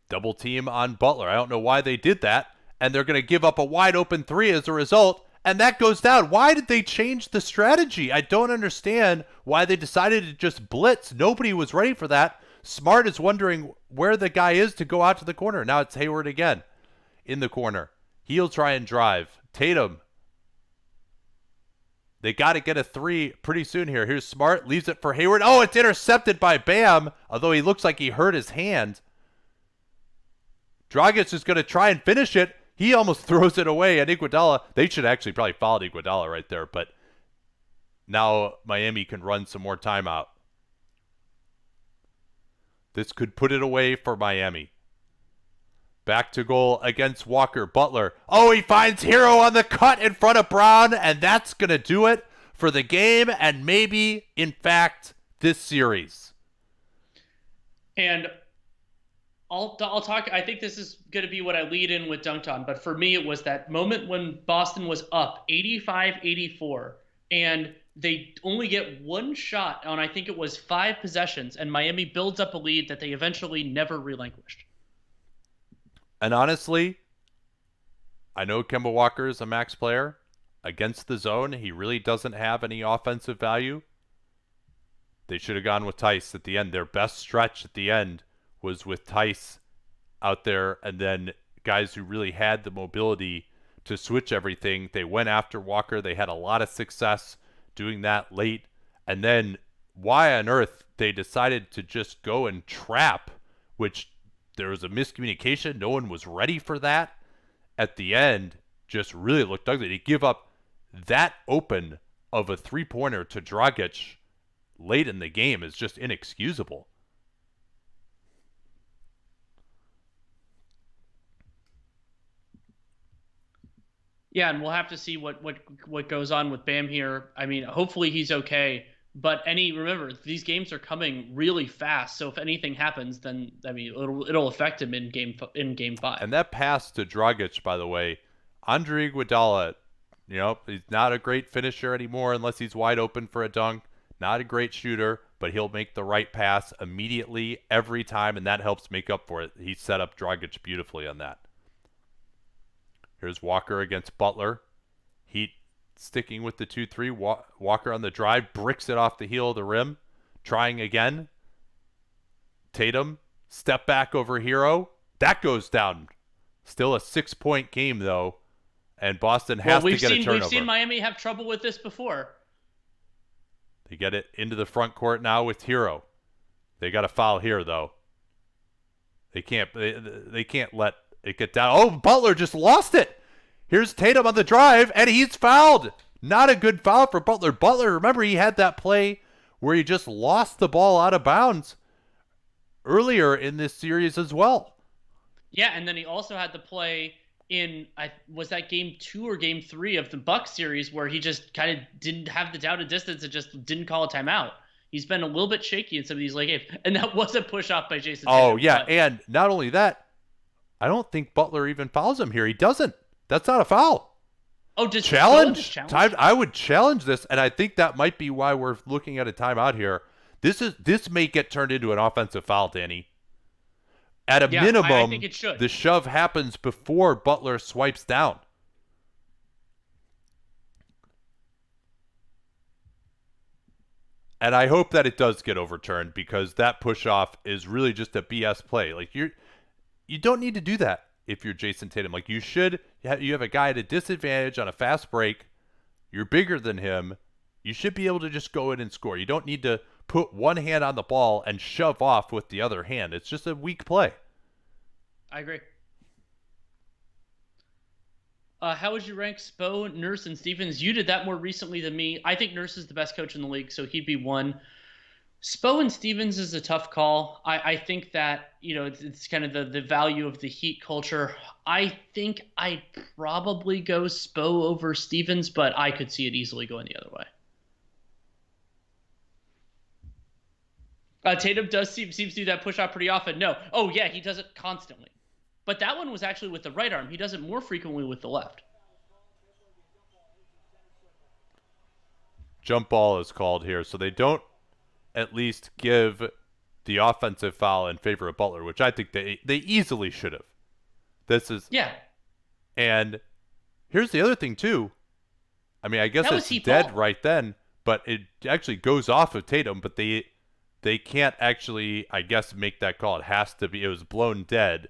Double team on Butler. I don't know why they did that. And they're going to give up a wide open 3 as a result. And that goes down. Why did they change the strategy? I don't understand why they decided to just blitz. Nobody was ready for that. Smart is wondering where the guy is to go out to the corner. Now it's Hayward again in the corner. He'll try and drive. Tatum. They got to get a 3 pretty soon here. Here's Smart. Leaves it for Hayward. Oh, it's intercepted by Bam. Although he looks like he hurt his hand. Dragic is going to try and finish it. He almost throws it away. And Iguodala, they should actually probably foul Iguodala right there. But now Miami can run some more timeout. This could put it away for Miami. Back to goal against Walker. Butler. Oh, he finds Hero on the cut in front of Brown. And that's going to do it for the game. And maybe, in fact, this series. And I'll talk. I think this is going to be what I lead in with Dunked On. But for me, it was that moment when Boston was up 85-84. And they only get one shot on, I think it was 5 possessions. And Miami builds up a lead that they eventually never relinquished. And honestly, I know Kemba Walker is a max player. Against the zone, he really doesn't have any offensive value. They should have gone with Tice at the end. Their best stretch at the end was with Tice out there, and then guys who really had the mobility to switch everything. They went after Walker. They had a lot of success doing that late. And then why on earth they decided to just go and trap, which there was a miscommunication. No one was ready for that. At the end, just really looked ugly. To give up that open of a 3-pointer to Dragic late in the game is just inexcusable. Yeah, and we'll have to see what goes on with Bam here. I mean, hopefully he's okay. But remember, these games are coming really fast. So if anything happens, then I mean, it'll affect him in game 5. And that pass to Dragic, by the way, Andre Iguodala, he's not a great finisher anymore unless he's wide open for a dunk. Not a great shooter, but he'll make the right pass immediately every time, and that helps make up for it. He set up Dragic beautifully on that. Here's Walker against Butler. Heat sticking with the 2-3. Walker on the drive, bricks it off the heel of the rim. Trying again. Tatum, step back over Hero. That goes down. Still a 6-point game, though. And Boston has to get a turnover. We've seen Miami have trouble with this before. They get it into the front court now with Hero. They got a foul here, though. They can't let it get down. Oh, Butler just lost it. Here's Tatum on the drive, and he's fouled. Not a good foul for Butler. Butler, remember, he had that play where he just lost the ball out of bounds earlier in this series as well. Yeah, and then he also had the play in, was that game 2 or game 3 of the Bucks series where he just kind of didn't have the doubted distance and just didn't call a timeout. He's been a little bit shaky in some of these late games, and that was a push off by Jason Tatum. Oh, yeah, and not only that, I don't think Butler even fouls him here. He doesn't. That's not a foul. Oh, does challenge? I would challenge this, and I think that might be why we're looking at a timeout here. This may get turned into an offensive foul, Danny. At a minimum, I think it should. The shove happens before Butler swipes down. And I hope that it does get overturned because that push-off is really just a BS play. Like you don't need to do that if you're Jason Tatum. Like you have a guy at a disadvantage on a fast break. You're bigger than him. You should be able to just go in and score. You don't need to put one hand on the ball and shove off with the other hand. It's just a weak play. I agree. How would you rank Spo, Nurse, and Stevens? You did that more recently than me. I think Nurse is the best coach in the league, so he'd be 1. Spo and Stevens is a tough call. I think that, it's kind of the value of the Heat culture. I think I'd probably go Spo over Stevens, but I could see it easily going the other way. Tatum does seems to do that push out pretty often. No. Oh, yeah, he does it constantly. But that one was actually with the right arm. He does it more frequently with the left. Jump ball is called here, so they don't at least give the offensive foul in favor of Butler, which I think they easily should have. This is Yeah. And here's the other thing too. I mean, I guess That was it's Heat dead ball. right then, but it actually goes off of Tatum, but they can't actually, I guess, make that call. It has to be. It was blown dead.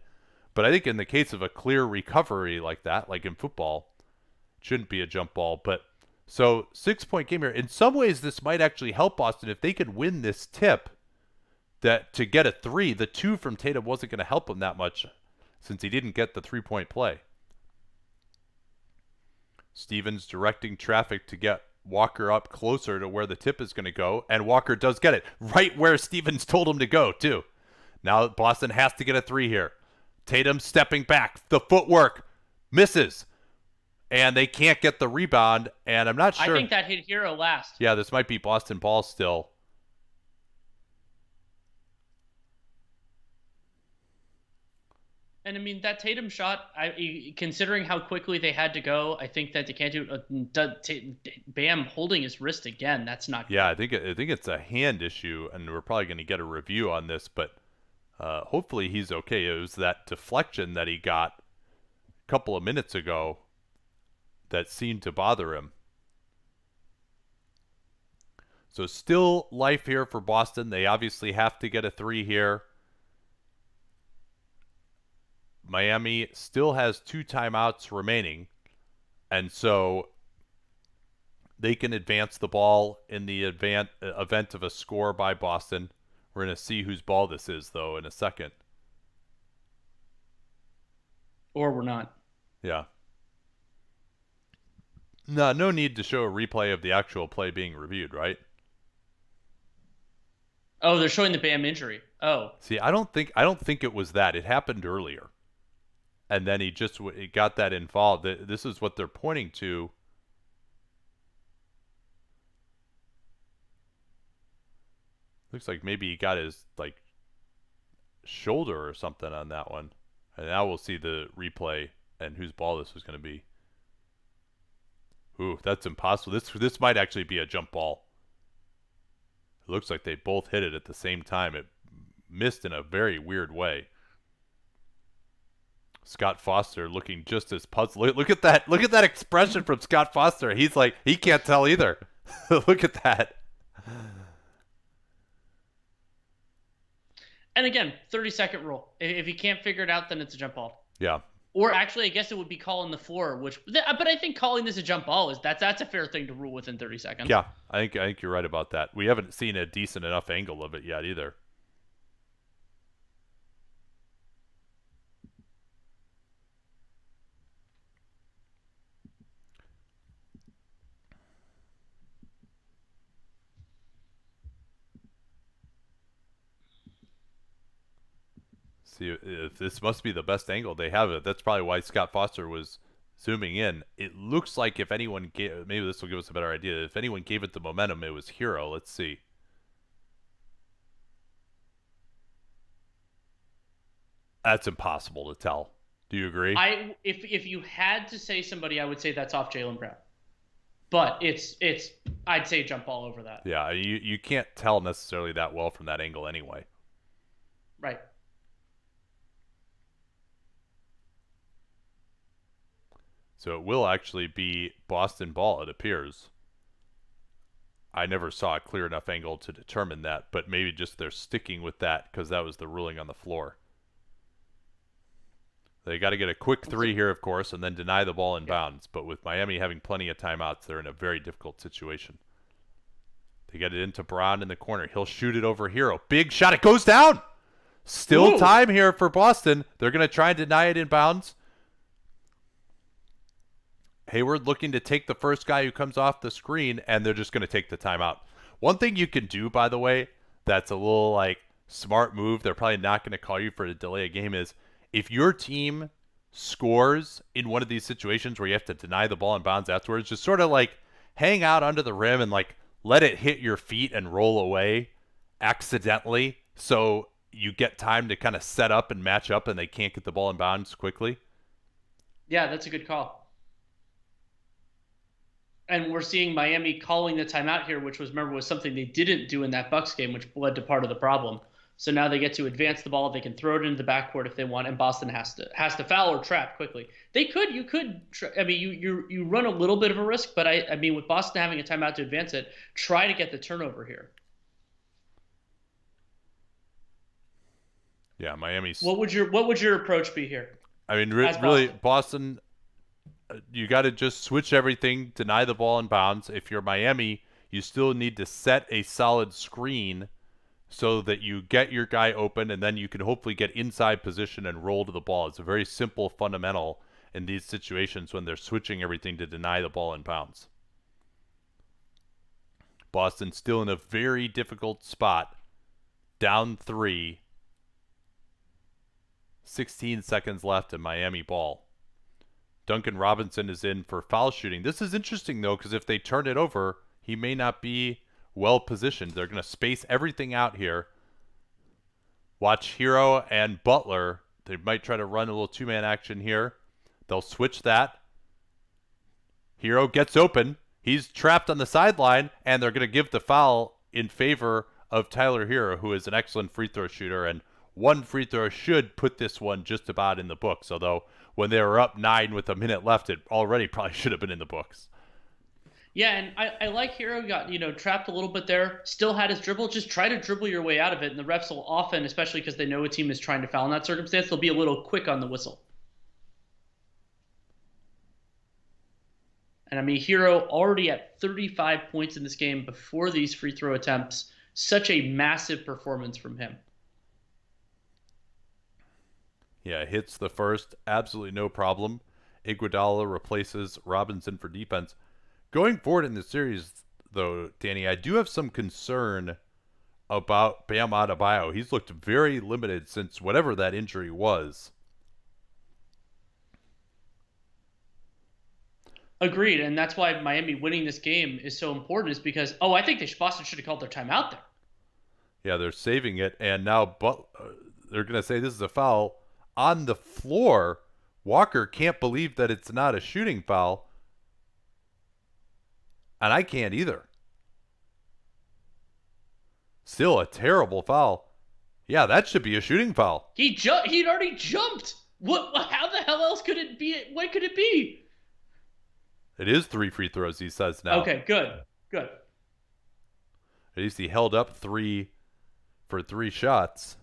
But I think in the case of a clear recovery like that, like in football, it shouldn't be a jump ball. But so 6 point game here. In some ways, this might actually help Boston if they could win this tip. That to get a three, the two from Tatum wasn't going to help him that much, since he didn't get the 3 point play. Stevens directing traffic to get Walker up closer to where the tip is going to go, and Walker does get it right where Stevens told him to go, too. Now Boston has to get a three here. Tatum stepping back. The footwork misses, and they can't get the rebound, and I'm not sure. I think that hit Hero last. Yeah, this might be Boston ball still. And I mean that Tatum shot. Considering how quickly they had to go, I think that they can't do. Bam holding his wrist again. That's not good. Yeah, I think it's a hand issue, and we're probably going to get a review on this, but hopefully he's okay. It was that deflection that he got a couple of minutes ago that seemed to bother him. So still life here for Boston. They obviously have to get a three here. Miami still has 2 timeouts remaining, and so they can advance the ball in the event of a score by Boston. We're going to see whose ball this is, though, in a second. Or we're not. Yeah. No need to show a replay of the actual play being reviewed, right? Oh, they're showing the Bam injury. Oh. See, I don't think it was that. It happened earlier. And then he got that involved. This is what they're pointing to. Looks like maybe he got his shoulder or something on that one. And now we'll see the replay and whose ball this was going to be. Ooh, that's impossible. This might actually be a jump ball. It looks like they both hit it at the same time. It missed in a very weird way. Scott Foster looking just as puzzled. Look at that. Look at that expression from Scott Foster. He's like, he can't tell either. Look at that. And again, 30-second rule. If you can't figure it out, then it's a jump ball. Yeah. Or actually, I guess it would be calling the floor, but I think calling this a jump ball that's a fair thing to rule within 30 seconds. Yeah, I think you're right about that. We haven't seen a decent enough angle of it yet either. See, if this must be the best angle they have it. That's probably why Scott Foster was zooming in. It looks like if anyone gave, maybe this will give us a better idea. If anyone gave it the momentum, it was Hero. Let's see. That's impossible to tell. Do you agree? If you had to say somebody, I would say that's off Jaylen Brown. But it's I'd say jump ball over that. Yeah, you can't tell necessarily that well from that angle anyway. Right. So it will actually be Boston ball, it appears. I never saw a clear enough angle to determine that, but maybe just they're sticking with that because that was the ruling on the floor. They got to get a quick three here, of course, and then deny the ball in bounds. But with Miami having plenty of timeouts, they're in a very difficult situation. They get it into Brown in the corner. He'll shoot it over Hero. Big shot. It goes down. Still time here for Boston. They're going to try and deny it in bounds. Hayward looking to take the first guy who comes off the screen, and they're just going to take the timeout. One thing you can do, by the way, that's a little smart move. They're probably not going to call you for a delay a game is if your team scores in one of these situations where you have to deny the ball in bounds afterwards, just sort of hang out under the rim and let it hit your feet and roll away. accidentally, so you get time to kind of set up and match up, and they can't get the ball in bounds quickly. Yeah, that's a good call. And we're seeing Miami calling the timeout here, which was, remember, was something they didn't do in that Bucks game, which led to part of the problem. So now they get to advance the ball. They can throw it into the backcourt if they want, and Boston has to foul or trap quickly. You could. I mean, you run a little bit of a risk, but I mean, with Boston having a timeout to advance it, try to get the turnover here. Yeah, Miami's. What would your approach be here I mean, as really, Boston? Boston. You got to just switch everything, deny the ball in bounds. If you're Miami, you still need to set a solid screen so that you get your guy open, and then you can hopefully get inside position and roll to the ball. It's a very simple fundamental in these situations when they're switching everything to deny the ball in bounds. Boston still in a very difficult spot, down 3, 16 seconds left in Miami ball. Duncan Robinson is in for foul shooting. This is interesting, though, because if they turn it over, he may not be well positioned. They're going to space everything out here. Watch Hero and Butler. They might try to run a little two-man action here. They'll switch that. Hero gets open. He's trapped on the sideline, and they're going to give the foul in favor of Tyler Hero, who is an excellent free throw shooter, and one free throw should put this one just about in the books, although when they were up 9 with a minute left, it already probably should have been in the books. Yeah, and I like Hero got trapped a little bit there. Still had his dribble. Just try to dribble your way out of it, and the refs will often, especially because they know a team is trying to foul in that circumstance, they'll be a little quick on the whistle. And I mean, Hero already at 35 points in this game before these free throw attempts. Such a massive performance from him. Yeah, hits the first, absolutely no problem. Iguodala replaces Robinson for defense. Going forward in the series, though, Danny, I do have some concern about Bam Adebayo. He's looked very limited since whatever that injury was. Agreed, and that's why Miami winning this game is so important. Is because I think Boston should have called their timeout there. Yeah, they're saving it, and now they're going to say this is a foul on the floor. Walker can't believe that it's not a shooting foul, and I can't either. Still a terrible foul. Yeah, that should be a shooting foul. He'd already jumped. What? How the hell else could it be? What could it be? It is 3 free throws, he says now. Okay, good. Good. At least he held up 3 for 3 shots.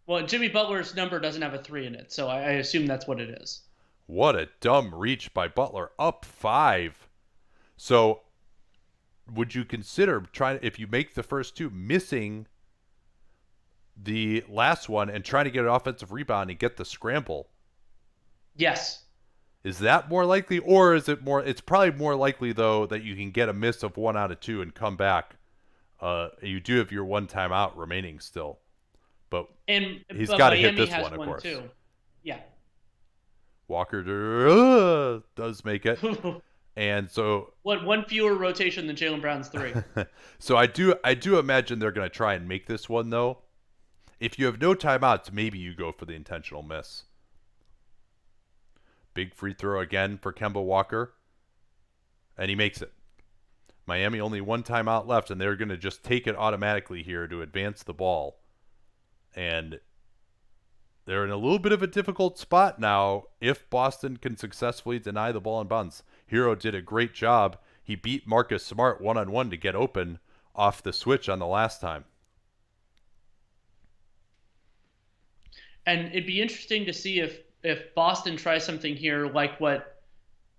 Well, Jimmy Butler's number doesn't have a 3 in it, so I assume that's what it is. What a dumb reach by Butler. Up 5. So, would you consider trying, if you make the first 2, missing the last one and trying to get an offensive rebound and get the scramble? Yes. Is that more likely, or is it more? It's probably more likely, though, that you can get a miss of 1 out of 2 and come back. You do have your 1 timeout remaining still, but he's got to hit this one, of course. Too. Yeah. Walker does make it, and so one fewer rotation than Jaylen Brown's 3. So I do imagine they're going to try and make this one, though. If you have no timeouts, maybe you go for the intentional miss. Big free throw again for Kemba Walker, and he makes it. Miami only 1 timeout left, and they're going to just take it automatically here to advance the ball. And they're in a little bit of a difficult spot now if Boston can successfully deny the ball in bounds. Hero did a great job. He beat Marcus Smart one-on-one to get open off the switch on the last time. And it'd be interesting to see if Boston tries something here like what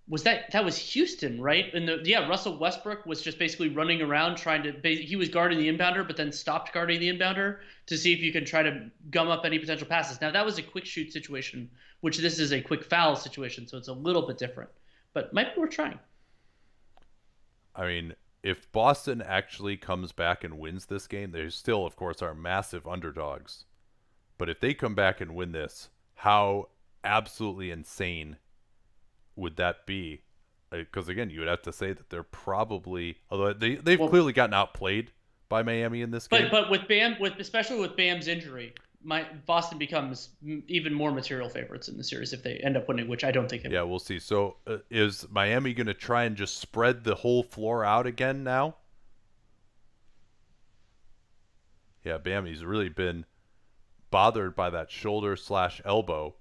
was that was Houston, right? And Russell Westbrook was just basically running around he was guarding the inbounder, but then stopped guarding the inbounder to see if you can try to gum up any potential passes. Now that was a quick shoot situation, which this is a quick foul situation, so it's a little bit different, but might be worth trying. I mean, if Boston actually comes back and wins this game, they still, of course, are massive underdogs. But if they come back and win this, how absolutely insane would that be? Because again, you would have to say that they're probably, although they've clearly gotten outplayed by Miami in this But game. but with Bam, with especially with Bam's injury, Boston becomes even more material favorites in the series if they end up winning, which I don't think they Yeah, will. we'll see. So is Miami going to try and just spread the whole floor out again now? Yeah, Bam, he's really been bothered by that shoulder slash elbow.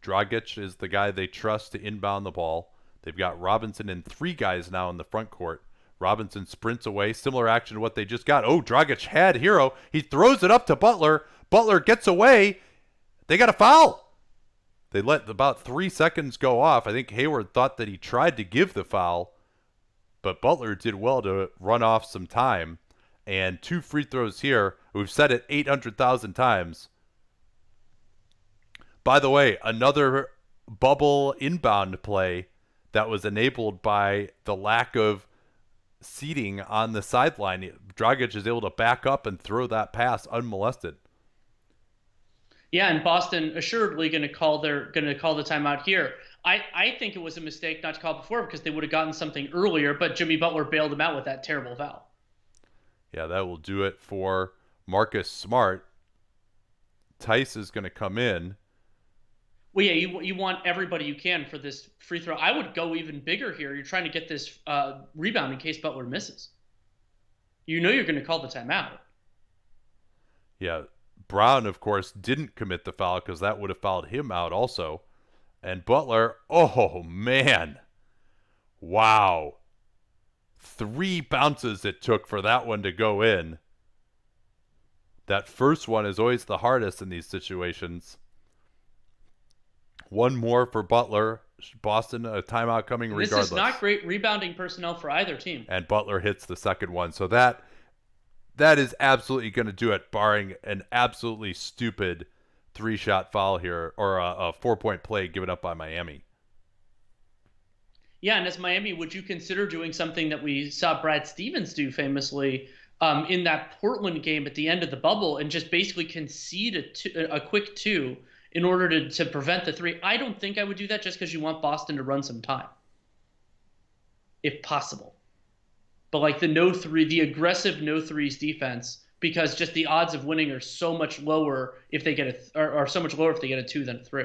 Dragic is the guy they trust to inbound the ball. They've got Robinson and 3 guys now in the front court. Robinson sprints away, similar action to what they just got. Oh, Dragic had Hero. He throws it up to Butler. Butler gets away. They got a foul. They let about 3 seconds go off. I think Hayward thought that he tried to give the foul, but Butler did well to run off some time. And 2 free throws here. We've said it 800,000 times. By the way, another bubble inbound play that was enabled by the lack of seating on the sideline. Dragic is able to back up and throw that pass unmolested. Yeah, and Boston assuredly going to call the timeout here. I think it was a mistake not to call before because they would have gotten something earlier, but Jimmy Butler bailed him out with that terrible foul. Yeah, that will do it for Marcus Smart. Tice is going to come in. Well, yeah, you want everybody you can for this free throw. I would go even bigger here. You're trying to get this rebound in case Butler misses. You know you're going to call the timeout. Yeah, Brown, of course, didn't commit the foul because that would have fouled him out also. And Butler, oh, man. Wow. 3 bounces it took for that one to go in. That first one is always the hardest in these situations. One more for Butler. Boston, a timeout coming regardless. This is not great rebounding personnel for either team. And Butler hits the second one. So that is absolutely going to do it, barring an absolutely stupid 3-shot foul here, or a 4-point play given up by Miami. Yeah, and as Miami, would you consider doing something that we saw Brad Stevens do famously in that Portland game at the end of the bubble and just basically concede a quick 2 in order to prevent the 3? I don't think I would do that just because you want Boston to run some time, if possible. But like the aggressive no threes defense, because just the odds of winning are so much lower if they get are so much lower if they get a 2 than a 3.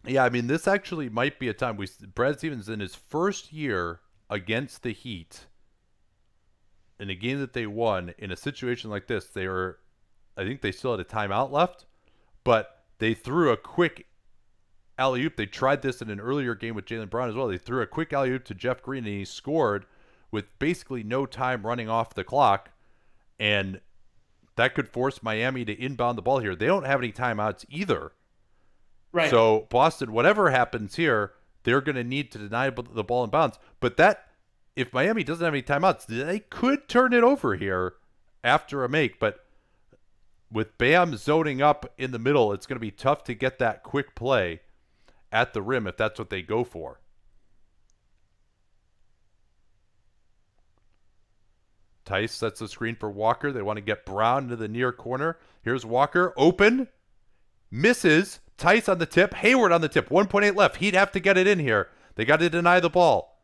Yeah, I mean, this actually might be a time. Brad Stevens, in his first year against the Heat, in a game that they won, in a situation like this, I think they still had a timeout left, but they threw a quick alley-oop. They tried this in an earlier game with Jaylen Brown as well. They threw a quick alley-oop to Jeff Green, and he scored with basically no time running off the clock, and that could force Miami to inbound the ball here. They don't have any timeouts either. Right. So Boston, whatever happens here, they're going to need to deny the ball in bounds. But if Miami doesn't have any timeouts, they could turn it over here after a make. But with Bam zoning up in the middle, it's going to be tough to get that quick play at the rim if that's what they go for. Tice sets the screen for Walker. They want to get Brown into the near corner. Here's Walker, open, misses. Tice on the tip, Hayward on the tip. 1.8 left. He'd have to get it in here. They got to deny the ball.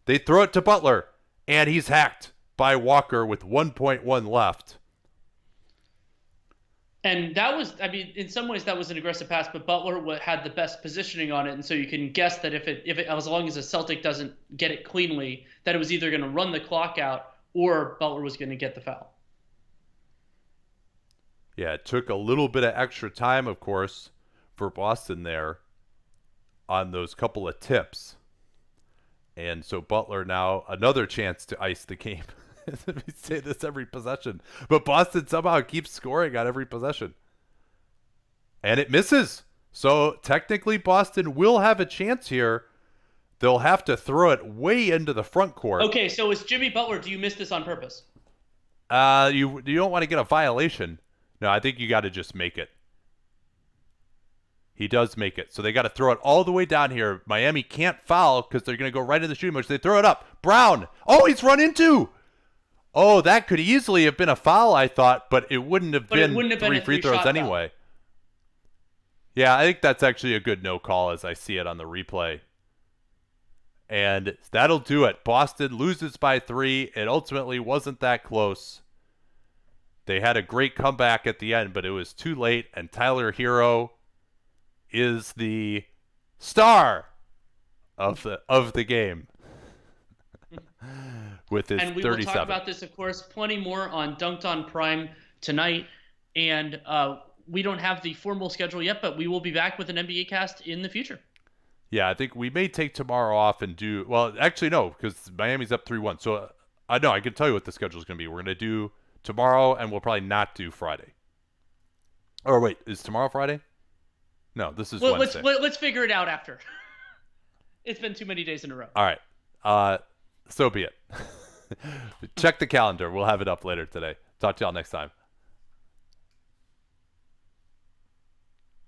They throw it to Butler, and he's hacked by Walker with 1.1 left. And that was, I mean, in some ways that was an aggressive pass, but Butler had the best positioning on it, and so you can guess that if it as long as a Celtic doesn't get it cleanly, that it was either going to run the clock out or Butler was going to get the foul. Yeah, it took a little bit of extra time, of course, for Boston there on those couple of tips. And so Butler now another chance to ice the game. We say this every possession. But Boston somehow keeps scoring on every possession. And it misses. So technically Boston will have a chance here. They'll have to throw it way into the front court. Okay, so as Jimmy Butler, do you miss this on purpose? You don't want to get a violation. No, I think you got to just make it. He does make it. So they got to throw it all the way down here. Miami can't foul because they're going to go right in the shooting motion. They throw it up. Brown. Oh, he's run into. Oh, that could easily have been a foul, I thought, but it wouldn't have been 3 free throws anyway. Foul. Yeah, I think that's actually a good no call as I see it on the replay. And that'll do it. Boston loses by 3. It ultimately wasn't that close. They had a great comeback at the end, but it was too late, and Tyler Hero is the star of the game with his And we will talk 37. about this, of course, plenty more on Dunked on Prime tonight. And we don't have the formal schedule yet, but we will be back with an NBA cast in the future. Yeah, I think we may take tomorrow off and do. Well, actually, no, because Miami's up 3-1. So I know I can tell you what the schedule is going to be. We're going to do tomorrow, and we'll probably not do Friday. Or wait, is tomorrow Friday? No, this is Well, Wednesday. let's figure it out after. It's been too many days in a row. All right. So be it. Check the calendar. We'll have it up later today. Talk to y'all next time.